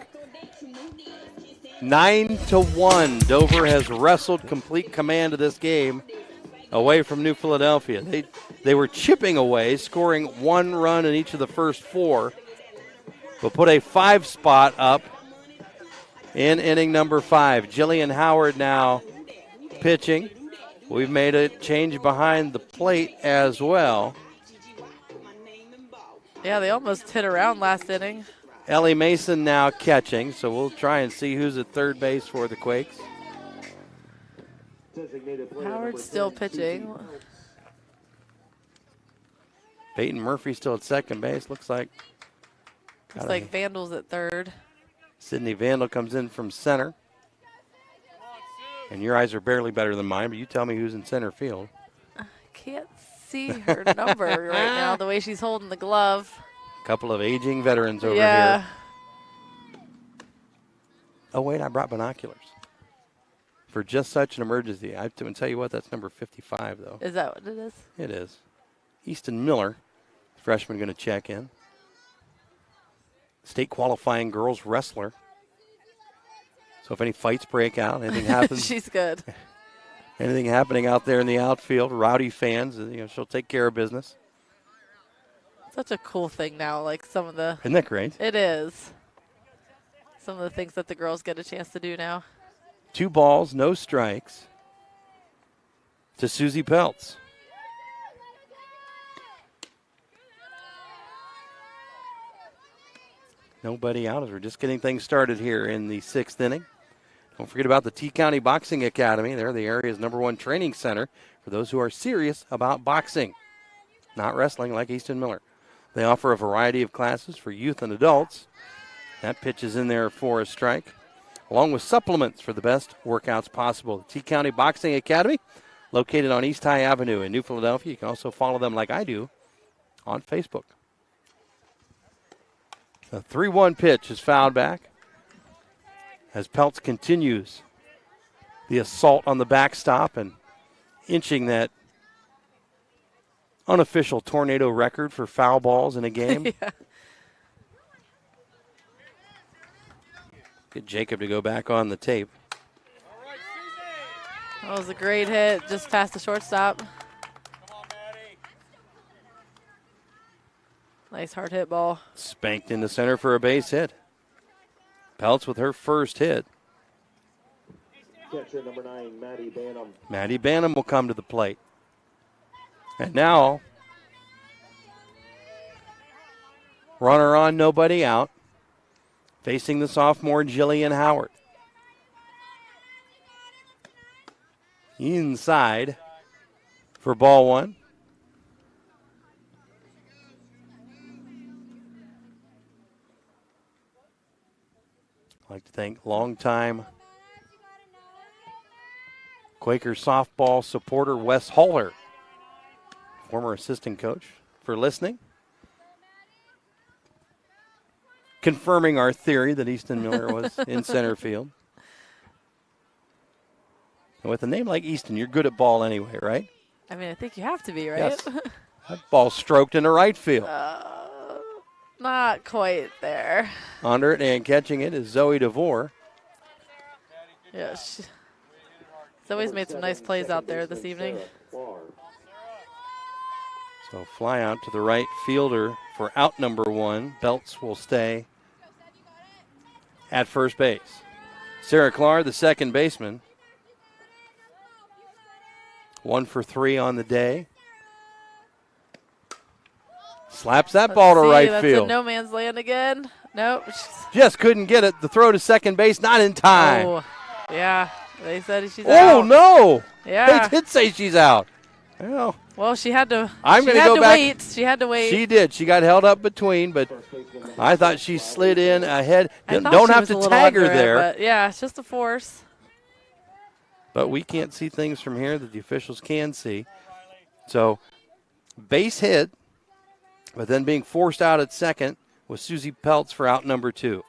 9-1. Dover has wrestled complete command of this game away from New Philadelphia. They were chipping away, scoring 1 run in each of the first 4, but put a 5 spot up in inning number 5. Jillian Howard now pitching. We've made a change behind the plate as well. Yeah, they almost hit around last inning. Ellie Mason now catching, so we'll try and see who's at third base for the Quakes. Howard's still pitching. Peyton Murphy still at second base. Looks like Vandal's at third. Sydney Vandal comes in from center. And your eyes are barely better than mine, but you tell me who's in center field. I can't see her number right now, the way she's holding the glove. A couple of aging veterans over here. Oh, wait, I brought binoculars. for just such an emergency. I have to tell you what, that's number 55, though. Is that what it is? It is. Easton Miller, freshman, going to check in. State qualifying girls wrestler. So if any fights break out, anything happens. She's good. Anything happening out there in the outfield, rowdy fans, she'll take care of business. Such a cool thing now, like some of the... Isn't that great? It is. Some of the things that the girls get a chance to do now. 2 balls, no strikes to Susie Peltz. Nobody out as we're just getting things started here in the 6th inning. Don't forget about the T County Boxing Academy. They're the area's #1 training center for those who are serious about boxing, not wrestling like Easton Miller. They offer a variety of classes for youth and adults. That pitch is in there for a strike, along with supplements for the best workouts possible. The T County Boxing Academy, located on East High Avenue in New Philadelphia. You can also follow them like I do on Facebook. The 3-1 pitch is fouled back as Peltz continues the assault on the backstop and inching that unofficial tornado record for foul balls in a game. Yeah. Get Jacob to go back on the tape. That was a great hit, just past the shortstop. Nice hard hit ball. Spanked into center for a base hit. Peltz with her first hit. Catcher number 9, Maddie Banham. Maddie Banham will come to the plate. And now, runner on, nobody out. Facing the sophomore Jillian Howard. Inside for ball 1. I'd like to thank longtime Quaker softball supporter Wes Haller, former assistant coach, for listening. Confirming our theory that Easton Miller was in center field. And with a name like Easton, you're good at ball anyway, right? I mean, I think you have to be, right? Yes. That ball stroked into right field. Not quite there. Under it and catching it is Zoe DeVore. Yeah, Zoe's made some nice plays out there this evening. So fly out to the right fielder for out number 1. Peltz will stay at first base. Sarah Clark, the second baseman. 1 for 3 on the day. Slaps that ball to right that's field. A no man's land again. Nope. Just couldn't get it. The throw to second base, not in time. Oh, yeah. They said she's out. Oh, no. Yeah. They did say she's out. Well, she had to. I'm going to go back. Wait. She had to wait. She did. She got held up between, but I thought she slid in ahead. Don't have to tag her there. But yeah, it's just a force. But we can't see things from here that the officials can see. So, base hit, but then being forced out at second was Susie Peltz for out number 2.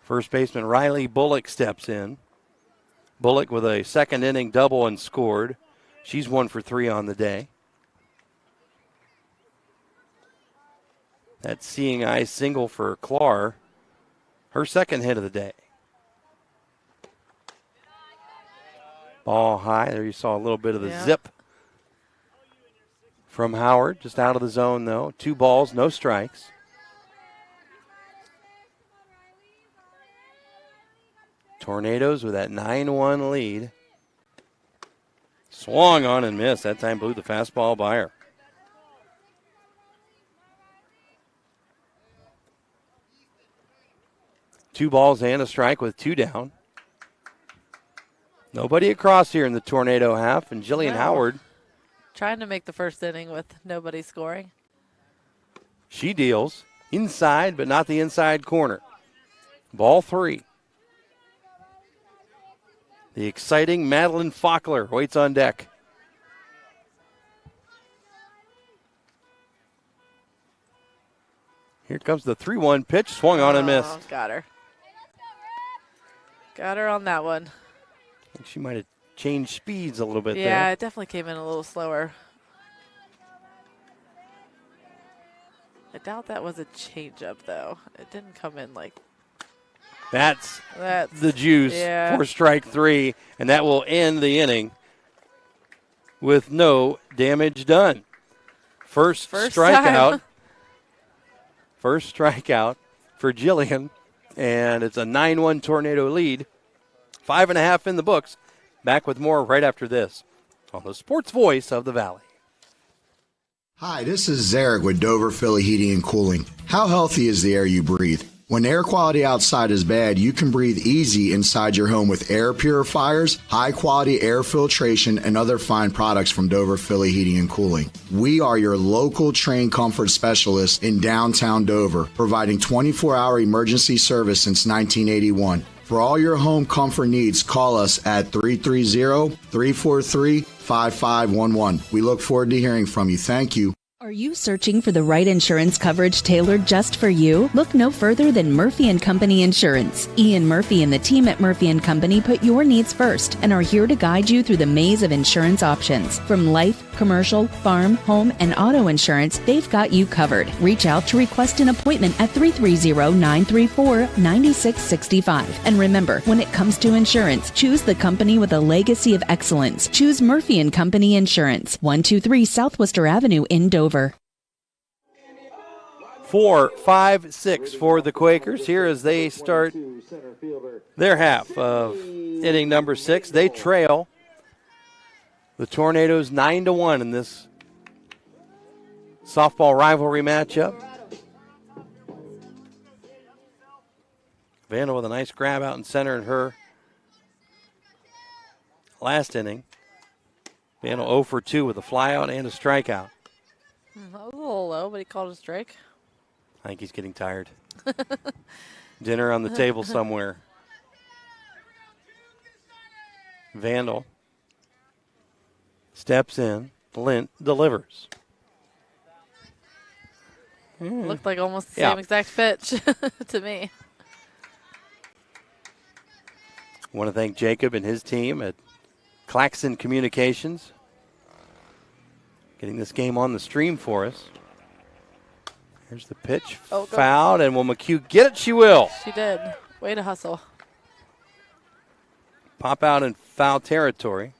First baseman Riley Bullock steps in. Bullock with a second inning double and scored. She's 1 for 3 on the day. That seeing eye single for Clark, her second hit of the day. Ball high. There you saw a little bit of the zip from Howard. Just out of the zone, though. 2 balls, no strikes. Tornadoes with that 9-1 lead. Swung on and missed. That time blew the fastball by her. Two balls and a strike with 2 down. Nobody across here in the tornado half, and Jillian Howard. Trying to make the first inning with nobody scoring. She deals inside, but not the inside corner. Ball 3. The exciting Madeline Faulkner waits on deck. Here comes the 3-1 pitch, swung on and missed. Got her. Got her on that one. I think she might have changed speeds a little bit there. Yeah, it definitely came in a little slower. I doubt that was a changeup, though. It didn't come in like. That's the juice for strike 3, and that will end the inning with no damage done. First strikeout. First strikeout for Jillian, and it's a 9-1 Tornado lead. 5.5 in the books. Back with more right after this on the Sports Voice of the Valley. Hi, this is Zarek with Dover Philly Heating and Cooling. How healthy is the air you breathe? When air quality outside is bad, you can breathe easy inside your home with air purifiers, high-quality air filtration, and other fine products from Dover Philly Heating and Cooling. We are your local trained comfort specialists in downtown Dover, providing 24-hour emergency service since 1981. For all your home comfort needs, call us at 330-343-5511. We look forward to hearing from you. Thank you. Are you searching for the right insurance coverage tailored just for you? Look no further than Murphy & Company Insurance. Ian Murphy and the team at Murphy & Company put your needs first and are here to guide you through the maze of insurance options. From life, commercial, farm, home, and auto insurance, they've got you covered. Reach out to request an appointment at 330-934-9665. And remember, when it comes to insurance, choose the company with a legacy of excellence. Choose Murphy & Company Insurance, 123 Southwester Avenue in Dover. 4-5-6 for the Quakers here as they start their half of inning number 6. They trail the Tornadoes 9-1 in this softball rivalry matchup. Vanna with a nice grab out in center in her last inning. Vanna 0 for 2 with a flyout and a strikeout. That was a little low, but he called a strike. I think he's getting tired. Dinner on the table somewhere. Vandal steps in. Lint delivers. Looked like almost the same exact pitch to me. I want to thank Jacob and his team at Claxon Communications, getting this game on the stream for us. Here's the pitch, fouled, and will McHugh get it? She will. She did. Way to hustle. Pop out in foul territory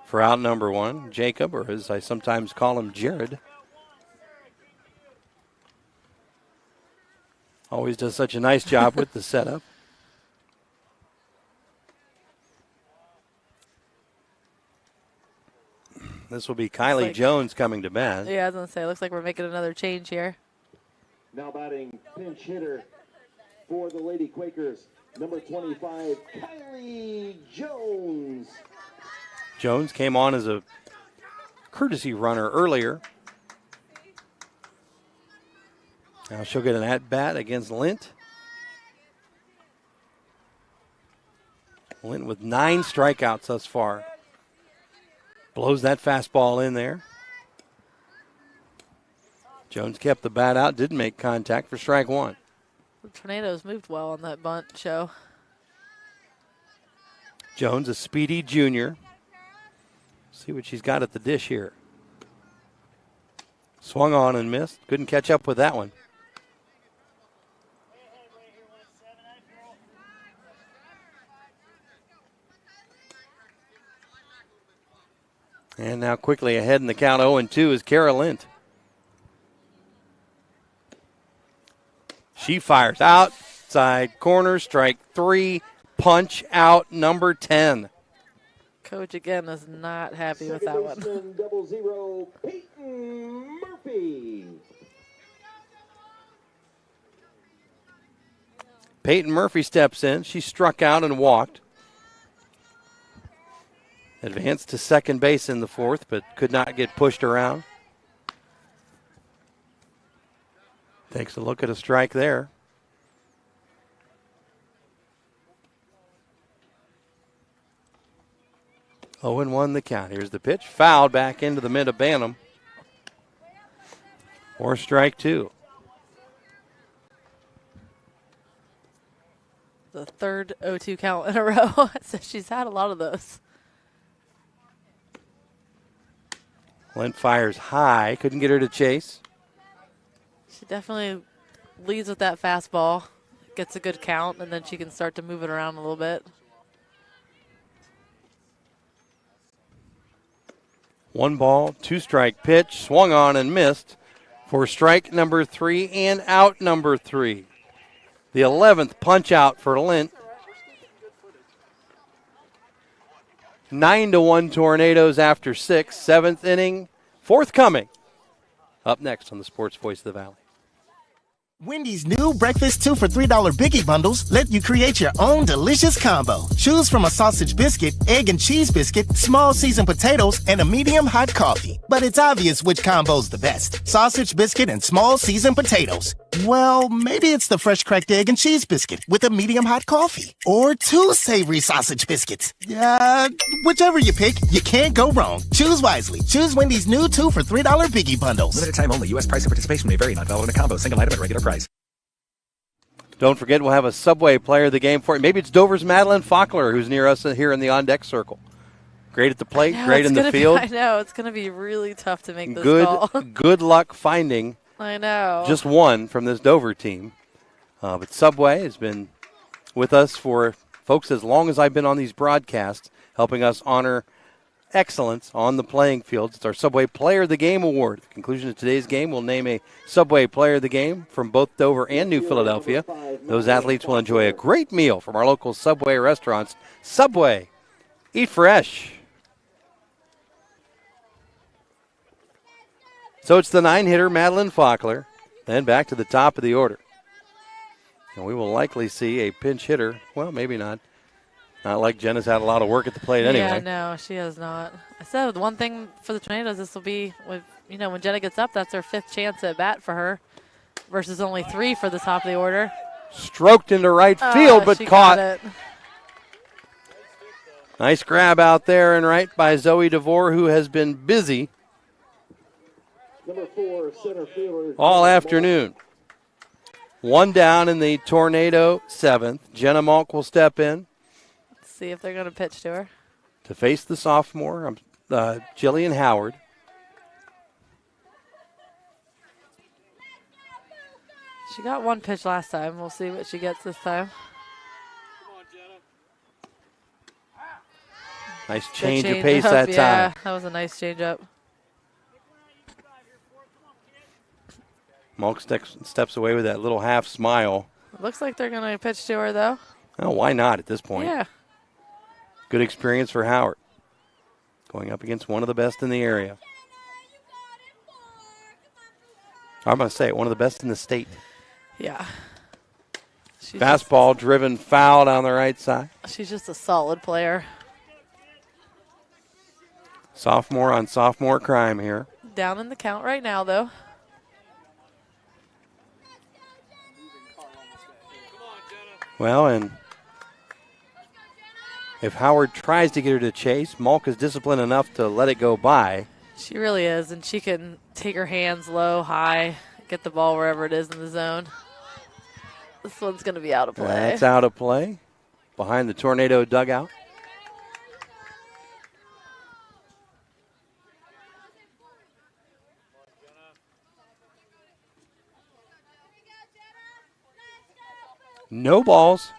for out number 1, Jacob, or as I sometimes call him, Jared. Always does such a nice job with the setup. This will be Kylie Jones coming to bat. Yeah, I was going to say, it looks like we're making another change here. Now batting pinch hitter for the Lady Quakers, number 25, Kylie Jones. Jones came on as a courtesy runner earlier. Now she'll get an at-bat against Lint. Lint with 9 strikeouts thus far. Blows that fastball in there. Jones kept the bat out, didn't make contact for strike 1. The Tornadoes moved well on that bunt show. Jones, a speedy junior. See what she's got at the dish here. Swung on and missed. Couldn't catch up with that one. And now quickly ahead in the count 0-2 is Kara Lint. She fires outside corner, strike 3, punch out number 10. Coach again is not happy with that one. 0-0, Peyton Murphy. Peyton Murphy steps in. She struck out and walked. Advanced to second base in the 4th, but could not get pushed around. Takes a look at a strike there. Oh, and 1 the count. Here's the pitch. Fouled back into the mid of Bantam. Or strike 2. the third 0-2 count in a row. So she's had a lot of those. Lynn fires high. Couldn't get her to chase. She definitely leads with that fastball. Gets a good count, and then she can start to move it around a little bit. 1 ball, 2 strike pitch. Swung on and missed for strike number 3 and out number 3. The 11th punch out for Lynn. 9-1 Tornadoes after 6. 7th inning, forthcoming. Up next on the Sports Voice of the Valley. Wendy's new breakfast 2 for $3 Biggie Bundles let you create your own delicious combo. Choose from a sausage biscuit, egg and cheese biscuit, small seasoned potatoes, and a medium hot coffee. But it's obvious which combo's the best. Sausage biscuit and small seasoned potatoes. Well, maybe it's the fresh cracked egg and cheese biscuit with a medium hot coffee. Or 2 savory sausage biscuits. Whichever you pick, you can't go wrong. Choose wisely. Choose Wendy's new 2 for $3 Biggie Bundles. Limited time only. U.S. price and participation may vary. Not valid in a combo. Single item at regular price. Don't forget, we'll have a Subway player of the game for you. Maybe it's Dover's Madeline Faulkner, who's near us here in the on-deck circle. Great at the plate, great in the field. I know. It's going to be really tough to make this call. Good luck finding I know. just one from this Dover team. But Subway has been with us for, folks, as long as I've been on these broadcasts, helping us honor excellence on the playing field. It's our Subway Player of the Game Award. At the conclusion of today's game, we'll name a Subway Player of the Game from both Dover and New Philadelphia. Those athletes will enjoy a great meal from our local Subway restaurants. Subway, eat fresh. So it's the 9-hitter, Madeline Faulkner, then back to the top of the order. And we will likely see a pinch hitter. Well, maybe not. Not like Jenna's had a lot of work at the plate anyway. Yeah, no, she has not. I said one thing for the Tornadoes, this will be, with, when Jenna gets up, that's her 5th chance at bat for her versus only 3 for the top of the order. Stroked into right field, but caught. It. Nice grab out there and right by Zoe DeVore, who has been busy Number 4, center fielder, all afternoon. 1 down in the Tornado 7th. Jenna Malk will step in. See if they're going to pitch to her. To face the sophomore, Jillian Howard. She got 1 pitch last time. We'll see what she gets this time. Nice change of pace that time. Yeah, that was a nice change up. Malk steps away with that little half smile. Looks like they're going to pitch to her, though. Oh, why not at this point? Yeah. Good experience for Howard. Going up against one of the best in the area. I'm going to say it, one of the best in the state. Yeah. Fastball driven foul down the right side. She's just a solid player. Sophomore on sophomore crime here. Down in the count right now, though. Well, and if Howard tries to get her to chase, Malk is disciplined enough to let it go by. She really is, and she can take her hands low, high, get the ball wherever it is in the zone. This one's going to be out of play. That's out of play behind the Tornado dugout. No balls,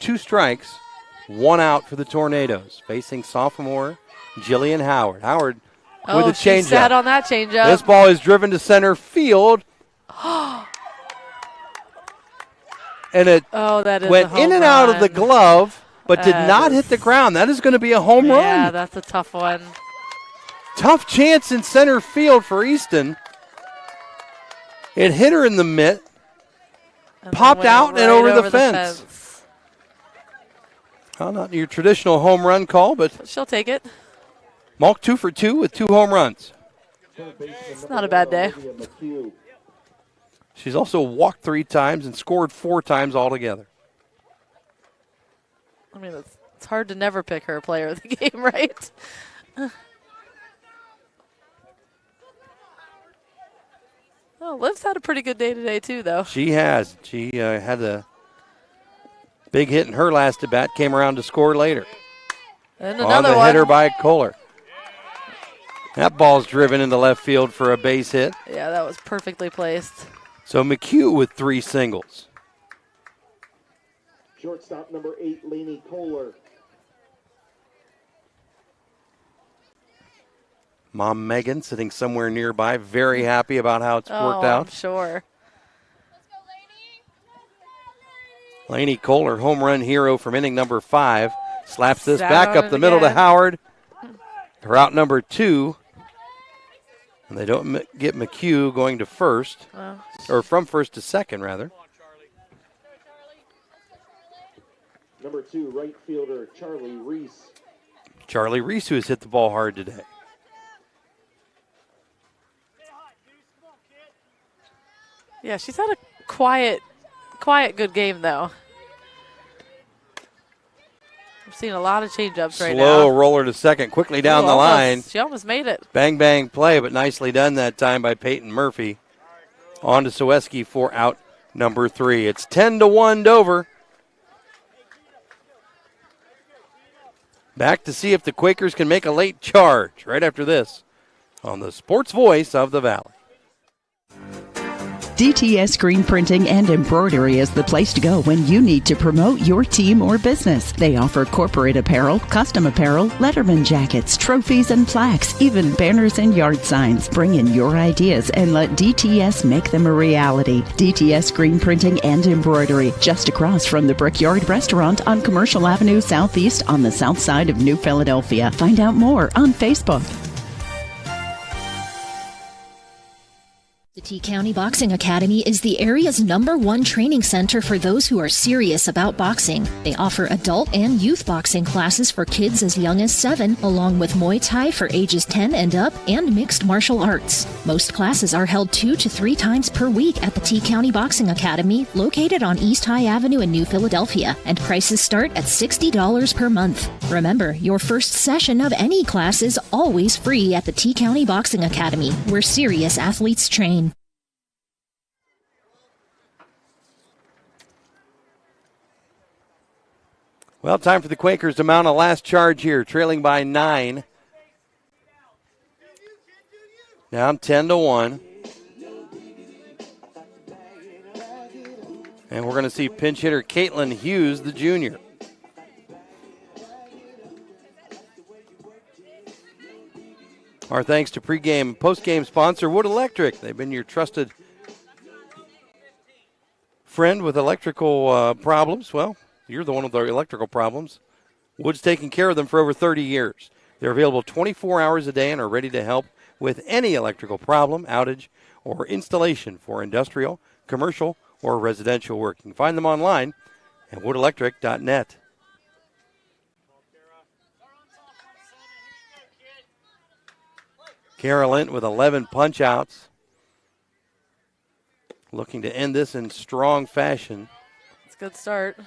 2 strikes, 1 out for the Tornadoes. Facing sophomore Jillian Howard. Howard with a changeup. She sat on that changeup. This ball is driven to center field. And it went in and out of the glove, but did not hit the ground. That is going to be a home run. Yeah, that's a tough one. Tough chance in center field for Easton. It hit her in the mitt. Popped out and over the fence. Well, not your traditional home run call, but she'll take it. Malk 2 for 2 with 2 home runs. It's not a bad day. She's also walked 3 times and scored 4 times altogether. I mean, it's hard to never pick her player of the game, right? Oh, Liv's had a pretty good day today, too, though. She has. She had a Big hit in her last at bat, came around to score later. And On another the one. hitter by Kohler. That ball's driven into left field for a base hit. Yeah, that was perfectly placed. So McHugh with 3 singles. Shortstop number 8, Lainey Kohler. Mom Megan sitting somewhere nearby, very happy about how it's worked out. I'm sure. Lainey Kohler, home run hero from inning number 5. Slaps this Sat back on up it the middle to again. Howard. Route number 2. And they don't get McHugh going to first, or from first to second, rather. Number 2, right fielder Charlie Reese. Charlie Reese, who has hit the ball hard today. Yeah, she's had a quiet good game, though. I've seen a lot of changeups right now. Slow roller to second, quickly down Ooh, the almost. line. She almost made it. Bang, bang play, but nicely done that time by Peyton Murphy. On to Soweski for out number 3. It's 10-1 Dover. Back to see if the Quakers can make a late charge right after this on the Sports Voice of the Valley. DTS Screen Printing and Embroidery is the place to go when you need to promote your team or business. They offer corporate apparel, custom apparel, letterman jackets, trophies and plaques, even banners and yard signs. Bring in your ideas and let DTS make them a reality. DTS Screen Printing and Embroidery, just across from the Brickyard Restaurant on Commercial Avenue Southeast on the south side of New Philadelphia. Find out more on Facebook. The T County Boxing Academy is the area's #1 training center for those who are serious about boxing. They offer adult and youth boxing classes for kids as young as 7, along with Muay Thai for ages 10 and up, and mixed martial arts. Most classes are held 2 to 3 times per week at the T County Boxing Academy, located on East High Avenue in New Philadelphia, and prices start at $60 per month. Remember, your first session of any class is always free at the T County Boxing Academy, where serious athletes train. Well, time for the Quakers to mount a last charge here, trailing by 9. Down 10-1. And we're going to see pinch hitter Caitlin Hughes, the junior. Our thanks to pregame, postgame sponsor Wood Electric. They've been your trusted friend with electrical problems. Well, you're the one with the electrical problems. Wood's taken care of them for over 30 years. They're available 24 hours a day and are ready to help with any electrical problem, outage, or installation for industrial, commercial, or residential work. You can find them online at woodelectric.net. Carolyn with 11 punch-outs. Looking to end this in strong fashion. It's a good start.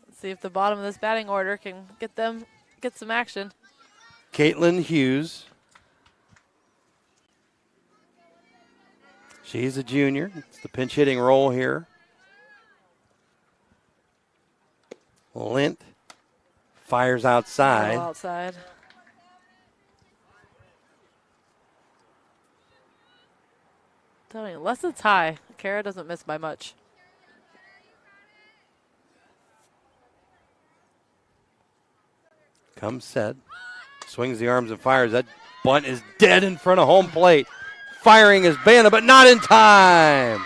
Let's see if the bottom of this batting order can get some action. Caitlin Hughes. She's a junior. It's the pinch hitting role here. Lint fires outside. Outside. Tell me, unless it's high, Kochera doesn't miss by much. Comes set. Swings the arms and fires. That bunt is dead in front of home plate. Firing is Bana, but not in time.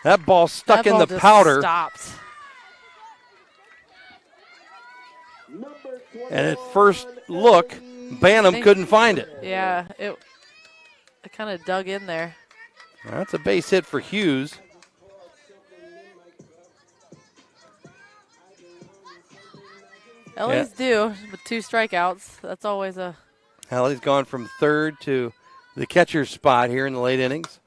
That ball stuck in the powder. Stopped. And at first look, Banham couldn't find it. Yeah, it kind of dug in there. That's a base hit for Hughes. Ellie's due with 2 strikeouts. That's always a... Ellie's gone from third to the catcher's spot here in the late innings.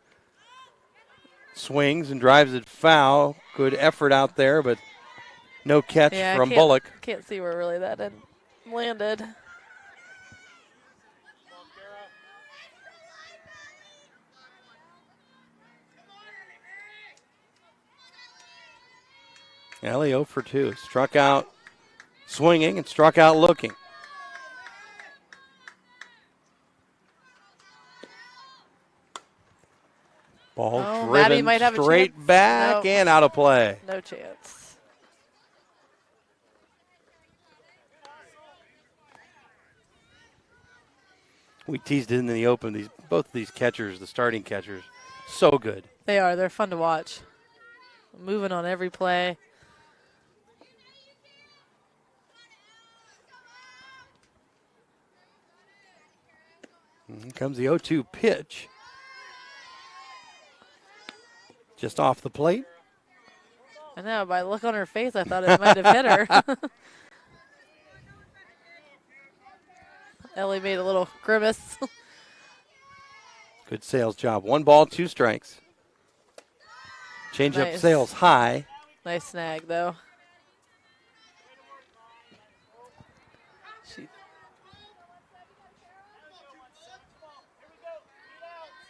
Swings and drives it foul. Good effort out there, but no catch from Bullock. Can't see where really that had landed. Ellie 0 for 2. Struck out swinging and struck out looking. Ball driven might have straight back and out of play. No chance. We teased it in the open. Both of these catchers, the starting catchers, so good. They are. They're fun to watch. Moving on every play. And here comes the 0-2 pitch. Just off the plate. I know, by the look on her face, I thought it might have hit her. Ellie made a little grimace. Good sales job. 1 ball, 2 strikes. Change up sales high. Nice snag, though.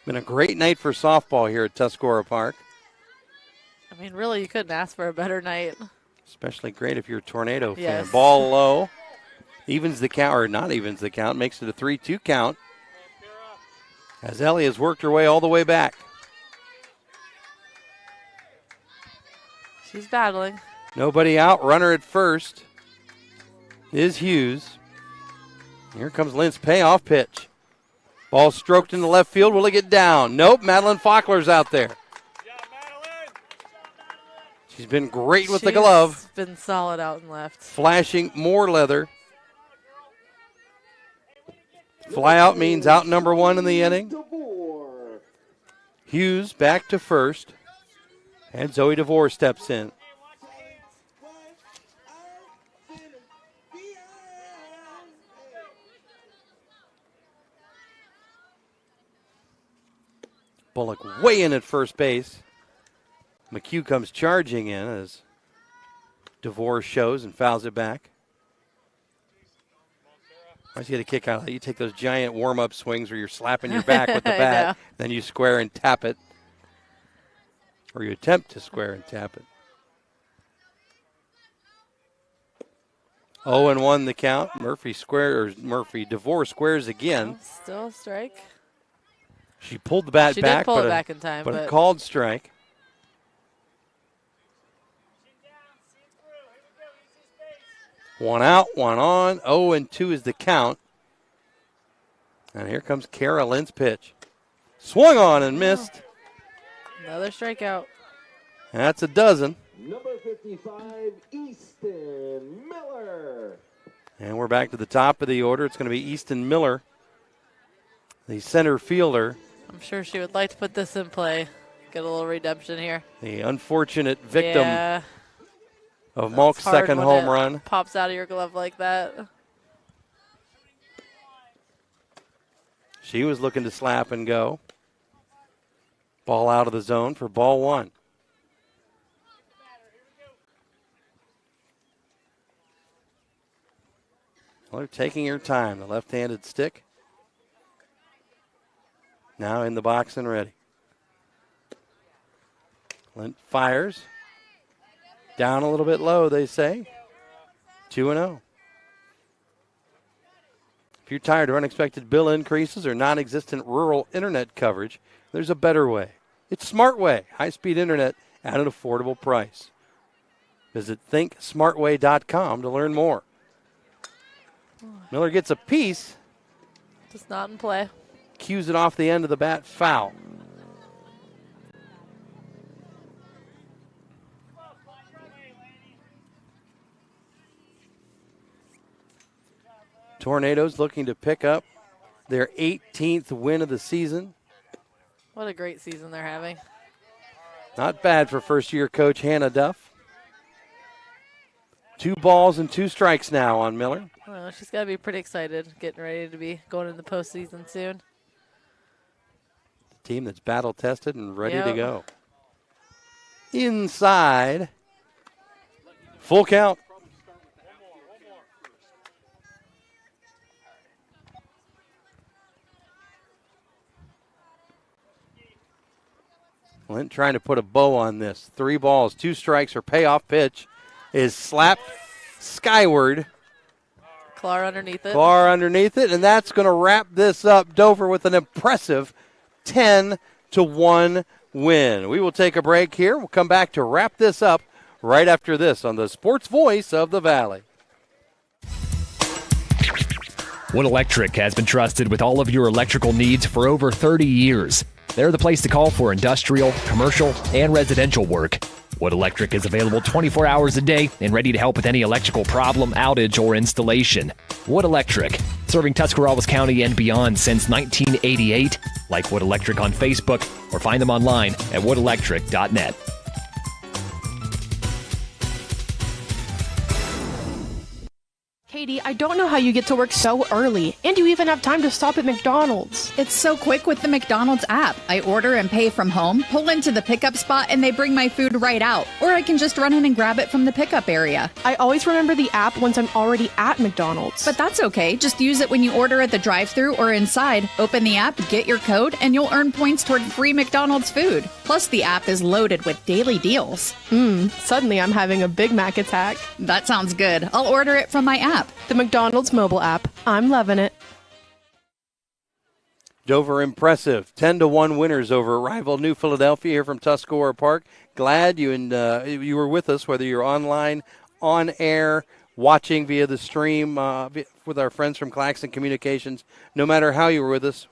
Been a great night for softball here at Tuscarora Park. I mean, really, you couldn't ask for a better night. Especially great if you're a Tornado fan. Yes. Ball low. Evens the count, or not evens the count. Makes it a 3-2 count. As Ellie has worked her way all the way back. She's battling. Nobody out. Runner at first is Hughes. Here comes Lynn's payoff pitch. Ball stroked into left field. Will it get down? Nope. Madeline Faulkner's out there. She's been great with the glove. She's been solid out and left. Flashing more leather. Fly out means out number 1 in the inning. Hughes back to first. And Zoe DeVore steps in. Bullock way in at first base. McHugh comes charging in as DeVore shows and fouls it back. Once you get a kick out of that, you take those giant warm-up swings where you're slapping your back with the bat, then you square and tap it. Or you attempt to square and tap it. 0-1 the count. DeVore squares again. Still a strike. She pulled the bat she back, did pull it back in time, but a called strike. One out, one on. 0-2 is the count. And here comes Kara Lynn's pitch. Swung on and missed. Another strikeout. And that's a dozen. Number 55, Easton Miller. And we're back to the top of the order. It's going to be Easton Miller, the center fielder. I'm sure she would like to put this in play. Get a little redemption here. The unfortunate victim of Malk's second home run. Pops out of your glove like that. She was looking to slap and go. Ball out of the zone for ball 1. Well, they're taking her time. The left-handed stick. Now in the box and ready. Lint fires. Down a little bit low, they say. 2-0. If you're tired of unexpected bill increases or non-existent rural internet coverage, there's a better way. It's SmartWay, high-speed internet at an affordable price. Visit thinksmartway.com to learn more. Miller gets a piece. Just not in play. Cues it off the end of the bat, foul. Tornadoes looking to pick up their 18th win of the season. What a great season they're having. Not bad for first-year coach Hannah Duff. 2 balls and 2 strikes now on Miller. Well, she's got to be pretty excited, getting ready to be going in the postseason soon. Team that's battle-tested and ready to go. Inside. Full count. Lint trying to put a bow on this. 3 balls, 2 strikes, her payoff pitch. is slapped skyward. Clar underneath it. Clar underneath it, and that's going to wrap this up. Dover with an impressive 10-1 win. We will take a break here. We'll come back to wrap this up right after this on the Sports Voice of the Valley. Wood Electric has been trusted with all of your electrical needs for over 30 years. They're the place to call for industrial, commercial, and residential work. Wood Electric is available 24 hours a day and ready to help with any electrical problem, outage, or installation. Wood Electric, serving Tuscarawas County and beyond since 1988. Like Wood Electric on Facebook or find them online at woodelectric.net. Katie, I don't know how you get to work so early, and you even have time to stop at McDonald's. It's so quick with the McDonald's app. I order and pay from home, pull into the pickup spot, and they bring my food right out. Or I can just run in and grab it from the pickup area. I always remember the app once I'm already at McDonald's. But that's okay. Just use it when you order at the drive-thru or inside. Open the app, get your code, and you'll earn points toward free McDonald's food. Plus, the app is loaded with daily deals. Suddenly I'm having a Big Mac attack. That sounds good. I'll order it from my app. The McDonald's mobile app. I'm loving it. Dover impressive. 10-1 winners over rival New Philadelphia here from Tuscarora Park. Glad you were with us, whether you're online, on air, watching via the stream with our friends from Claxon Communications. No matter how you were with us,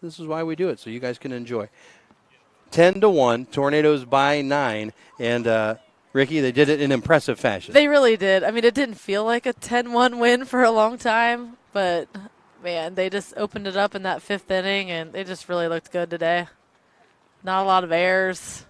this is why we do it, so you guys can enjoy. 10-1, Tornadoes by 9, and Rikki, they did it in impressive fashion. They really did. I mean, it didn't feel like a 10-1 win for a long time, but, man, they just opened it up in that 5th inning, and they just really looked good today. Not a lot of errors.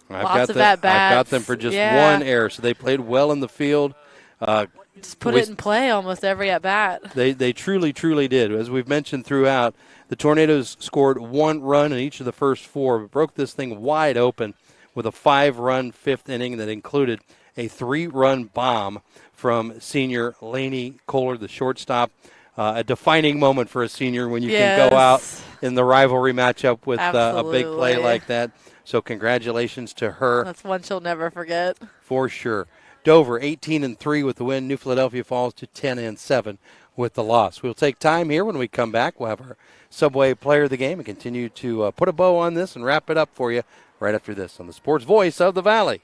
Lots of at-bats. I've got them for just one error, so they played well in the field. Just put it in play almost every at-bat. They truly, truly did. As we've mentioned throughout, the Tornadoes scored 1 run in each of the first 4, but broke this thing wide open with a 5-run 5th inning that included a 3-run bomb from senior Laney Kohler, the shortstop. A defining moment for a senior when you can go out in the rivalry matchup with a big play like that. So congratulations to her. That's one she'll never forget. For sure. Dover 18-3 with the win. New Philadelphia falls to 10-7 with the loss. We'll take time here. When we come back, we'll have our Subway Player of the Game and continue to put a bow on this and wrap it up for you right after this on the Sports Voice of the Valley.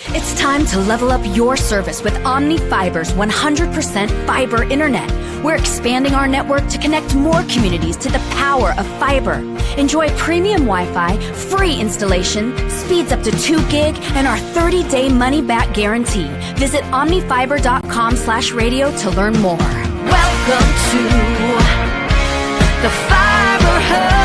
It's time to level up your service with Omni Fiber's 100% fiber internet. We're expanding our network to connect more communities to the power of fiber. Enjoy premium Wi-Fi, free installation, speeds up to 2 gig, and our 30-day money-back guarantee. Visit omnifiber.com/radio to learn more. Welcome to the Fiber Hub.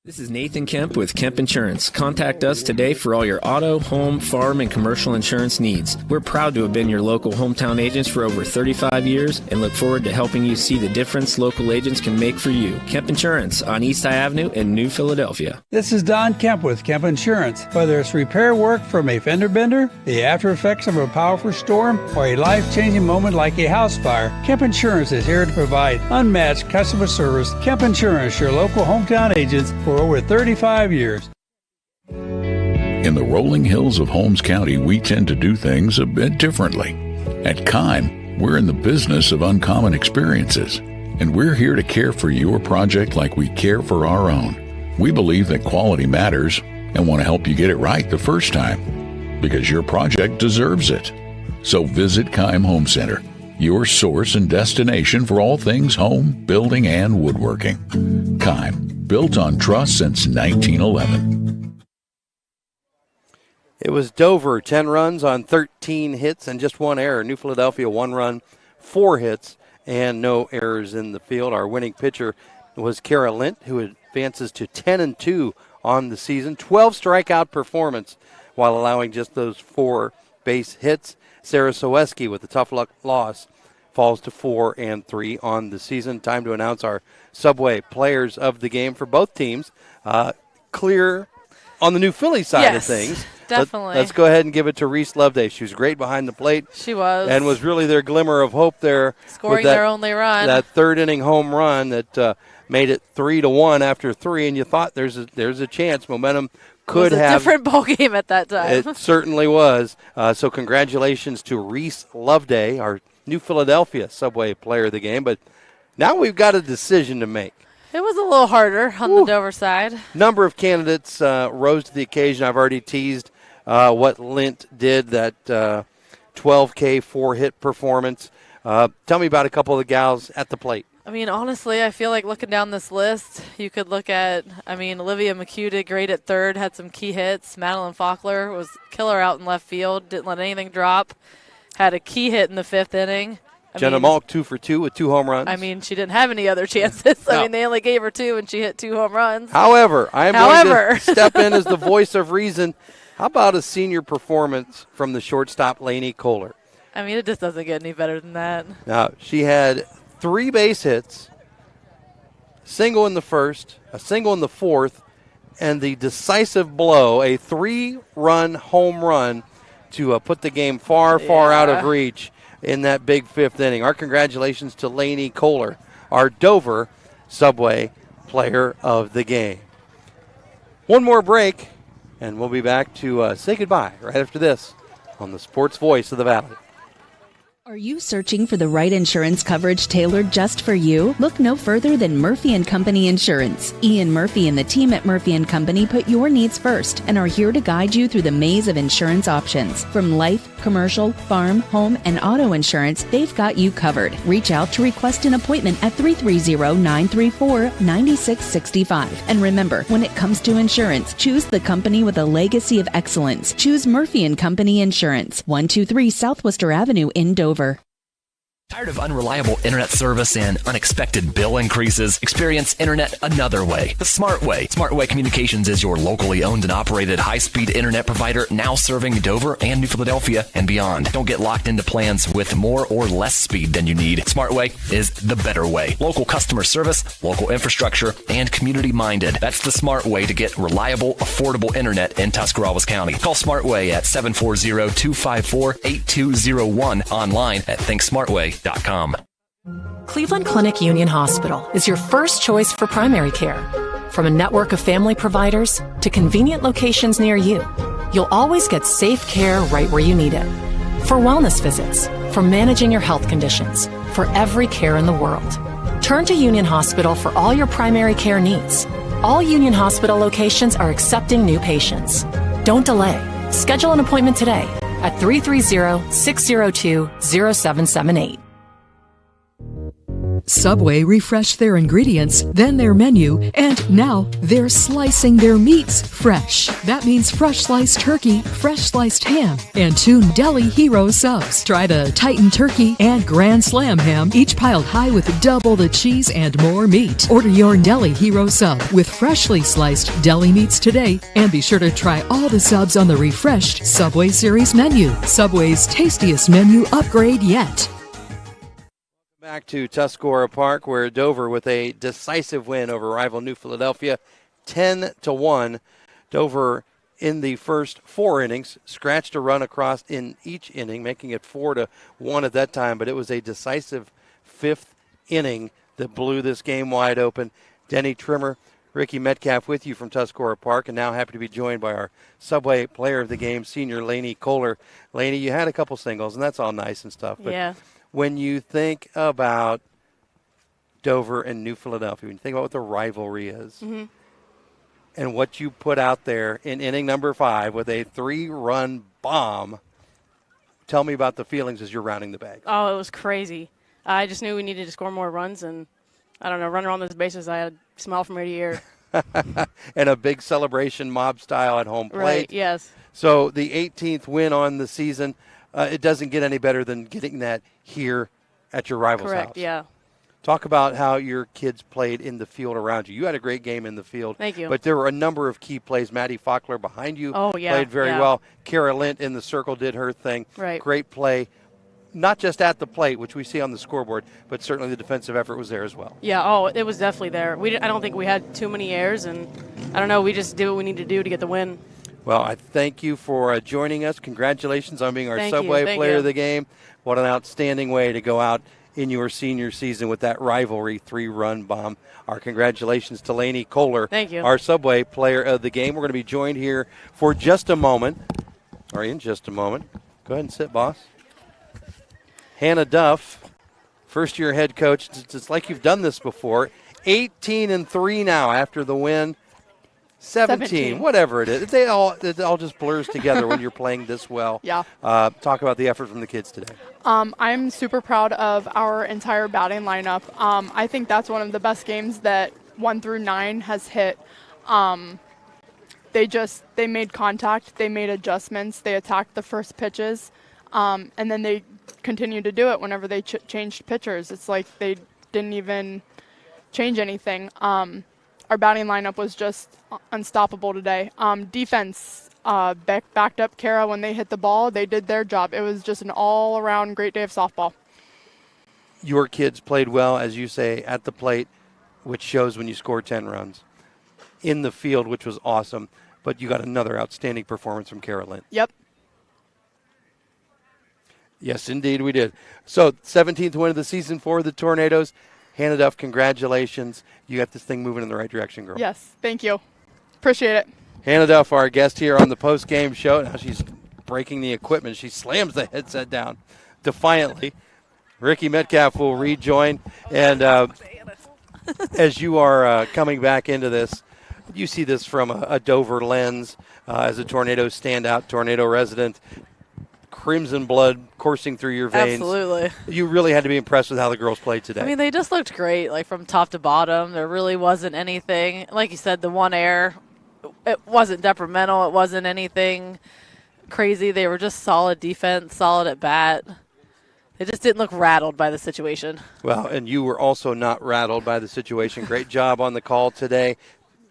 This is Nathan Kemp with Kemp Insurance. Contact us today for all your auto, home, farm, and commercial insurance needs. We're proud to have been your local hometown agents for over 35 years and look forward to helping you see the difference local agents can make for you. Kemp Insurance on East High Avenue in New Philadelphia. This is Don Kemp with Kemp Insurance. Whether it's repair work from a fender bender, the after effects of a powerful storm, or a life-changing moment like a house fire, Kemp Insurance is here to provide unmatched customer service. Kemp Insurance, your local hometown agents for over 35 years. In the rolling hills of Holmes County, we tend to do things a bit differently. At Kime, we're in the business of uncommon experiences, and we're here to care for your project like we care for our own. We believe that quality matters and want to help you get it right the first time, because your project deserves it. So visit Kime Home Center, your source and destination for all things home, building, and woodworking. Kime, built on trust since 1911. It was Dover, 10 runs on 13 hits and just 1 error. New Philadelphia, 1 run, 4 hits, and no errors in the field. Our winning pitcher was Kara Lint, who advances to 10-2 on the season. 12 strikeout performance while allowing just those 4 base hits. Sarah Soweski with a tough luck loss falls to 4-3 on the season. Time to announce our Subway Players of the Game for both teams. Clear on the New Philly side of things. Definitely. Let's go ahead and give it to Reese Loveday. She was great behind the plate. She was. And was really their glimmer of hope there. Scoring their only run. That third inning home run that made it 3-1 after 3, and you thought there's a chance. Momentum could have. It was a different ball game at that time. It certainly was. So congratulations to Reese Loveday, our New Philadelphia Subway Player of the Game. But now we've got a decision to make. It was a little harder on the Dover side. Number of candidates rose to the occasion. I've already teased what Lint did, that 12K 4-hit performance. Tell me about a couple of the gals at the plate. I mean, honestly, I feel like looking down this list, you could look at, Olivia McHugh did great at third, had some key hits. Madeline Faulkner was killer out in left field, didn't let anything drop, had a key hit in the 5th inning. Jenna Malk 2 for 2 with 2 home runs. She didn't have any other chances. No. They only gave her 2, and she hit 2 home runs. However, I am going to step in as the voice of reason. How about a senior performance from the shortstop, Lainey Kohler? It just doesn't get any better than that. Now, she had 3 base hits, single in the first, a single in the fourth, and the decisive blow, a 3-run home run to put the game far out of reach in that big 5th inning. Our congratulations to Lainey Kohler, our Dover Subway Player of the Game. One more break, and we'll be back to say goodbye right after this on the Sports Voice of the Valley. Are you searching for the right insurance coverage tailored just for you? Look no further than Murphy & Company Insurance. Ian Murphy and the team at Murphy & Company put your needs first and are here to guide you through the maze of insurance options. From life, commercial, farm, home, and auto insurance, they've got you covered. Reach out to request an appointment at 330-934-9665. And remember, when it comes to insurance, choose the company with a legacy of excellence. Choose Murphy & Company Insurance, 123 South Worcester Avenue in Dover. Tired of unreliable internet service and unexpected bill increases? Experience internet another way, the smart way. Smart Way Communications is your locally owned and operated high-speed internet provider, now serving Dover and New Philadelphia and beyond. Don't get locked into plans with more or less speed than you need. Smart Way is the better way. Local customer service, local infrastructure, and community-minded. That's the smart way to get reliable, affordable internet in Tuscarawas County. Call Smart Way at 740-254-8201, online at thinksmartway.com. Cleveland Clinic Union Hospital is your first choice for primary care. From a network of family providers to convenient locations near you, you'll always get safe care right where you need it. For wellness visits, for managing your health conditions, for every care in the world. Turn to Union Hospital for all your primary care needs. All Union Hospital locations are accepting new patients. Don't delay. Schedule an appointment today at 330-602-0778. Subway refreshed their ingredients, then their menu, and now they're slicing their meats fresh. That means fresh sliced turkey, fresh sliced ham, and 2 Deli Hero subs. Try the Titan Turkey and Grand Slam ham, each piled high with double the cheese and more meat. Order your Deli Hero sub with freshly sliced deli meats today, and be sure to try all the subs on the refreshed Subway Series menu. Subway's tastiest menu upgrade yet. Back to Tuscarora Park, where Dover with a decisive win over rival New Philadelphia, 10-1. Dover in the first 4 innings scratched a run across in each inning, making it 4-1 at that time. But it was a decisive 5th inning that blew this game wide open. Denny Trimmer, Rikki Metcalf with you from Tuscarora Park, and now happy to be joined by our Subway Player of the Game, senior Lainey Kohler. Lainey, you had a couple singles, and that's all nice and stuff. But yeah. When you think about Dover and New Philadelphia, when you think about what the rivalry is, and what you put out there in inning number 5 with a 3-run bomb, tell me about the feelings as you're rounding the bag. Oh, it was crazy. I just knew we needed to score more runs, and I don't know, running around those bases, I had a smile from ear to ear. And a big celebration mob style at home plate. Right, yes. So the 18th win on the season. It doesn't get any better than getting that here at your rival's house. Correct, yeah. Talk about how your kids played in the field around you. You had a great game in the field. Thank you. But there were a number of key plays. Maddie Faulkner behind you played very well. Kara Lint in the circle did her thing. Right. Great play. Not just at the plate, which we see on the scoreboard, but certainly the defensive effort was there as well. Yeah, it was definitely there. I don't think we had too many errors, and I don't know, we just did what we needed to do to get the win. Well, I thank you for joining us. Congratulations on being our Thank Subway you. Player of the Game. What an outstanding way to go out in your senior season with that rivalry 3-run bomb. Our congratulations to Lainey Kohler, Thank you. our Subway Player of the Game. We're going to be joined here for just a moment, or in just a moment. Go ahead and sit, boss. Hannah Duff, first-year head coach. It's like you've done this before. 18-3 now after the win. 17, whatever it is. It all just blurs together when you're playing this well. Yeah. Talk about the effort from the kids today. I'm super proud of our entire batting lineup. I think that's one of the best games that 1 through 9 has hit. They made contact, they made adjustments, they attacked the first pitches, and then they continued to do it whenever they changed pitchers. It's like they didn't even change anything. Our batting lineup was just unstoppable today. Defense backed up Kochera when they hit the ball. They did their job. It was just an all-around great day of softball. Your kids played well, as you say, at the plate, which shows when you score 10 runs. In the field, which was awesome, but you got another outstanding performance from Carolyn. Yep. Yes, indeed, we did. So, 17th win of the season for the Tornadoes. Hannah Duff, congratulations. You got this thing moving in the right direction, girl. Yes, thank you. Appreciate it. Hannah Duff, our guest here on the post-game show. Now she's breaking the equipment. She slams the headset down defiantly. Rikki Metcalf will rejoin. And as you are coming back into this, you see this from a Dover lens as a Tornado standout, Tornado resident. Crimson blood coursing through your veins. Absolutely. You really had to be impressed with how the girls played today. I mean, they just looked great, like from top to bottom. There really wasn't anything. Like you said, the one error, it wasn't detrimental. It wasn't anything crazy. They were just solid defense, solid at bat. They just didn't look rattled by the situation. Well, and you were also not rattled by the situation. Great job on the call today.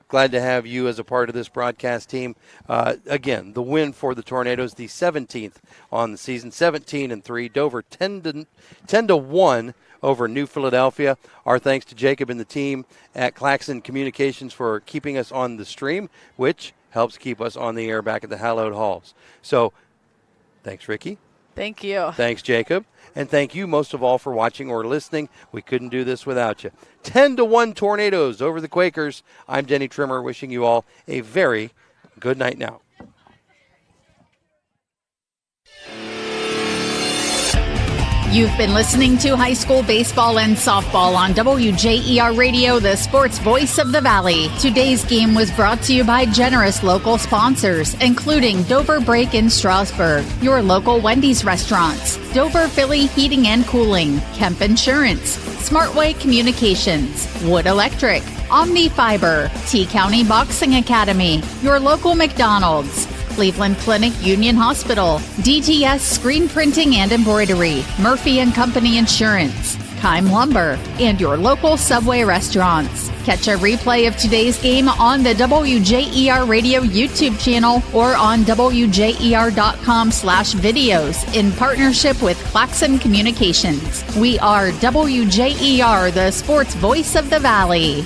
Glad to have you as a part of this broadcast team. Again, the win for the Tornadoes, the 17th on the season, 17-3. Dover 10-1 over New Philadelphia. Our thanks to Jacob and the team at Claxon Communications for keeping us on the stream, which helps keep us on the air back at the hallowed halls. So, thanks, Rikki. Thank you. Thanks, Jacob. And thank you most of all for watching or listening. We couldn't do this without you. 10-1 Tornadoes over the Quakers. I'm Denny Trimmer, wishing you all a very good night now. You've been listening to high school baseball and softball on WJER Radio, the sports voice of the Valley. Today's game was brought to you by generous local sponsors, including Dover Break in Strasburg, your local Wendy's restaurants, Dover Philly Heating and Cooling, Kemp Insurance, Smartway Communications, Wood Electric, Omni Fiber, T-County Boxing Academy, your local McDonald's, Cleveland Clinic Union Hospital, DTS Screen Printing and Embroidery, Murphy & Company Insurance, Kime Lumber, and your local Subway restaurants. Catch a replay of today's game on the WJER Radio YouTube channel or on WJER.com/videos in partnership with Claxon Communications. We are WJER, the sports voice of the Valley.